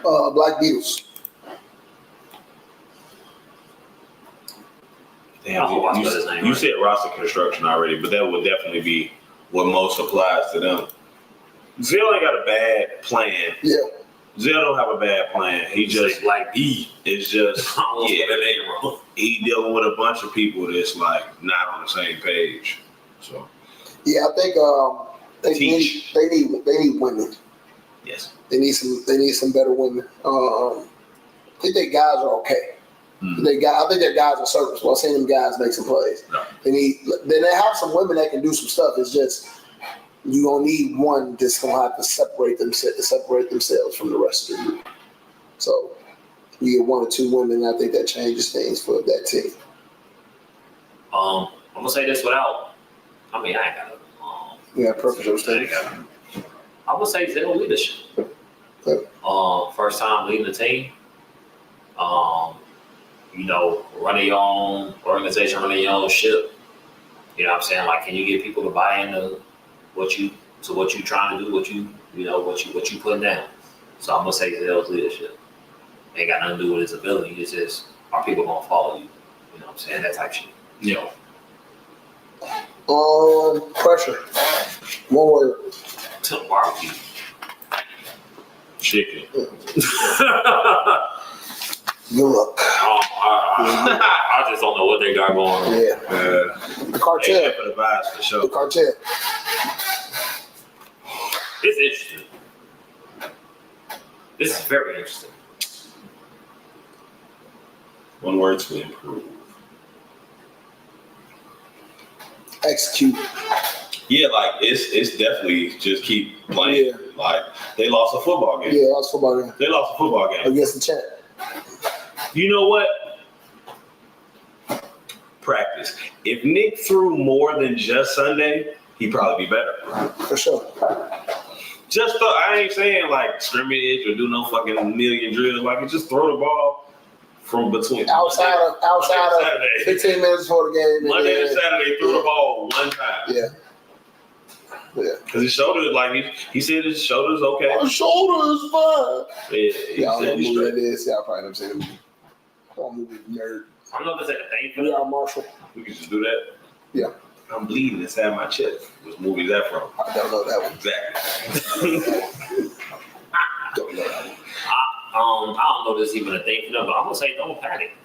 Black Beatles. Damn, you said roster construction already, but that would definitely be what most applies to them. Zell ain't got a bad plan. Yeah. Zell don't have a bad plan. He just like B. It's just he dealing with a bunch of people that's like not on the same page. So yeah, I think they need women. Yes. They need some better women. I think their guys are okay. Mm-hmm. I think their guys are serviceable. I've seen them guys make some plays. No. They have some women that can do some stuff. It's just you're gonna need one that's gonna have to separate themselves from the rest of the group. So you get one or two women, I think that changes things for that team. I'm gonna say this without. I mean, I ain't got Yeah, perfect understanding. I'm gonna say zero leadership. Okay. First time leading the team. Running your own organization, running your own ship. You know what I'm saying? Like, can you get people to buy into what you trying to do, what you putting down? So I'm gonna say Zell's leadership. Ain't got nothing to do with his ability. It's just, are people gonna follow you? You know what I'm saying? That type shit. Yeah. Pressure. One word. Barbecue. Chicken. Good luck. I just don't know what they got going on. Yeah. The cartel. For the vibes for sure. The cartel. It's interesting. This is very interesting. One word to improve. Execute. Yeah, like it's definitely just keep playing. Yeah. Like they lost a football game. Yeah, lost football game. They lost a football game against the champ. You know what? Practice. If Nick threw more than just Sunday, he'd probably be better. For sure. I ain't saying like scrimmage or do no fucking million drills. Like just throw the ball from between outside of 15 minutes before the game. Monday to Saturday, threw the ball one time. Yeah. Yeah. Because his shoulder, like he said, his shoulder's okay. My shoulder is fine. Yeah. Y'all know what movie that is. Y'all probably never seen it. Movie nerd. I'm not gonna say the thing for Yeah, Marshall. We can just do that. Yeah. I'm bleeding inside my chest. Which movie is that from? I don't know that one. Exactly. Don't know that one. I don't know if this is even a thing for them, but I'm gonna say don't panic.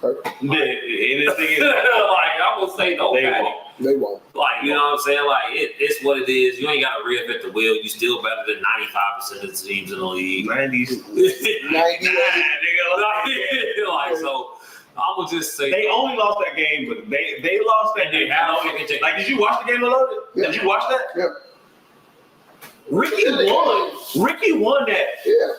Okay. Anything is like I'm gonna say don't panic. They won't. Like, you know what I'm saying? Like it's what it is. You ain't gotta reinvent the wheel. You still better than 95% of the teams in the league. 90s. 90. Like so. I would just say they only lost that game, but they lost that game. Like, did you watch the game Loaded? Yeah. Did you watch that? Yeah. Ricky won. Ricky won that. Yeah.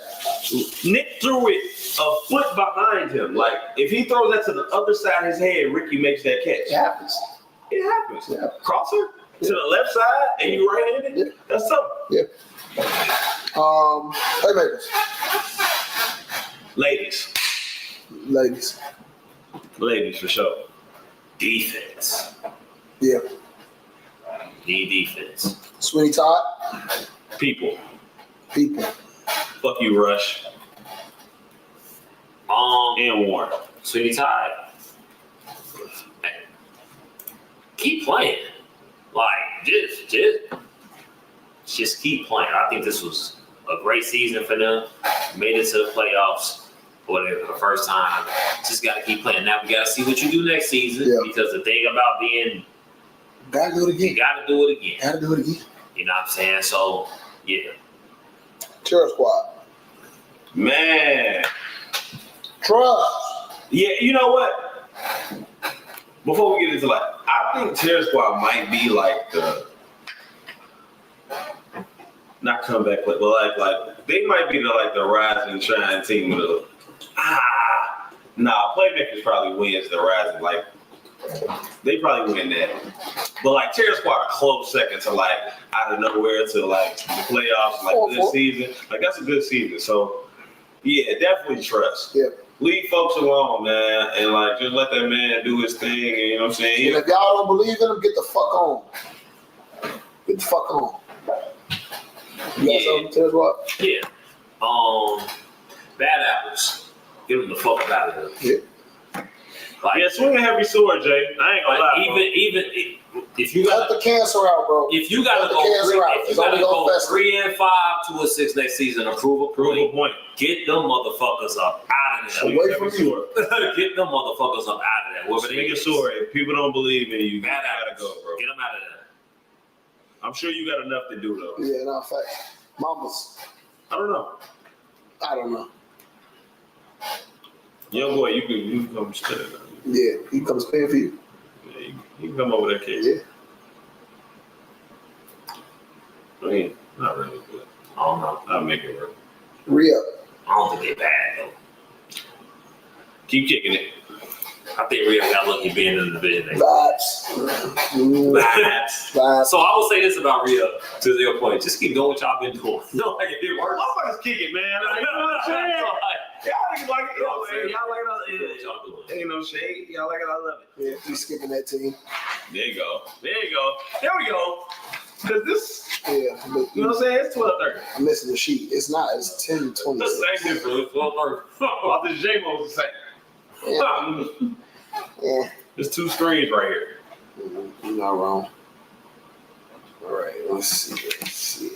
Nick threw it a foot behind him. Like, if he throws that to the other side of his head, Ricky makes that catch. It happens. It happens. Yeah. Crosser to the left side and you right-handed. Yeah. That's tough. Yeah. Playmakers. Ladies for sure. Defense. Yeah. Need defense. Sweeney Todd. People. Fuck you, Rush. And Warren. Sweeney Todd. Keep playing. Like, just keep playing. I think this was a great season for them. Made it to the playoffs for the first time. Just got to keep playing. Now we got to see what you do next season because the thing about being, gotta do it again. You got to do it again. You know what I'm saying? So, yeah. Terror Squad. Man. Trust. Yeah, you know what? Before we get into like, I think Terror Squad might be like the not comeback, but like they might be the rise and shine team of the Playmakers probably wins the rise and they probably win that. But like Terror Squad a close second to like out of nowhere to like the playoffs this season. Like that's a good season. So yeah, definitely trust. Yeah. Leave folks alone, man, and like just let that man do his thing. And you know what I'm saying? And if y'all don't believe in him, get the fuck on. Get the fuck on. You got something to tell us what? Yeah. Bad apples. Get them the fuck out of here. Yeah. Like, swing a heavy sword, Jay. I ain't gonna lie. Even if you got the cancer out, bro. If you gotta go 3-5 to a 6 next season, prove a point. Get them motherfuckers up out of there. Away from you. Get them motherfuckers up out of there. Swing a sword. If people don't believe in you, bad gotta go, bro. Get them out of there. I'm sure you got enough to do though. Yeah, no fact. Mamas. I don't know. Young boy, you can come spin it. Yeah, he can come spin for you. Yeah, you can come over there, kid. Yeah. I mean, not really, but I don't know. I'll make it work. Re-up. I don't think they're bad though. Keep kicking it. I think Rio got lucky being in the division. Vibes. So I will say this about Rio, to your point. Just keep doing what y'all been doing. No, like it didn't work. Motherfuckers kick it, man. Like, you know what I'm saying? Y'all like it. Y'all like it. Ain't no shade. Y'all like it. I love it. Yeah, he's skipping that team. There you go. There we go. Because this, you know what I'm saying? It's 12:30. I'm missing the sheet. It's not. It's 10:20. The same difference. 12:30. About the J-Mo's the same. Yeah. There's 2 screens right here. You're not wrong. All right, let's see.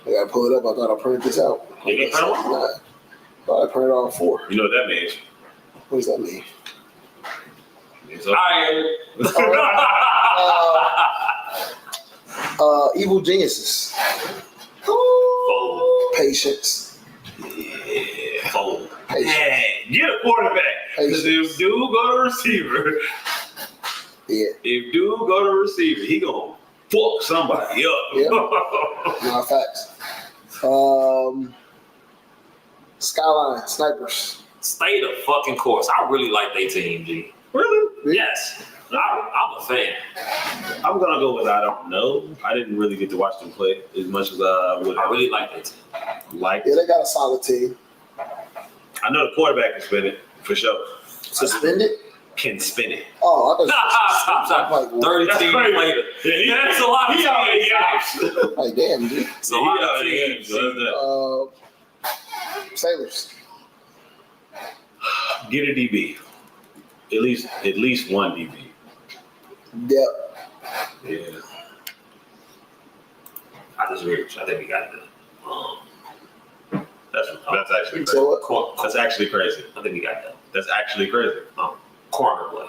I gotta pull it up. I thought I printed this out. You can print it off? I thought I printed all 4. You know what that means? What does that mean? Evil Geniuses. Fold. Patience. Yeah. Fold. Hey, get a quarterback. Because if dude go to receiver, he gonna fuck somebody up. Yeah. No, facts. Skyline Snipers. Stay the fucking course. I really like their team, G. Really? Yes. I'm a fan. I'm gonna go with I don't know. I didn't really get to watch them play as much as I would. I really like their team. Yeah, they got a solid team. I know the quarterback can spin it for sure. Suspended? Can spin it. Oh, I thought 30 teams later. Yeah, that's a lot of teams. Like, damn, dude. It's a lot of teams. Sailors. Get a DB. At least one DB. Yep. Yeah. I disagree. I think we got that. That's actually crazy. So what? That's actually crazy. I think we got that. That's actually crazy. Corner play.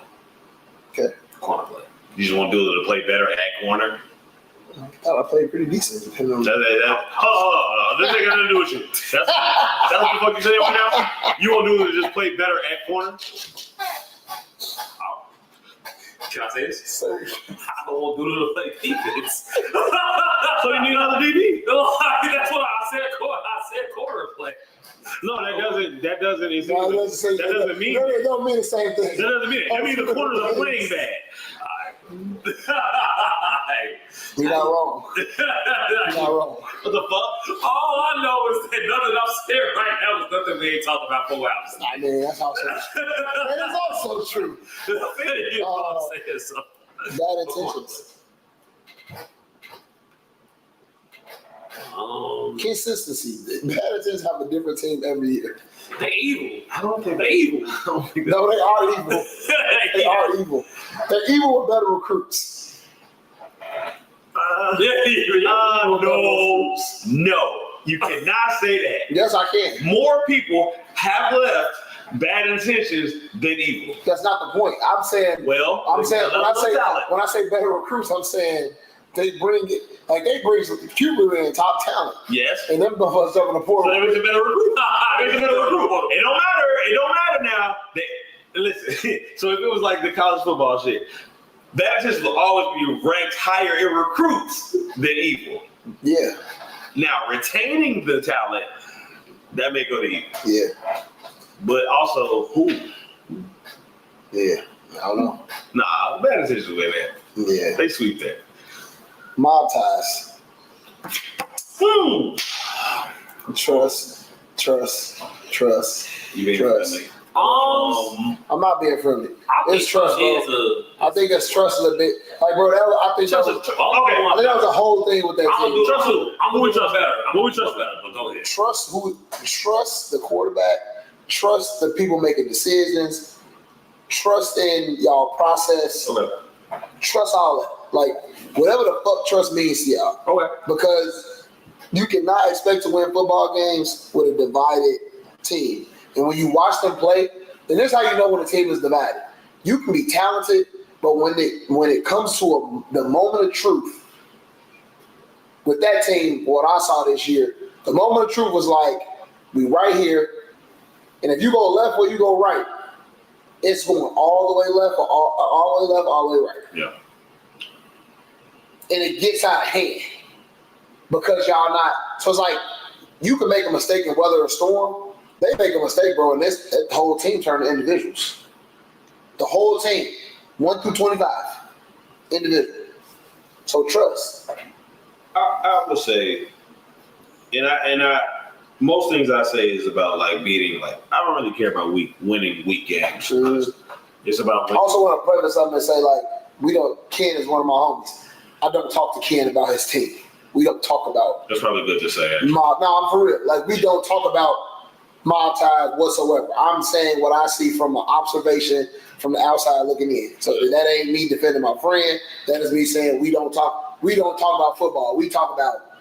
Okay. Corner play. You just want to do it to play better at corner? I thought I played pretty decent. Depending on This ain't got nothing to do with you. That's what the fuck you saying right now? You want to do it to just play better at corner? Can I say this? So, I don't want to do it to play defense. So you need another DB? That's what I said. I said corner play. No, that doesn't mean. That don't mean the same thing. That doesn't mean the corners are playing bad. You're not wrong. You're not wrong. What the fuck? All I know is that nothing I'm saying right now is nothing we ain't talked about 4 hours. I mean, that's also true. That is also true. Bad intentions. Consistency. Bad intentions have a different team every year. They're evil. I don't think they're evil. No, they are evil. They are evil. They're evil with better recruits. No, you cannot say that. Yes, I can. More people have left bad intentions than evil. That's not the point. I'm saying. Well, I'm saying when I say better recruits, I'm saying they bring it like they bring some Cuba in top talent. Yes. And them motherfuckers up in the portal. So there's a better recruit. There's a better recruit. It don't matter. It don't matter now. Listen. So if it was like the college football shit, that just will always be ranked higher in recruits than evil. Yeah. Now retaining the talent, that may go to evil. Yeah. But also who? Yeah. I don't know. Nah, bad intentions with that. Yeah. They sweep that. Mob ties. Trust. You ain't trust. I'm not being friendly. It's trust, bro. I think it's trust a bit. Like, bro, I think that was the whole thing with that team. Trust who? I'm going to trust better. I'm going to trust better, but go ahead. Trust the quarterback. Trust the people making decisions. Trust in y'all process. Okay. Trust all that. Like, whatever the fuck trust means to y'all. Okay. Because you cannot expect to win football games with a divided team. And when you watch them play, then this is how you know when a team is divided. You can be talented, but when it comes to the moment of truth, with that team, what I saw this year, the moment of truth was like, we right here, and if you go left or you go right, it's going all the way left or all the way left, all the way right. Yeah. And it gets out of hand because y'all not. So it's like you can make a mistake and weather a storm. They make a mistake, bro, and that whole team turn to individuals. The whole team, 1 through 25, individual. So trust. I would say, and I most things I say is about like beating. Like I don't really care about winning weak games. It's about. I also want to preface something and say like Ken is one of my homies. I don't talk to Ken about his team. We don't talk about. That's probably good to say. No, I'm for real. Like we don't talk about mob ties whatsoever. I'm saying what I see from an observation from the outside looking in. So that ain't me defending my friend. That is me saying we don't talk about football. We talk about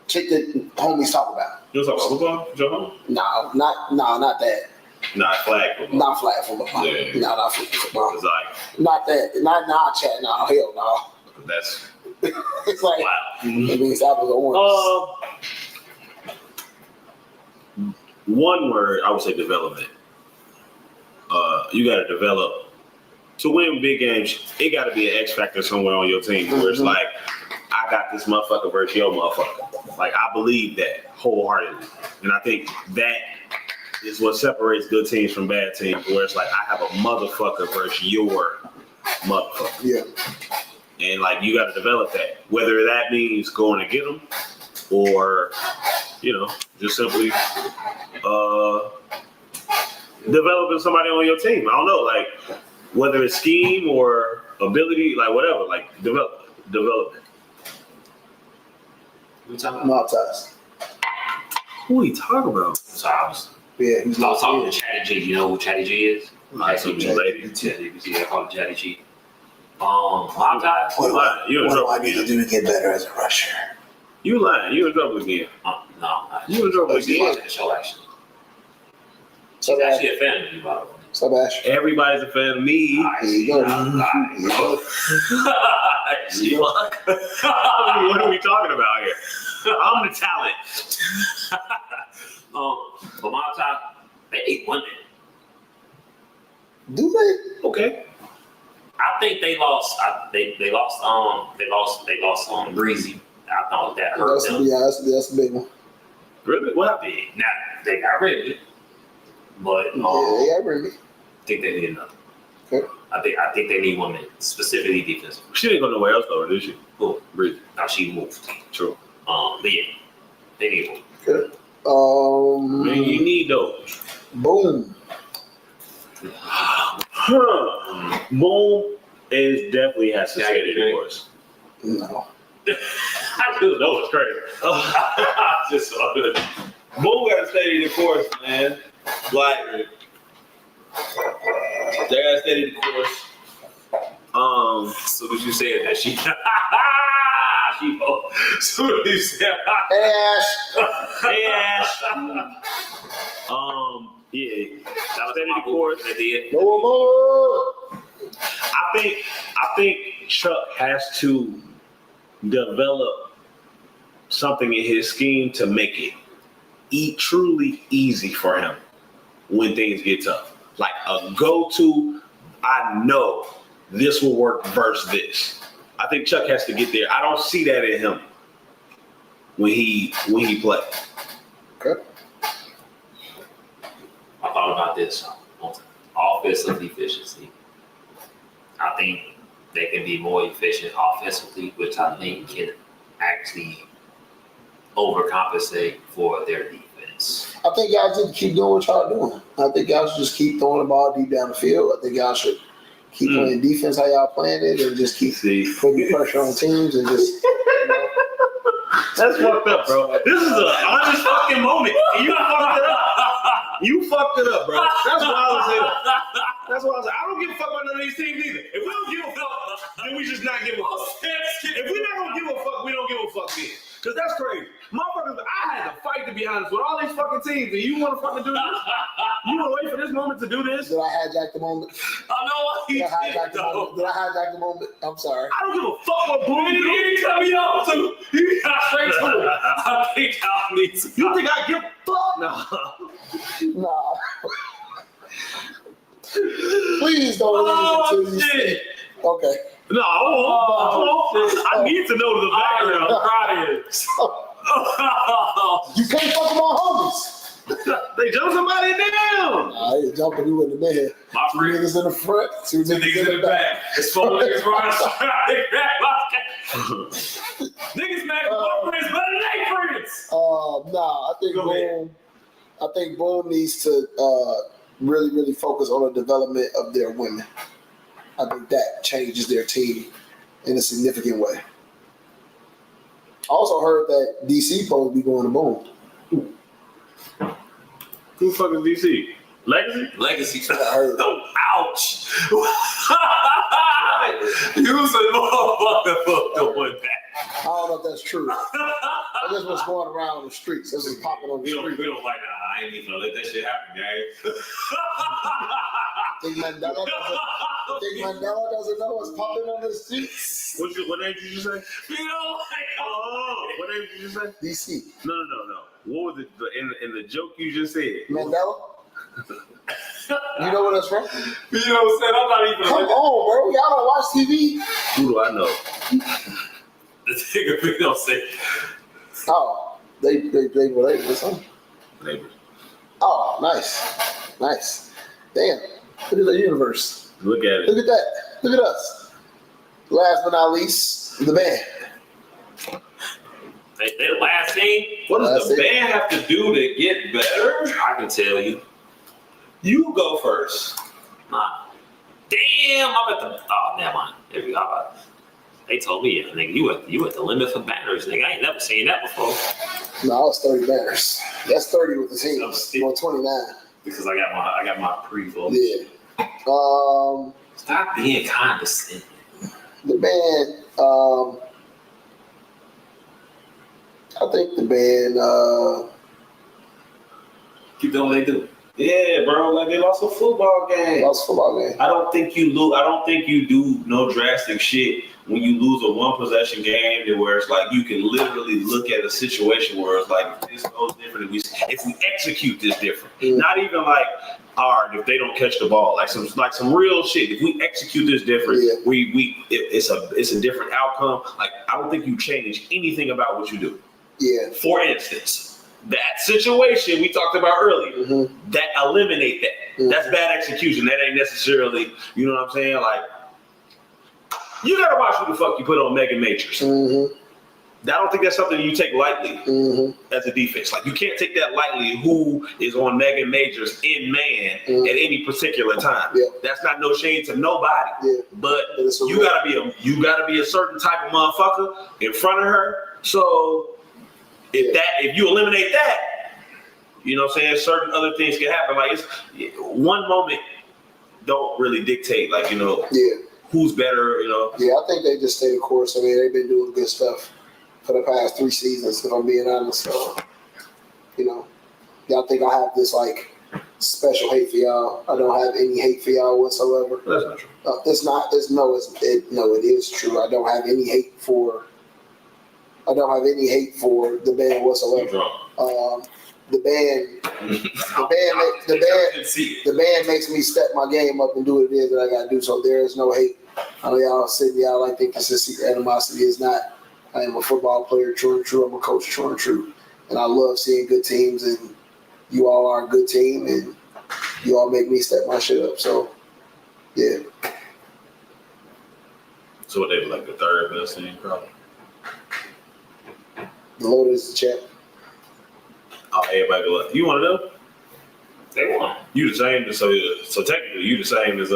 shit that homies talk about. You talk about football, Joe? No, not that. Not flag football. Not flag football. Yeah. No, not football. It's like not that. Not chat. No, hell no. That's it's like wow. It means apples or oranges. One word I would say development. You got to develop to win big games. It got to be an X factor somewhere on your team where it's like, I got this motherfucker versus your motherfucker. Like I believe that wholeheartedly, and I think that is what separates good teams from bad teams. Where it's like I have a motherfucker versus your motherfucker. Yeah. And like you got to develop that, whether that means going to get them or, just simply developing somebody on your team. I don't know, like whether it's scheme or ability, like whatever, like development. Who you talking about? Mob ties. Who are you talking about? Yeah, I was talking to Chatty G. You know who Chatty G is? Some lady. I call him Chatty G. Mob ties? What do I need to do to get better as a rusher? You lying. You in trouble again. No. You in trouble He's again. watching the show, actually. She's actually a fan of me, by the way. So Ash. Everybody's a fan of me. Here you go. What are we talking about here? I'm the talent. But my time, they ate one day. Do they? Okay. I think they lost. They lost Breezy. I thought that hurt them. Yeah, that's a big one. Really? What happened? Now they got rid of it, but Yeah, they got rid of it. I think they need another. Okay. I think they need women, specifically defensive. She didn't go nowhere else though, did she? Who? Breezy. Now she moved. True. But yeah, they need one. Good. Man, you need those. Boom. Boom is definitely has to stay the course. No. I just know it's crazy. Just so good. Boom got to stay the course, man. Like, they got to stay the course. As soon as you said that, she as soon as you said Hey, Ash. Yeah, that was the course. No more. I think Chuck has to develop something in his scheme to make it truly easy for him when things get tough. Like a go-to, I know this will work versus this. I think Chuck has to get there. I don't see that in him when he plays. Okay. I thought about this offensive efficiency. I think they can be more efficient offensively, which I think can actually overcompensate for their defense. I think y'all just keep doing what y'all doing. I think y'all should just keep throwing the ball deep down the field. I think y'all should keep playing defense how y'all playing it and just keep putting pressure on teams and just, That's fucked up, bro. This is an honest fucking moment. And you fucked it up. You fucked it up, bro. That's why I was saying. That's why I was like, I don't give a fuck about none of these teams either. If we don't give a fuck, then we just not give a fuck. If we not gonna give a fuck, we don't give a fuck then. Cause that's crazy. Motherfuckers, I had to fight to be honest with all these fucking teams, and you wanna fucking do this? You wanna wait for this moment to do this? did I hijack the moment? I know what he Did I hijack did, the moment? Did I hijack the moment? I'm sorry. I don't give a fuck what Boom do. You cut me off too. You got straight to it. I think I need to. You think I give a fuck? No. Nah. Please don't leave it until you see. Okay. No, I need to know the background. You can't fuck with my homies. They jumped somebody down. Nah, he jumping you in the bed. My Two friend. niggas in the front, two Niggas in the back. It's 4 niggas running. Niggas mad at my friends better than their friends. Nah, I think Boom needs to really, really focus on the development of their women. I think that changes their team in a significant way. I also heard that DC supposed to be going to Boom. Who the fuck is DC? Legacy? Legacy. I heard. Oh, ouch. You was a motherfucker for doing that. I don't know if that's true. That's what's going around the streets. This is popping on the street. We don't like that. I ain't even gonna let that shit happen, gang. Think Mandela doesn't know what's popping on the streets? What name did you say? You don't like What name did you say? DC. No. What was it in the joke you just said? Mandela? You know where that's from? You know what I'm saying? I'm not even. Come on, bro. Y'all don't watch TV? Who do I know? The nigga we don't say. Oh, they related to something. Neighbors. Oh, nice. Damn. Look at the universe. Look at it. Look at that. Look at us. Last but not least, the band. That last thing. What does the band have to do to get better? I can tell you. You go first. Nah. Damn, I'm at the. Oh, never mind. There we go. They told me, nigga, you at the limit for banners, nigga. I ain't never seen that before. No, I was 30 banners. That's 30 with the team. On 29. Because I got my pre-vote. Yeah. Stop being condescending. The band, I think the band, Keep doing what they do. Yeah, bro. Like they lost a football game. I don't think you lose. I don't think you do no drastic shit when you lose a one possession game where it's like you can literally look at a situation where it's like this goes different if we execute this different. Not even like hard if they don't catch the ball. Like some real shit. If we execute this different, it's a different outcome. Like I don't think you change anything about what you do. Yeah. For instance, that situation we talked about earlier, that eliminate that. That's bad execution. That ain't necessarily, you know what I'm saying? Like, you gotta watch who the fuck you put on mega majors. I don't think that's something you take lightly as a defense. Like, you can't take that lightly. Who is on mega majors in man at any particular time? That's not no shade to nobody. But you gotta be a certain type of motherfucker in front of her. So if you eliminate that, you know what I'm saying, certain other things can happen. Like, it's one moment don't really dictate, like, you know, who's better, you know. I think they just stay the course. I mean, they've been doing good stuff for the past 3 seasons, if I'm being honest. So, you know, y'all think I have this, like, special hate for y'all. I don't have any hate for y'all whatsoever. That's not true. It is true. I don't have any hate for the band whatsoever. The band makes me step my game up and do what it is that I gotta do. So there is no hate. I know y'all like think it's a secret animosity. It's not. I am a football player, true and true. I'm a coach, true and true. And I love seeing good teams, and you all are a good team, and you all make me step my shit up. So, yeah. So what, they were like the third best team, probably? The Loaded is the champ. Oh, everybody go up. You want to know? They won. You the same, so technically you the same as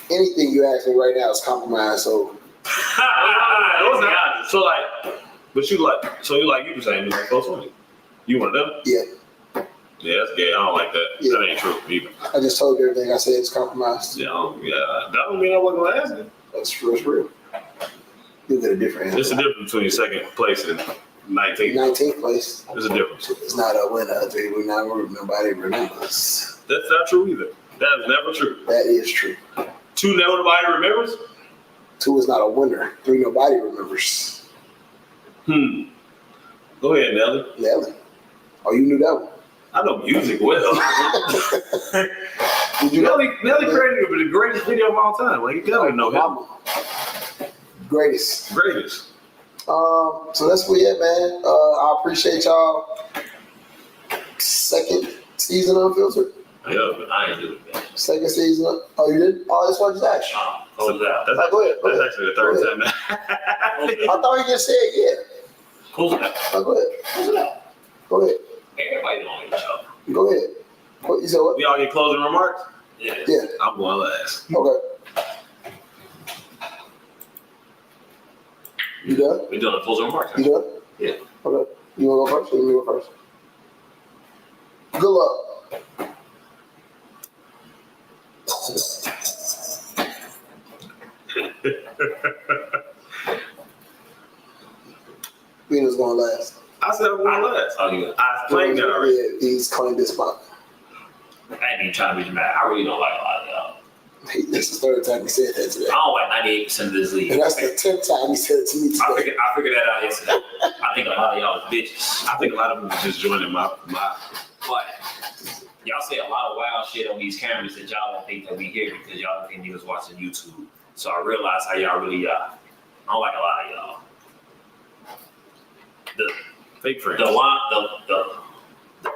Anything you ask me right now is compromised, so. So like, but you the same as like close one. You one of them? Yeah. Yeah, that's gay. I don't like that. Yeah. That ain't true either. I just told you everything I said is compromised. Yeah, that don't mean I wasn't gonna ask you. That's true. It's real. You'll get a different answer. There's a difference between second place and 19th. 19th place. There's a difference. It's not a winner. Nobody remembers. That's not true either. That is never true. That is true. 2, nobody remembers? 2 is not a winner. 3, nobody remembers. Go ahead, Nelly. Nelly. Oh, you knew that one. I know music well. Nelly created the greatest video of all time. Like, you gotta know him. Greatest. So that's what we at, man. I appreciate y'all. Second season Unfiltered. Yeah, but I ain't do it, man. Second season. Oh, you did? Oh, that's what I just asked you. Close it out. That's, go ahead. That's actually the third time now. I thought you just said yeah. Close it out. Oh, go ahead. Close it out. Go ahead. Everybody don't each other. Go ahead. What you said? What? We all get closing remarks? Yeah. I'm going last. Okay. You done? We doing a closing remarks. You done? Yeah. Okay. You want to go first or you want to go first? Good luck. Venus going last. I said I'm going last. Oh, you? I claimed that already. Yeah, he's claimed this spot. I ain't even trying to be mad. I really don't like a lot of y'all. This is the third time he said that today. I don't like 98% of this league. And that's the 10th time he said it to me today. I figured that out yesterday. I think a lot of y'all is bitches. I think a lot of them are just joining my. But y'all say a lot of wild shit on these cameras that y'all don't think that we hear because y'all don't think niggas watching YouTube. So I realize how y'all really are. I don't like a lot of y'all. The fake friends. The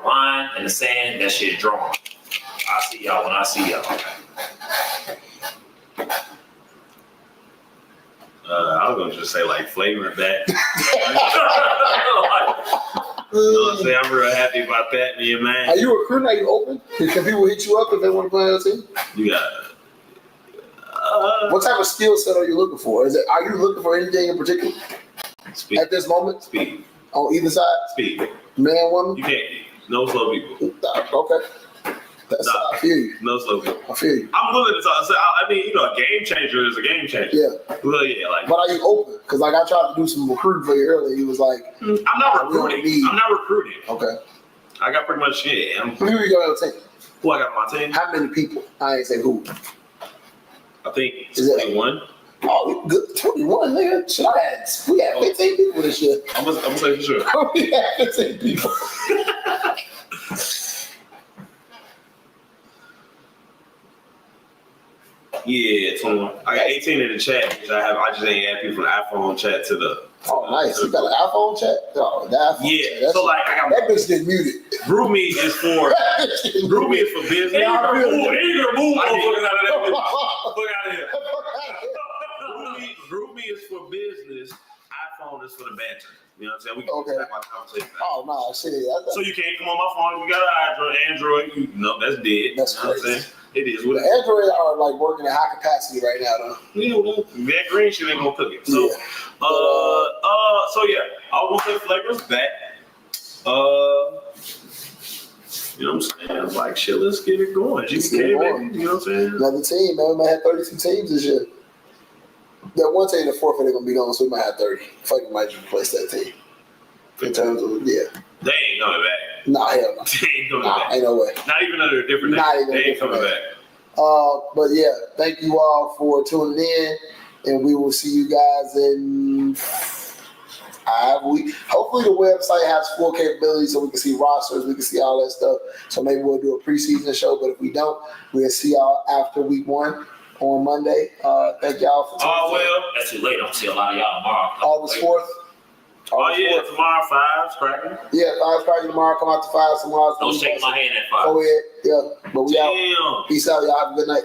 line and the sand, that shit drawn. I see y'all when I see y'all. I was gonna just say like flavor back. You know what I'm saying? I'm real happy about that, me and man. Are you recruiting? Are you open? Can people hit you up if they want to play on your team? You got. What type of skill set are you looking for? Are you looking for anything in particular? Speed. At this moment? Speed. On either side? Speed. Man, woman? You can't. No slow people. Okay. I feel you. No slow people. I feel you. I'm willing to talk. So, I mean, you know, a game changer is a game changer. Yeah. Well, yeah, like. But are you open? Because like I tried to do some recruiting for you earlier. He was like, I'm not recruiting. I'm not recruiting. Okay. I got pretty much shit. Who you got on your team? Who I got on my team? How many people? I ain't say who. I think 21. Oh, good. 21, nigga. Shit, we had 15 people this year. I'm gonna say for sure. We had 15 people. Yeah, 21. I got 18 in the chat because I just ain't add people from the iPhone chat to the Oh, nice. You got an iPhone chat? Oh, that iPhone chat. So like, I got that bitch get muted. GroupMe is for business. Ain't gonna move motherfuckers out of that bitch. Fuck out of here. GroupMe is for business. iPhone is for the banter. You know what I'm saying? We can have my conversation. Oh no, shit. So you can't come on my phone. We got an Android. That's dead. That's you know what I'm saying? It is what it is. Android are like working at high capacity right now, though. Yeah, well, that green shit ain't gonna cook it. So, so yeah, I was gonna say Flagrant's back. You know what I'm saying? Like shit, let's get it going. GK, baby. You know what I'm saying? Another team, man. We might have 32 teams this year. That one team, the forfeit, they're gonna be on, so we might have 30. Fucking might just replace that team. In terms of they ain't coming back. Nah, hell no. They ain't coming back. Ain't no way. Not even under a different name. They ain't coming back. But yeah, thank you all for tuning in, and we will see you guys in 5 weeks. Hopefully the website has full capability so we can see rosters, we can see all that stuff. So maybe we'll do a preseason show, but if we don't, we'll see y'all after week 1 on Monday. Thank y'all for tuning in. Oh, well, that's too late. I'm going to see a lot of y'all tomorrow. August 4th. Tomorrow 5's cracking. Yeah, 5's cracking tomorrow. Come out to 5 tomorrow. Don't shake my hand at 5. Go ahead. Yeah, but we out. Peace out, y'all. Have a good night.